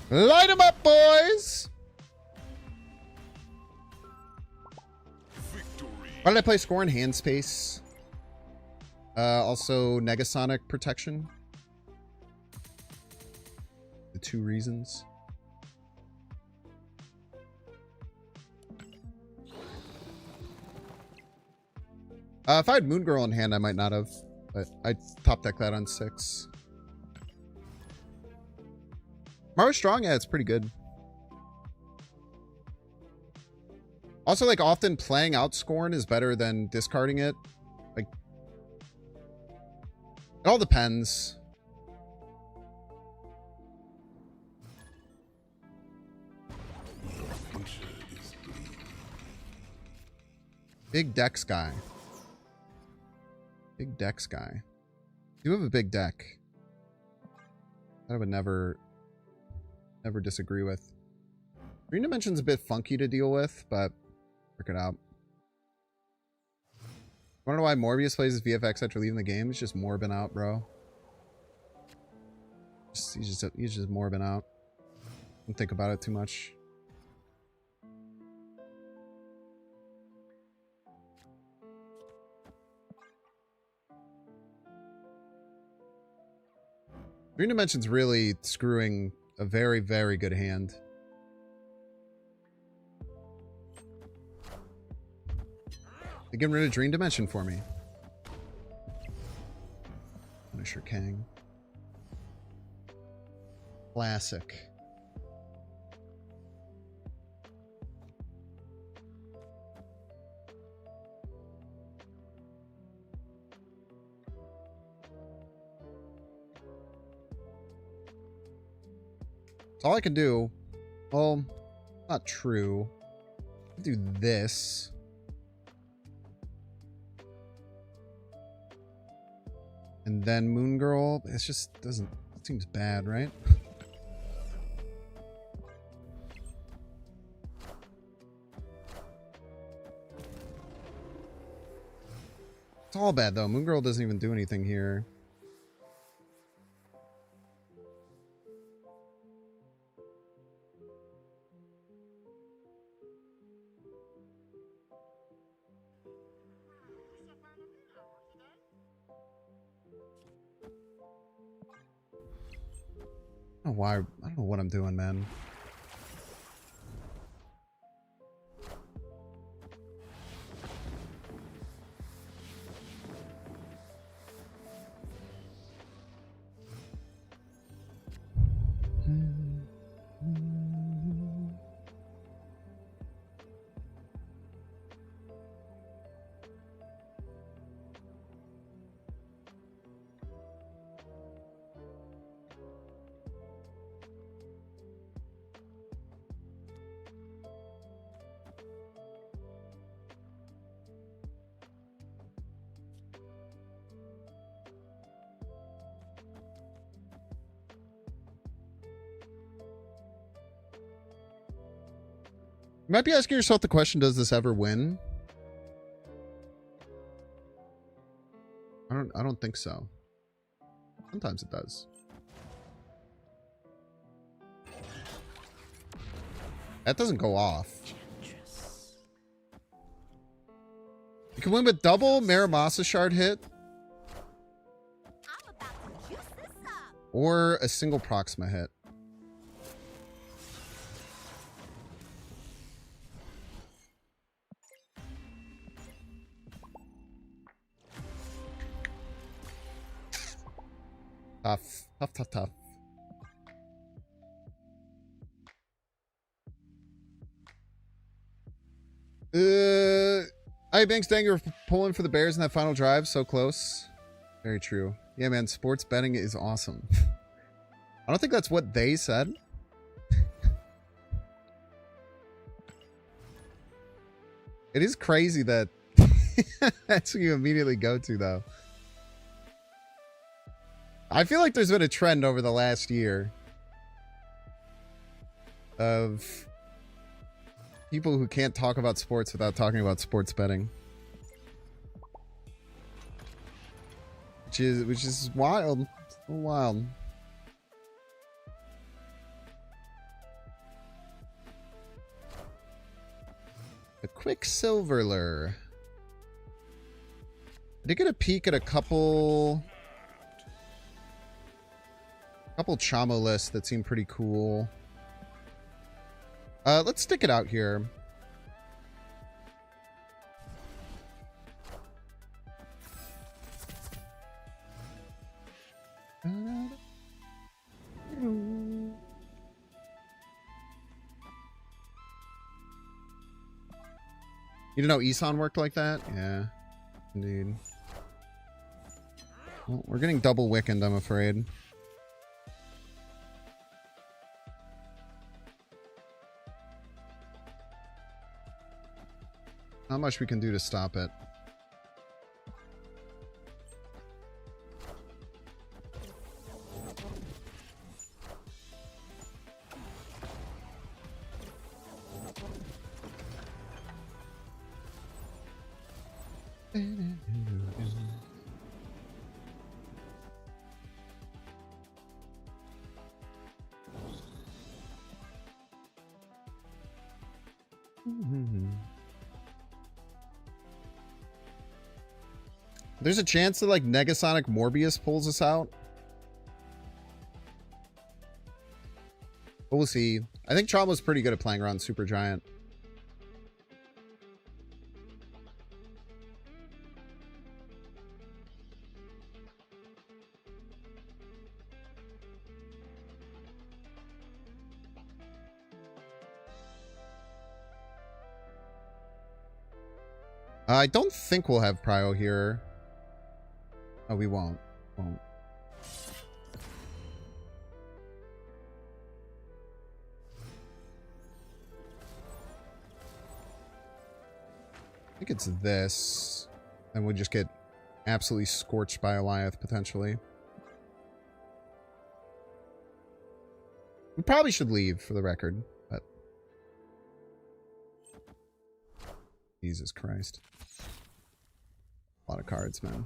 Light them up, boys! Victory. Why did I play Score in hand space? Also, Negasonic protection. The two reasons. If I had Moon Girl in hand, I might not have. But I top deck that on 6. Mario Strong, yeah, it's pretty good. Also, like, often playing out Scorn is better than discarding it. Like, it all depends. Big Dex guy. Big Dex guy. You have a big deck. That I would never disagree with. Green Dimension's a bit funky to deal with, but work it out. Wanna know why Morbius plays his VFX after leaving the game? He's just morbing out, bro. He's just morbing out. Don't think about it too much. Green Dimension's really screwing a very, very good hand. They're getting rid of Dream Dimension for me. Punisher Kang. Classic. That's all I can do. Well, not true. Do this. And then Moon Girl. It just doesn't. It seems bad, right? It's all bad, though. Moon Girl doesn't even do anything here. I don't know why. I don't know what I'm doing, man. You might be asking yourself the question, does this ever win? I don't think so. Sometimes it does. That doesn't go off. You can win with double Maramasa shard hit. I'm about to juice this up. Or a single Proxima hit. Tough. Tough, tough, tough. Hi, Banks, dang, you're pulling for the Bears in that final drive. So close. Very true. Yeah, man, sports betting is awesome. I don't think that's what they said. It is crazy that that's what you immediately go to, though. I feel like there's been a trend over the last year of people who can't talk about sports without talking about sports betting. Which is wild. So wild. A Quicksilverler. I did get a peek at a couple Chamo lists that seem pretty cool. Let's stick it out here. You didn't know Isan worked like that? Yeah, indeed. Well, we're getting double Wickened, I'm afraid. Not much we can do to stop it. There's a chance that like Negasonic Morbius pulls us out. But we'll see. I think Traum was pretty good at playing around Super Giant. I don't think we'll have Prio here. Oh, we won't. Won't. I think it's this. And we'll just get absolutely scorched by Eliath, potentially. We probably should leave, for the record, but... Jesus Christ. A lot of cards, man.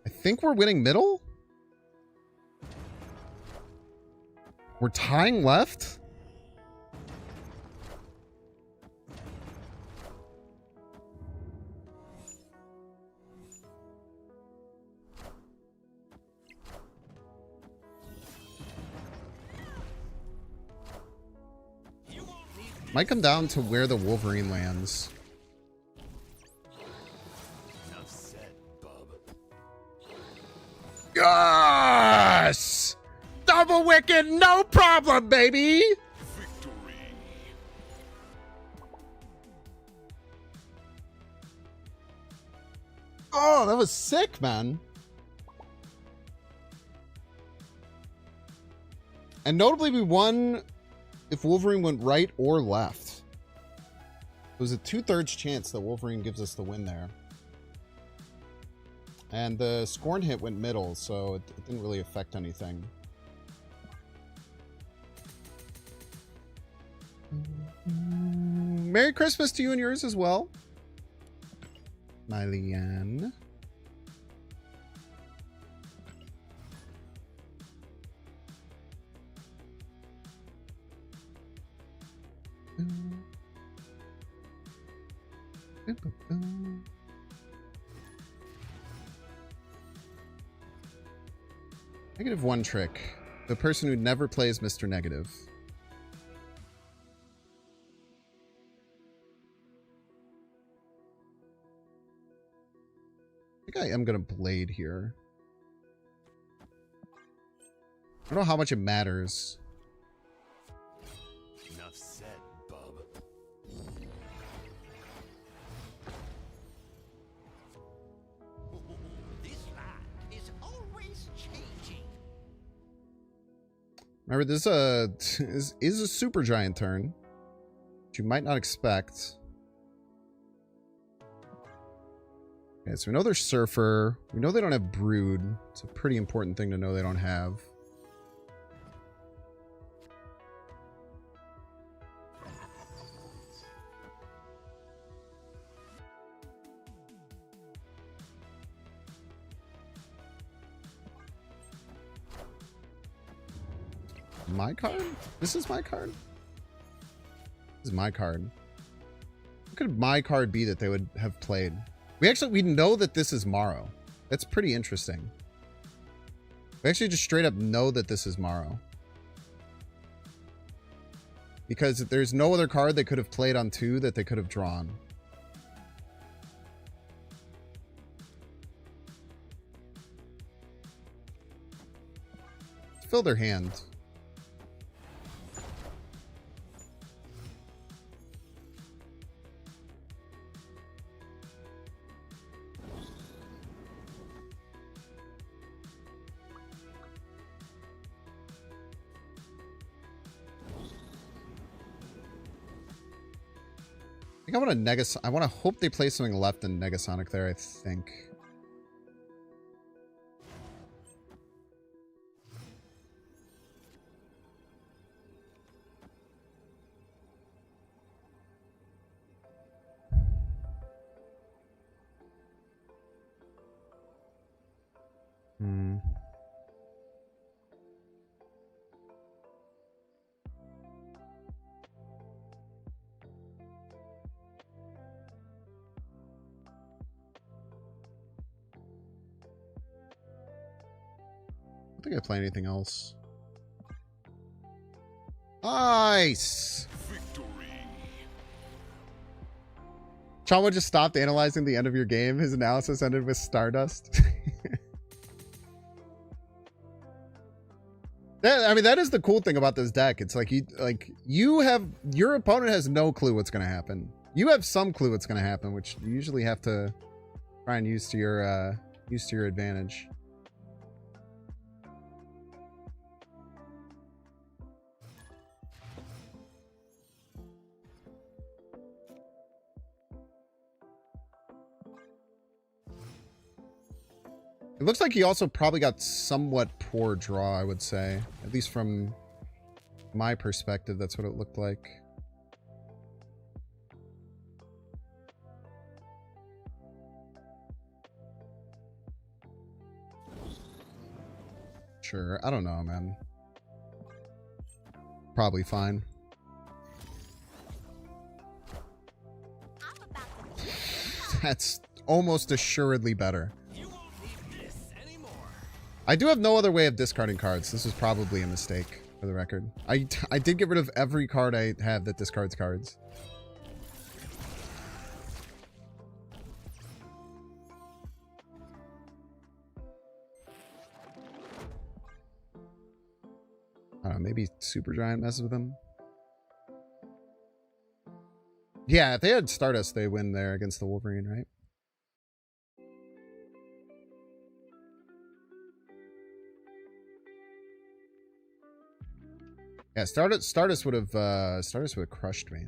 I think we're winning middle. We're tying left. Might come down to where the Wolverine lands. Enough said, bub. Yes! Double wicked, no problem, baby! Victory. Oh, that was sick, man. And notably, we won if Wolverine went right or left. It was a 2/3 chance that Wolverine gives us the win there. And the Scorn hit went middle, so it didn't really affect anything. Merry Christmas to you and yours as well, my Leanne. -1 trick. The person who never plays Mr. Negative. I think I am gonna blade here. I don't know how much it matters. Enough said, bub. This land is always changing. Remember, this is a super giant turn, which you might not expect. Okay, so we know they're Surfer. We know they don't have Brood. It's a pretty important thing to know they don't have. My card? This is my card? This is my card. What could my card be that they would have played? We know that this is Morrow. That's pretty interesting. We actually just straight up know that this is Morrow. Because there's no other card they could have played on 2 that they could have drawn. Fill their hand. I want to I want to hope they play something left in Negasonic there, I think. I don't think I play anything else. Nice! Victory. Chama just stopped analyzing the end of your game. His analysis ended with Stardust. I mean, that is the cool thing about this deck. It's like your opponent has no clue what's going to happen. You have some clue what's going to happen, which you usually have to try and use to your advantage. It looks like he also probably got somewhat poor draw, I would say. At least from my perspective, that's what it looked like. Sure. I don't know, man. Probably fine. I'm about to That's almost assuredly better. You won't need this anymore. I do have no other way of discarding cards. This was probably a mistake, for the record. I did get rid of every card I have that discards cards. I don't know, maybe Super Giant messes with him. Yeah, if they had Stardust, they win there against the Wolverine, right? Yeah, Stardust would have crushed me.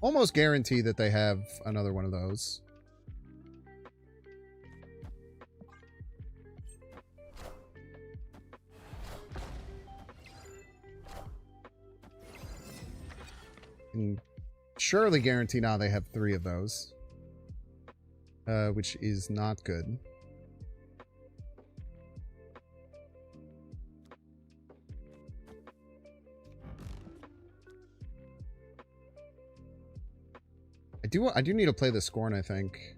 Almost guarantee that they have another one of those. And surely guarantee now they have 3 of those. Which is not good. I do need to play the Scorn, I think.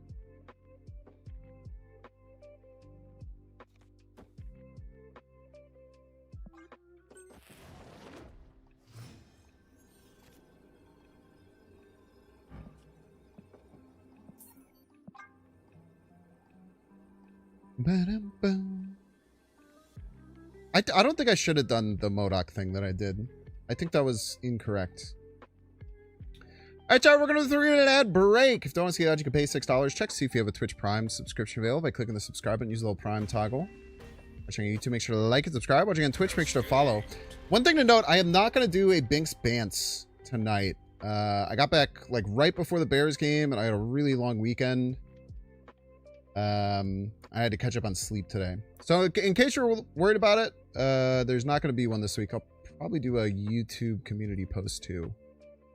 I don't think I should have done the MODOK thing that I did. I think that was incorrect. Alright, y'all, we're going to do a 3-minute ad break. If you don't want to see the ad, you can pay $6. Check to see if you have a Twitch Prime subscription available by clicking the subscribe button. Use the little Prime toggle. Watching on YouTube, make sure to like and subscribe. Watching on Twitch, make sure to follow. One thing to note, I am not going to do a Binks Bants tonight. I got back like right before the Bears game, and I had a really long weekend. I had to catch up on sleep today. So in case you're worried about it, there's not going to be one this week. I'll probably do a YouTube community post too.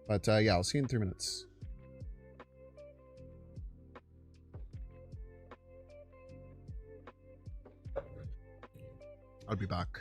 But yeah, I'll see you in 3 minutes. I'll be back.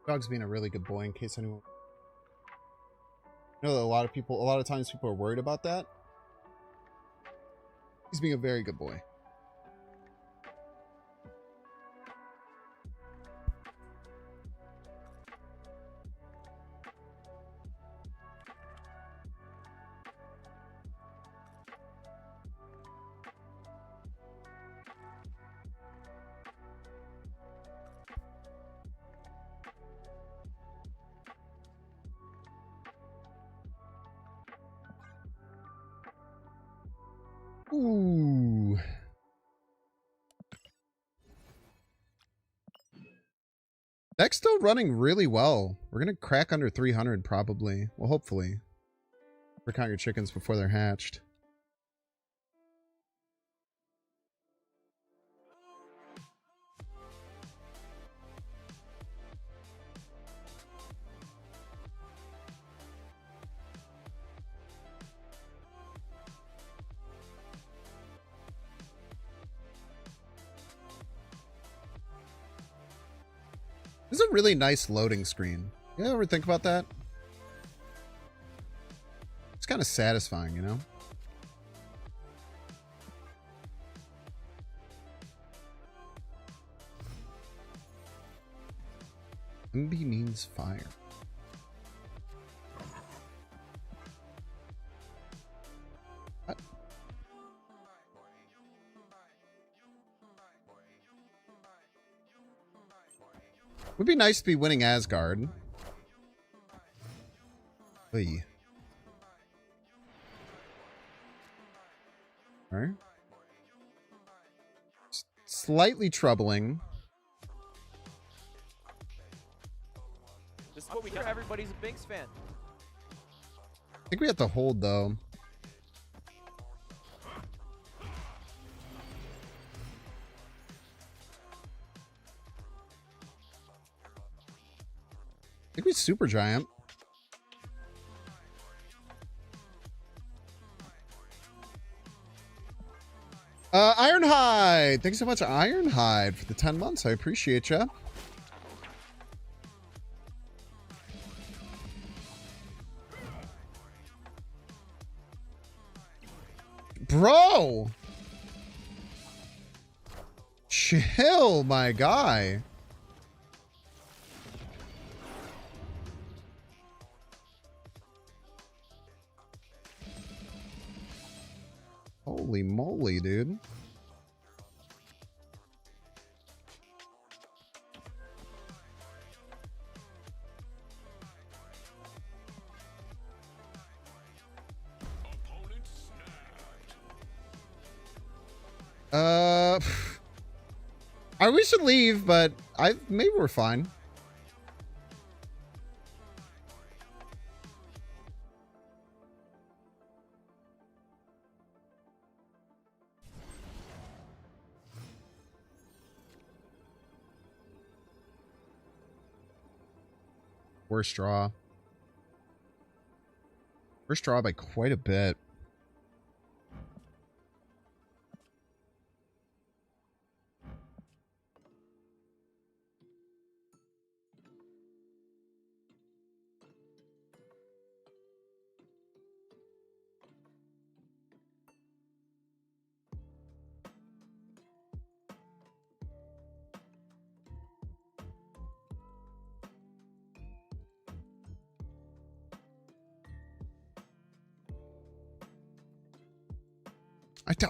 Dog's being a really good boy, in case anyone... I know that a lot of times people are worried about that. He's being a very good boy. Ooh. Deck's still running really well. We're going to crack under 300 probably. Well, hopefully. Count your chickens before they're hatched. This is a really nice loading screen. You ever think about that? It's kind of satisfying, you know? MB means fire. What? Would be nice to be winning Asgard. Oy. Alright. Slightly troubling. This is what we got. Everybody's a Binks fan. I think we have to hold though. I think we super giant. Ironhide! Thanks so much, Ironhide, for the 10 months. I appreciate ya. Bro! Chill, my guy. Holy moly, dude. We should leave, but maybe we're fine. Worst draw. Worst draw by quite a bit.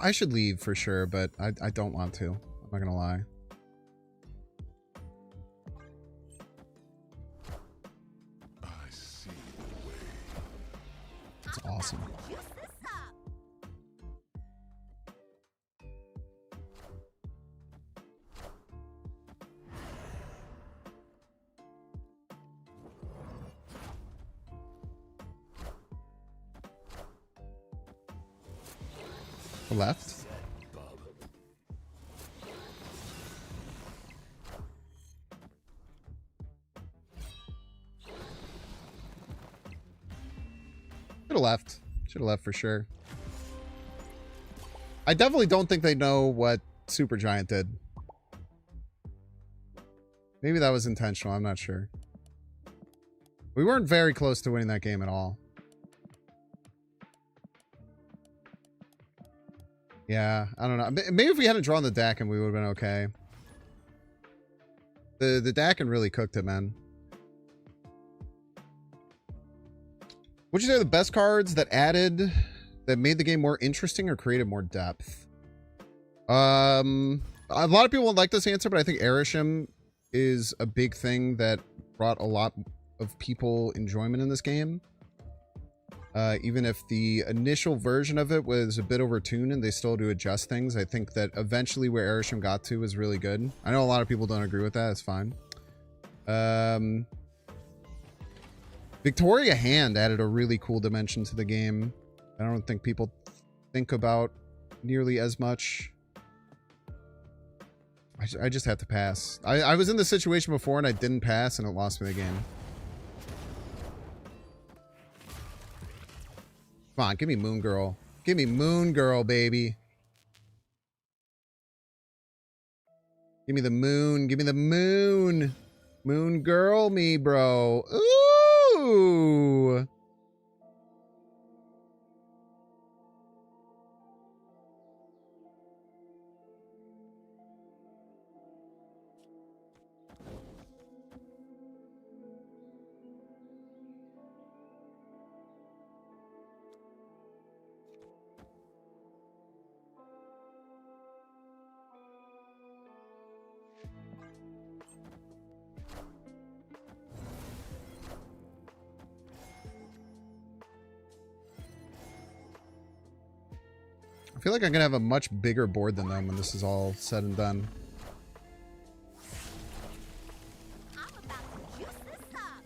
I should leave for sure, but I don't want to. I'm not gonna lie. I see the way. It's awesome. Juice this up. Left. Should have left. Should have left for sure. I definitely don't think they know what Supergiant did. Maybe that was intentional. I'm not sure. We weren't very close to winning that game at all. Yeah, I don't know. Maybe if we hadn't drawn the Dakin, we would have been okay. The Dakin really cooked it, man. Would you say the best cards that made the game more interesting or created more depth? A lot of people won't like this answer, but I think Erisham is a big thing that brought a lot of people enjoyment in this game. Even if the initial version of it was a bit overtuned and they still had to adjust things, I think that eventually where Arishem got to was really good. I know a lot of people don't agree with that. It's fine. Victoria Hand added a really cool dimension to the game. I don't think people think about nearly as much. I just have to pass. I was in this situation before and I didn't pass and it lost me the game. Come on, give me Moon Girl. Give me Moon Girl, baby. Give me the moon. Give me the moon. Moon Girl me, bro. Ooh. I feel like I'm gonna have a much bigger board than them when this is all said and done. I'm about to juice this up.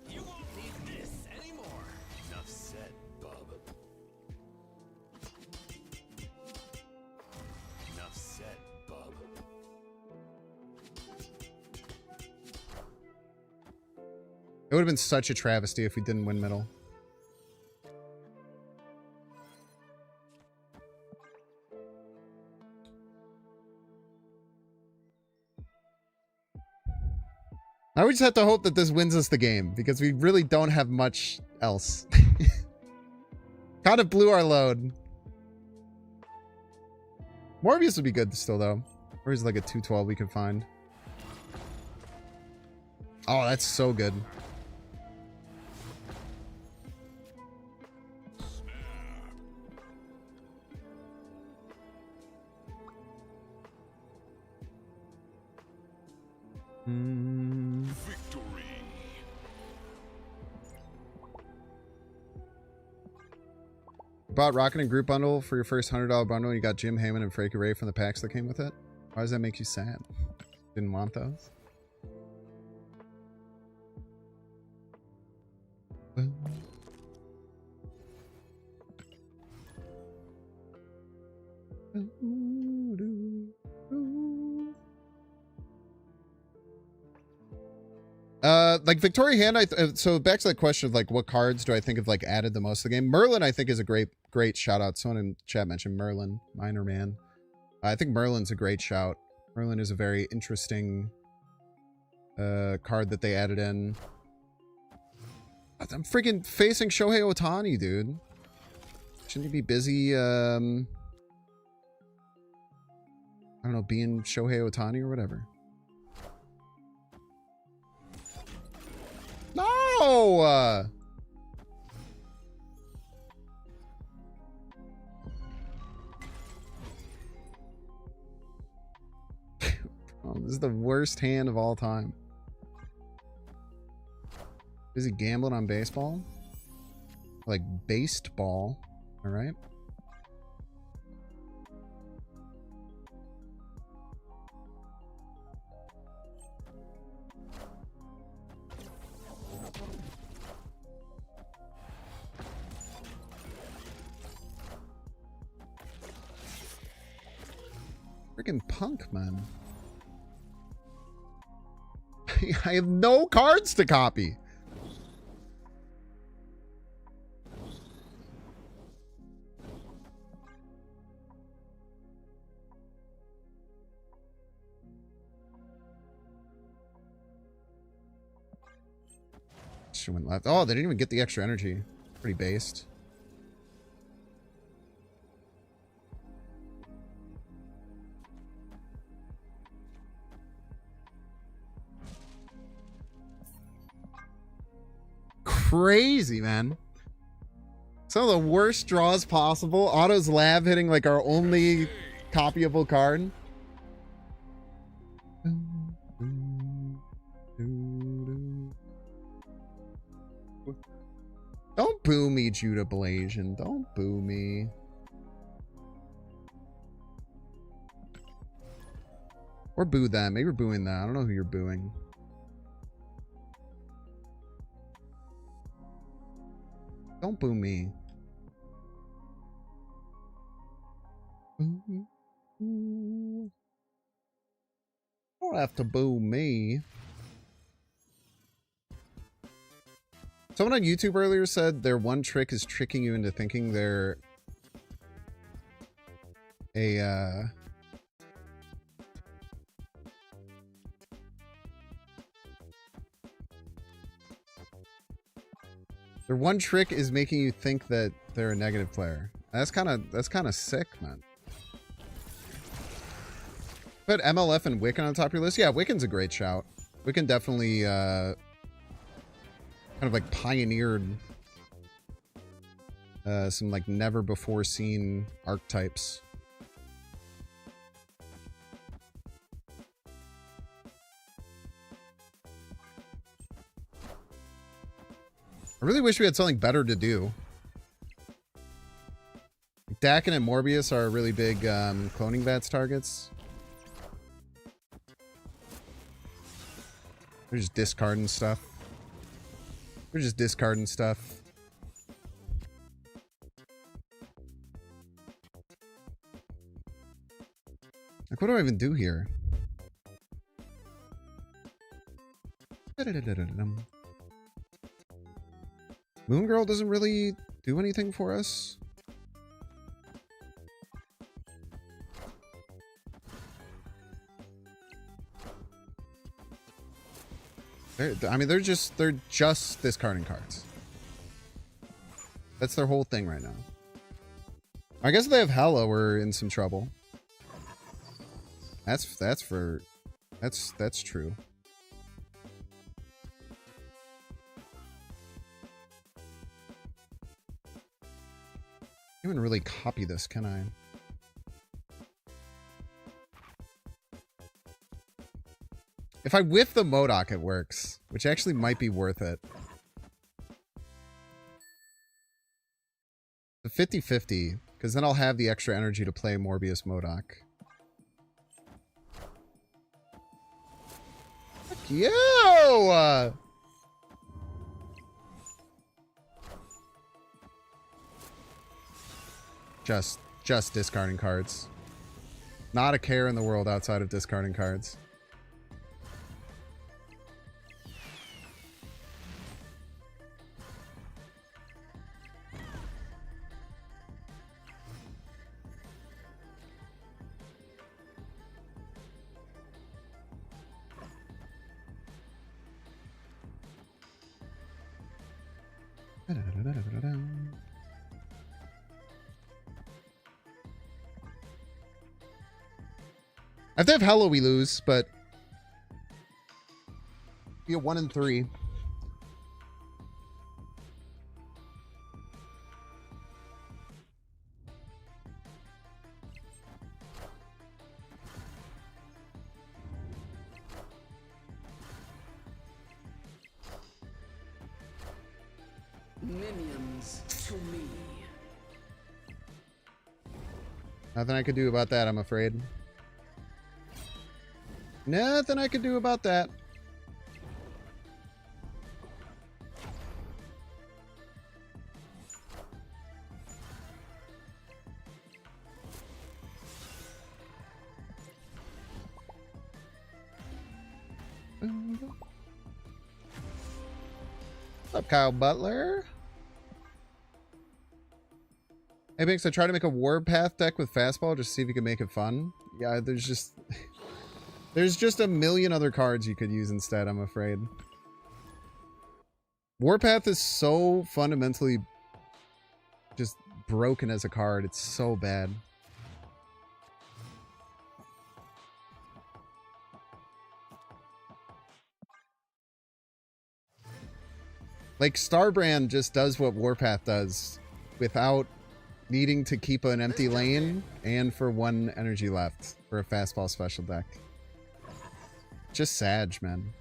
You won't need this anymore. Enough said, bub. Enough said, bub. It would have been such a travesty if we didn't win middle. Now we just have to hope that this wins us the game, because we really don't have much else. Kind of blew our load. Morbius would be good still, though. Or is like a 212 we can find. Oh, that's so good. Victory. Bought Rocket and Group Bundle for your first $100 bundle. You got Jim Hammond and Frankie Ray from the packs that came with it. Why does that make you sad? Didn't want those? Like Victoria Hand, so back to that question of like what cards do I think have like added the most to the game. Merlin I think is a great shout out. Someone in chat mentioned Merlin, Minor Man. I think Merlin's a great shout. Merlin is a very interesting card that they added in. I'm freaking facing Shohei Ohtani, dude. Shouldn't he be busy I don't know, being Shohei Ohtani or whatever? No! Oh, this is the worst hand of all time. Is he gambling on baseball? Like based ball. All right. Freaking punk, man. I have no cards to copy. She went left. Oh, they didn't even get the extra energy. Pretty based. Crazy, man. Some of the worst draws possible. Otto's Lab hitting like our only copyable card. boo me, Judah Blasian. Don't boo me. Or boo them. Maybe you're booing them. I don't know who you're booing. Don't boo me. Don't have to boo me. Someone on YouTube earlier said their one trick is tricking you into thinking they're a their one trick is making you think that they're a negative player. That's kind of sick, man. Put MLF and Wiccan on top of your list. Yeah, Wiccan's a great shout. Wiccan definitely kind of like pioneered some like never before seen archetypes. I really wish we had something better to do. Dakin and Morbius are really big cloning bats targets. They're just discarding stuff. They're just discarding stuff. Like, what do I even do here? Moon Girl doesn't really do anything for us. I mean, they're just discarding cards. That's their whole thing right now. I guess if they have Hela, we're in some trouble. That's true. I can't even really copy this, can I? If I whiff the MODOK, it works, which actually might be worth it. The 50-50, because then I'll have the extra energy to play Morbius MODOK. Fuck you! Just discarding cards. Not a care in the world outside of discarding cards. If they have Hela, we lose, but be a 1 in 3. Minions to me. Nothing I could do about that, I'm afraid. Nothing I could do about that. What's up, Kyle Butler? Hey, Binks, I tried to make a Warpath deck with Fastball just to see if you can make it fun. Yeah, there's just... There's just a million other cards you could use instead, I'm afraid. Warpath is so fundamentally just broken as a card. It's so bad. Like, Starbrand just does what Warpath does without needing to keep an empty lane and for 1 energy left for a Fastball special deck. Just Sag, man.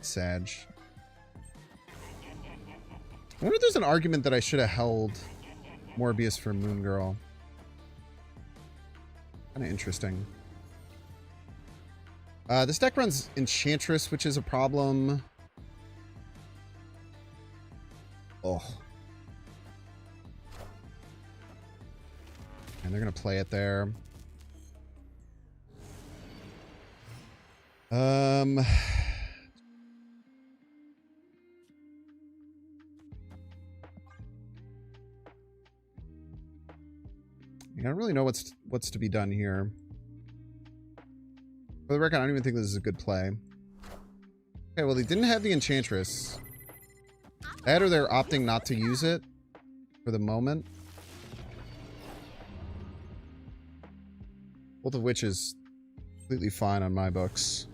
Sag. I wonder if there's an argument that I should have held Morbius for Moon Girl. Kind of interesting. This deck runs Enchantress, which is a problem. Oh. And they're going to play it there. I don't really know what's to be done here. For the record, I don't even think this is a good play. Okay, well, they didn't have the Enchantress. That or they're opting not to use it for the moment. Both of which is completely fine on my books.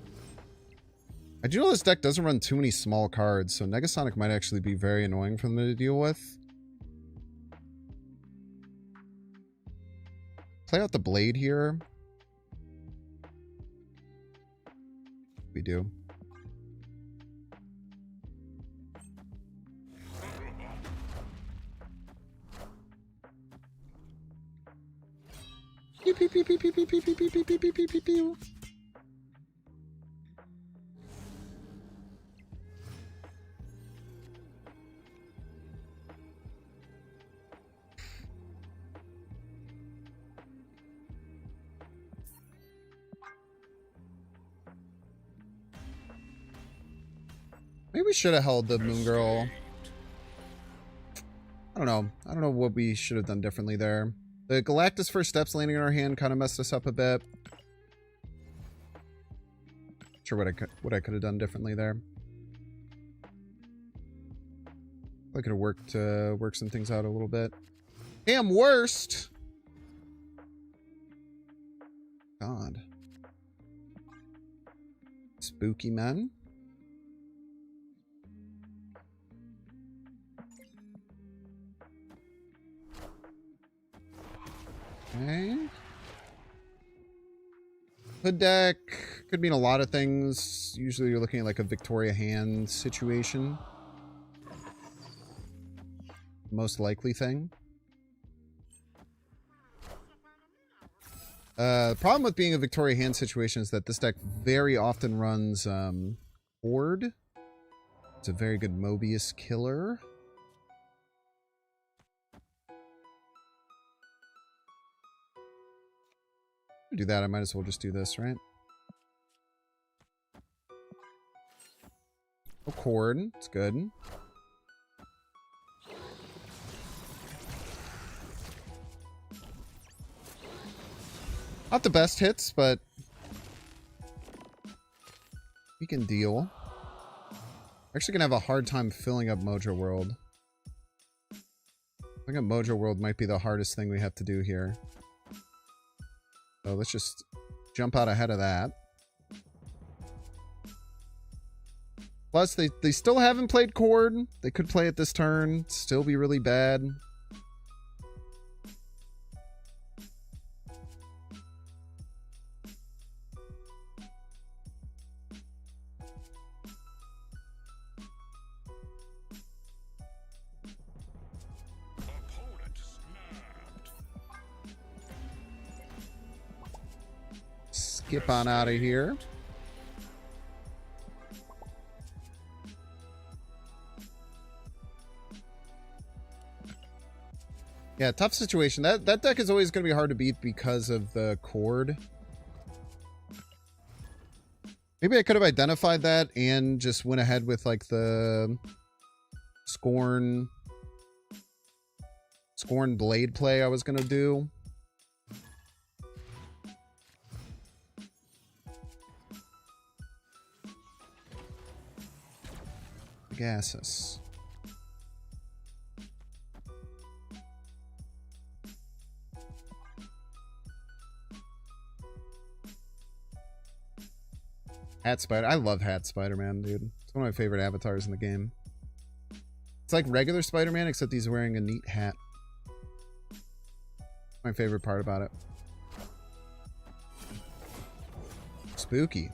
I do know this deck doesn't run too many small cards, so Negasonic might actually be very annoying for them to deal with. Play out the Blade here. We do. Pew, pew, pew, pew, pew, pew, pew, pew, pew, pew, pew, pew, pew, pew. Maybe we should have held the Moon Girl. I don't know. I don't know what we should have done differently there. The Galactus First Steps landing in our hand kind of messed us up a bit. Not sure what I could have done differently there. I could have worked some things out a little bit. Damn worst. God. Spooky man. Okay. Hood deck could mean a lot of things. Usually you're looking at like a Victoria hand situation. Most likely thing. The problem with being a Victoria hand situation is that this deck very often runs Horde. It's a very good Mobius killer. Do that, I might as well just do this, right? Oh, Cord. It's good. Not the best hits, but we can deal. We're actually gonna have a hard time filling up Mojo World. I think Mojo World might be the hardest thing we have to do here. So let's just jump out ahead of that. Plus, they still haven't played Cord. They could play it this turn. Still be really bad. Skip on out of here. Yeah, tough situation. That deck is always going to be hard to beat because of the Cord. Maybe I could have identified that and just went ahead with like the Scorn Blade play I was going to do. Pegasus. Hat Spider. I love Hat Spider-Man, dude. It's one of my favorite avatars in the game. It's like regular Spider-Man, except he's wearing a neat hat. My favorite part about it. Spooky.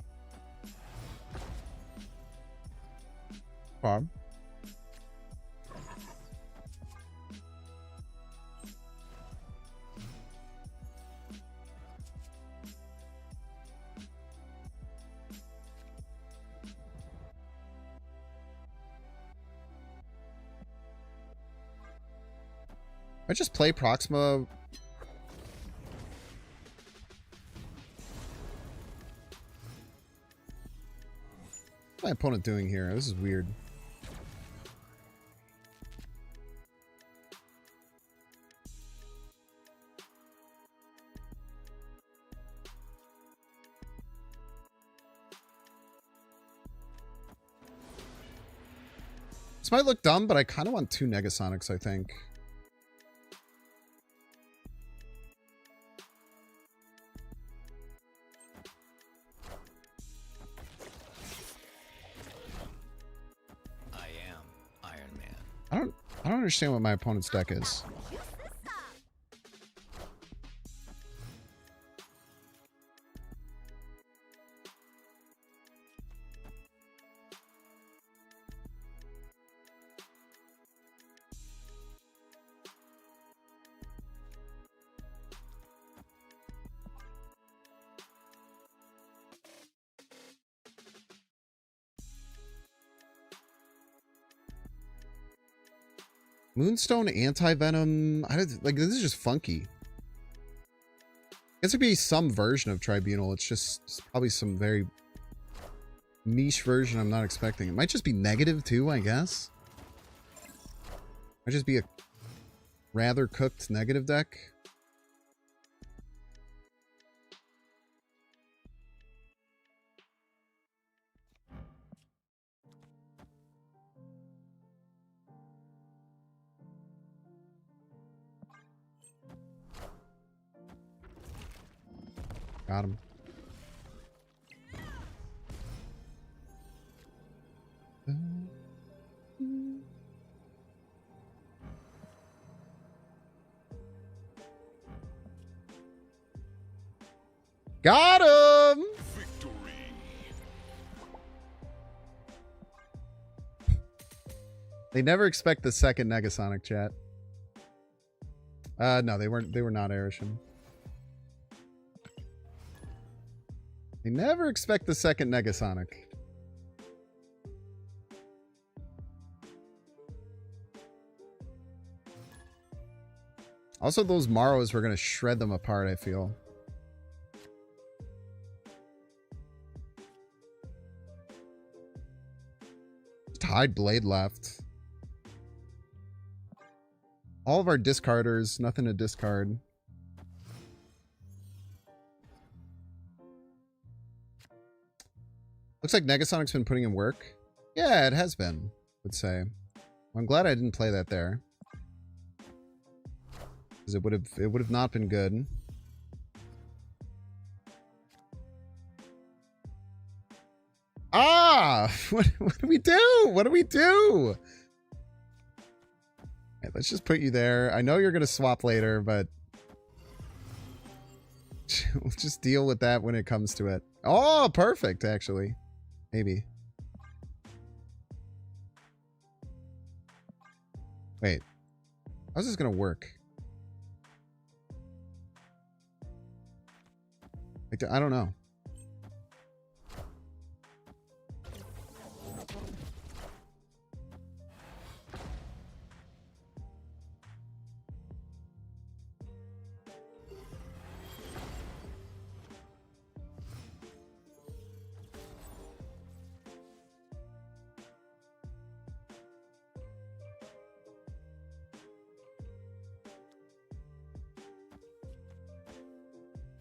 I just play Proxima. What's my opponent doing here? This is weird. This might look dumb, but I kind of want 2 Negasonics, I think. I am Iron Man. I don't understand what my opponent's deck is. Juice this up. Moonstone Anti-Venom. Like, this is just funky. It could be some version of Tribunal. It's probably some very niche version I'm not expecting. It might just be negative too, I guess. Might just be a rather cooked negative deck. Got him. Got him! Victory. They never expect the second Negasonic, chat. No, they were not Arishan. They never expect the second Negasonic. Also, those Maros were going to shred them apart, I feel. Tide Blade left. All of our discarders, nothing to discard. Looks like Negasonic's been putting in work. Yeah, it has been, I would say. I'm glad I didn't play that there. Because it would have not been good. Ah! What do we do? What do we do? Okay, let's just put you there. I know you're going to swap later, but we'll just deal with that when it comes to it. Oh, perfect, actually. Maybe. Wait. How's this going to work? I don't know.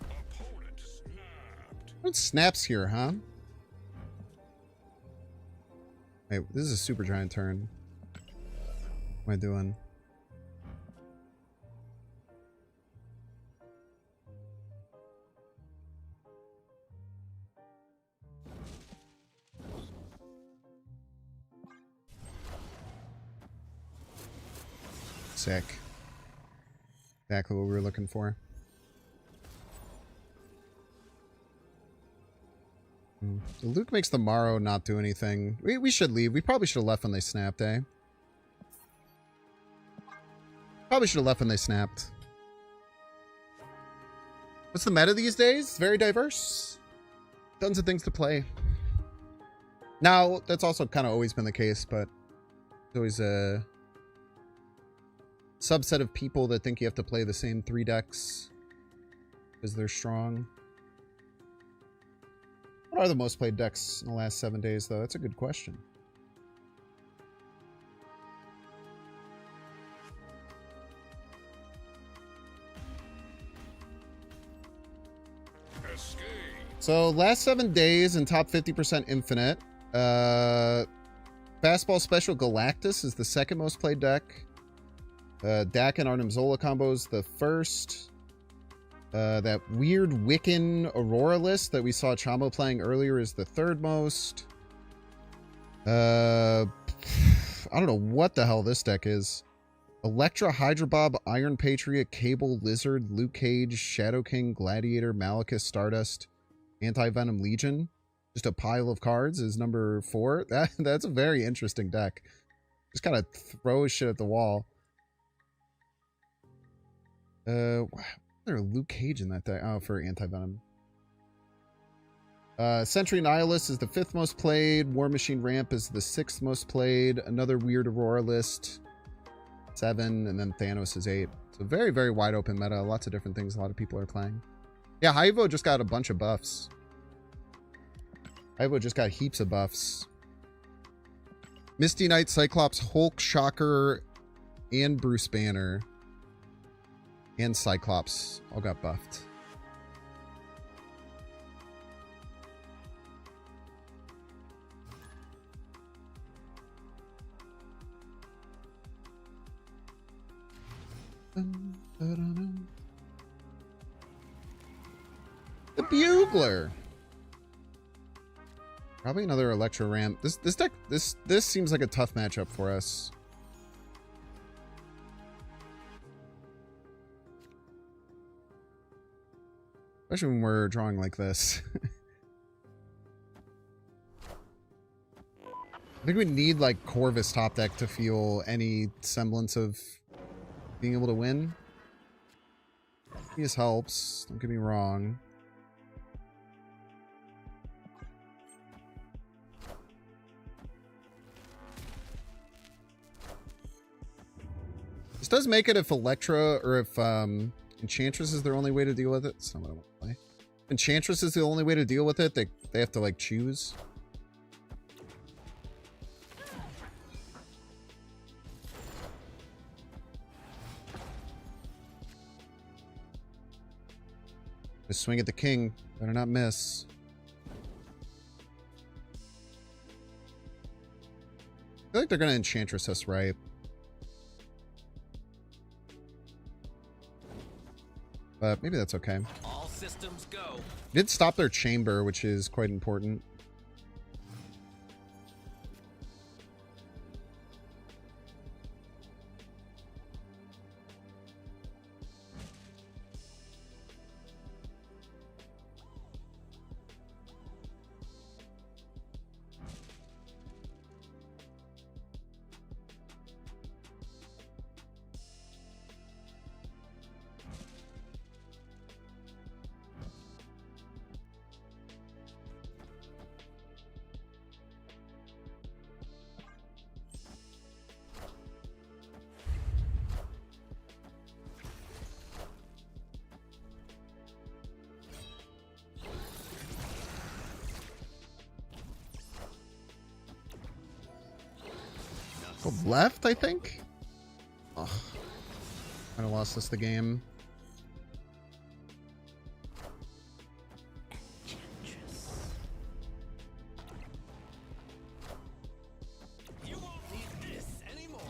Opponent snapped. What snaps here, huh? Wait, this is a super giant turn. What am I doing? Sick. Exactly what we were looking for. So Luke makes the Morrow not do anything. We should leave. We probably should have left when they snapped, eh? Probably should have left when they snapped. What's the meta these days? Very diverse. Tons of things to play. Now, that's also kind of always been the case, but it's always subset of people that think you have to play the same 3 decks because they're strong. What are the most played decks in the last 7 days, though? That's a good question. Escape. So, last 7 days in top 50% Infinite. Fastball Special Galactus is the second most played deck. Dak and Arnim Zola combos the first. That weird Wiccan Aurora list that we saw Chamo playing earlier is the third most. I don't know what the hell this deck is. Electra, Hydra Bob, Iron Patriot, Cable, Lizard, Luke Cage, Shadow King, Gladiator, Malekith, Stardust, Anti-Venom Legion. Just a pile of cards is number 4. That's a very interesting deck. Just kind of throw shit at the wall. There's Luke Cage in that deck. Oh, for Anti-Venom. Sentry Nihilist is the 5th most played. War Machine Ramp is the 6th most played. Another weird Aurora list, 7, and then Thanos is 8. So very, very wide open meta. Lots of different things a lot of people are playing. Yeah, Haivo just got a bunch of buffs. Haivo just got heaps of buffs. Misty Knight, Cyclops, Hulk, Shocker, and Bruce Banner, and Cyclops all got buffed. The Bugler. Probably another Electro Ramp. This deck, this seems like a tough matchup for us. Especially when we're drawing like this. I think we need like Corvus top deck to feel any semblance of being able to win. This helps, don't get me wrong. This does make it if Electra or if Enchantress is their only way to deal with it. That's not what I want to play. Enchantress is the only way to deal with it. They have to like choose. Just swing at the king. Better not miss. I feel like they're gonna Enchantress us, right? But maybe that's okay. All systems go. Did stop their chamber, which is quite important. Left, I think. Ugh. Kind of lost us the game. You won't need this anymore.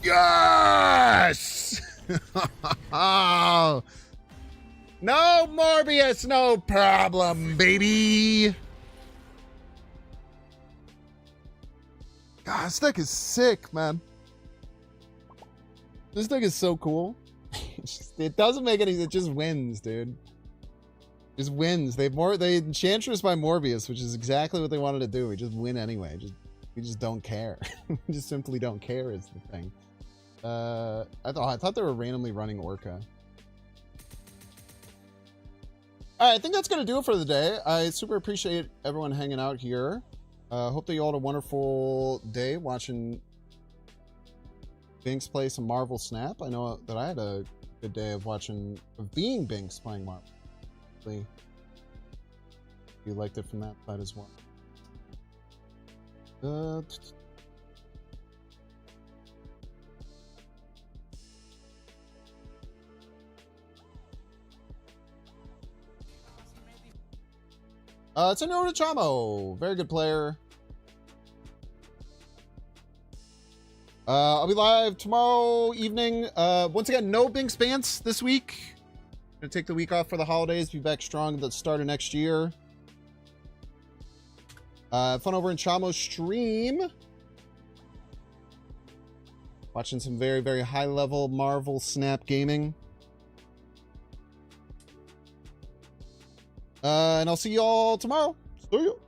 Yes! Oh. No Morbius, no problem, baby. God, this deck is sick, man. This deck is so cool. It doesn't make any. It just wins, dude. Just wins. They Enchantress by Morbius, which is exactly what they wanted to do. We just win anyway. We just don't care. We just simply don't care is the thing. I thought they were randomly running Orca. All right, I think that's gonna do it for the day. I super appreciate everyone hanging out here. Hope that you all had a wonderful day watching Binks play some Marvel Snap. I know that I had a good day of being Binks playing Marvel. Hopefully you liked it from that side as well. It's a Noda Chamo. Very good player. I'll be live tomorrow evening. Once again, no Binks Bants this week. Gonna take the week off for the holidays. Be back strong at the start of next year. Fun over in Chamo's stream. Watching some very, very high level Marvel Snap gaming. And I'll see you all tomorrow. See you.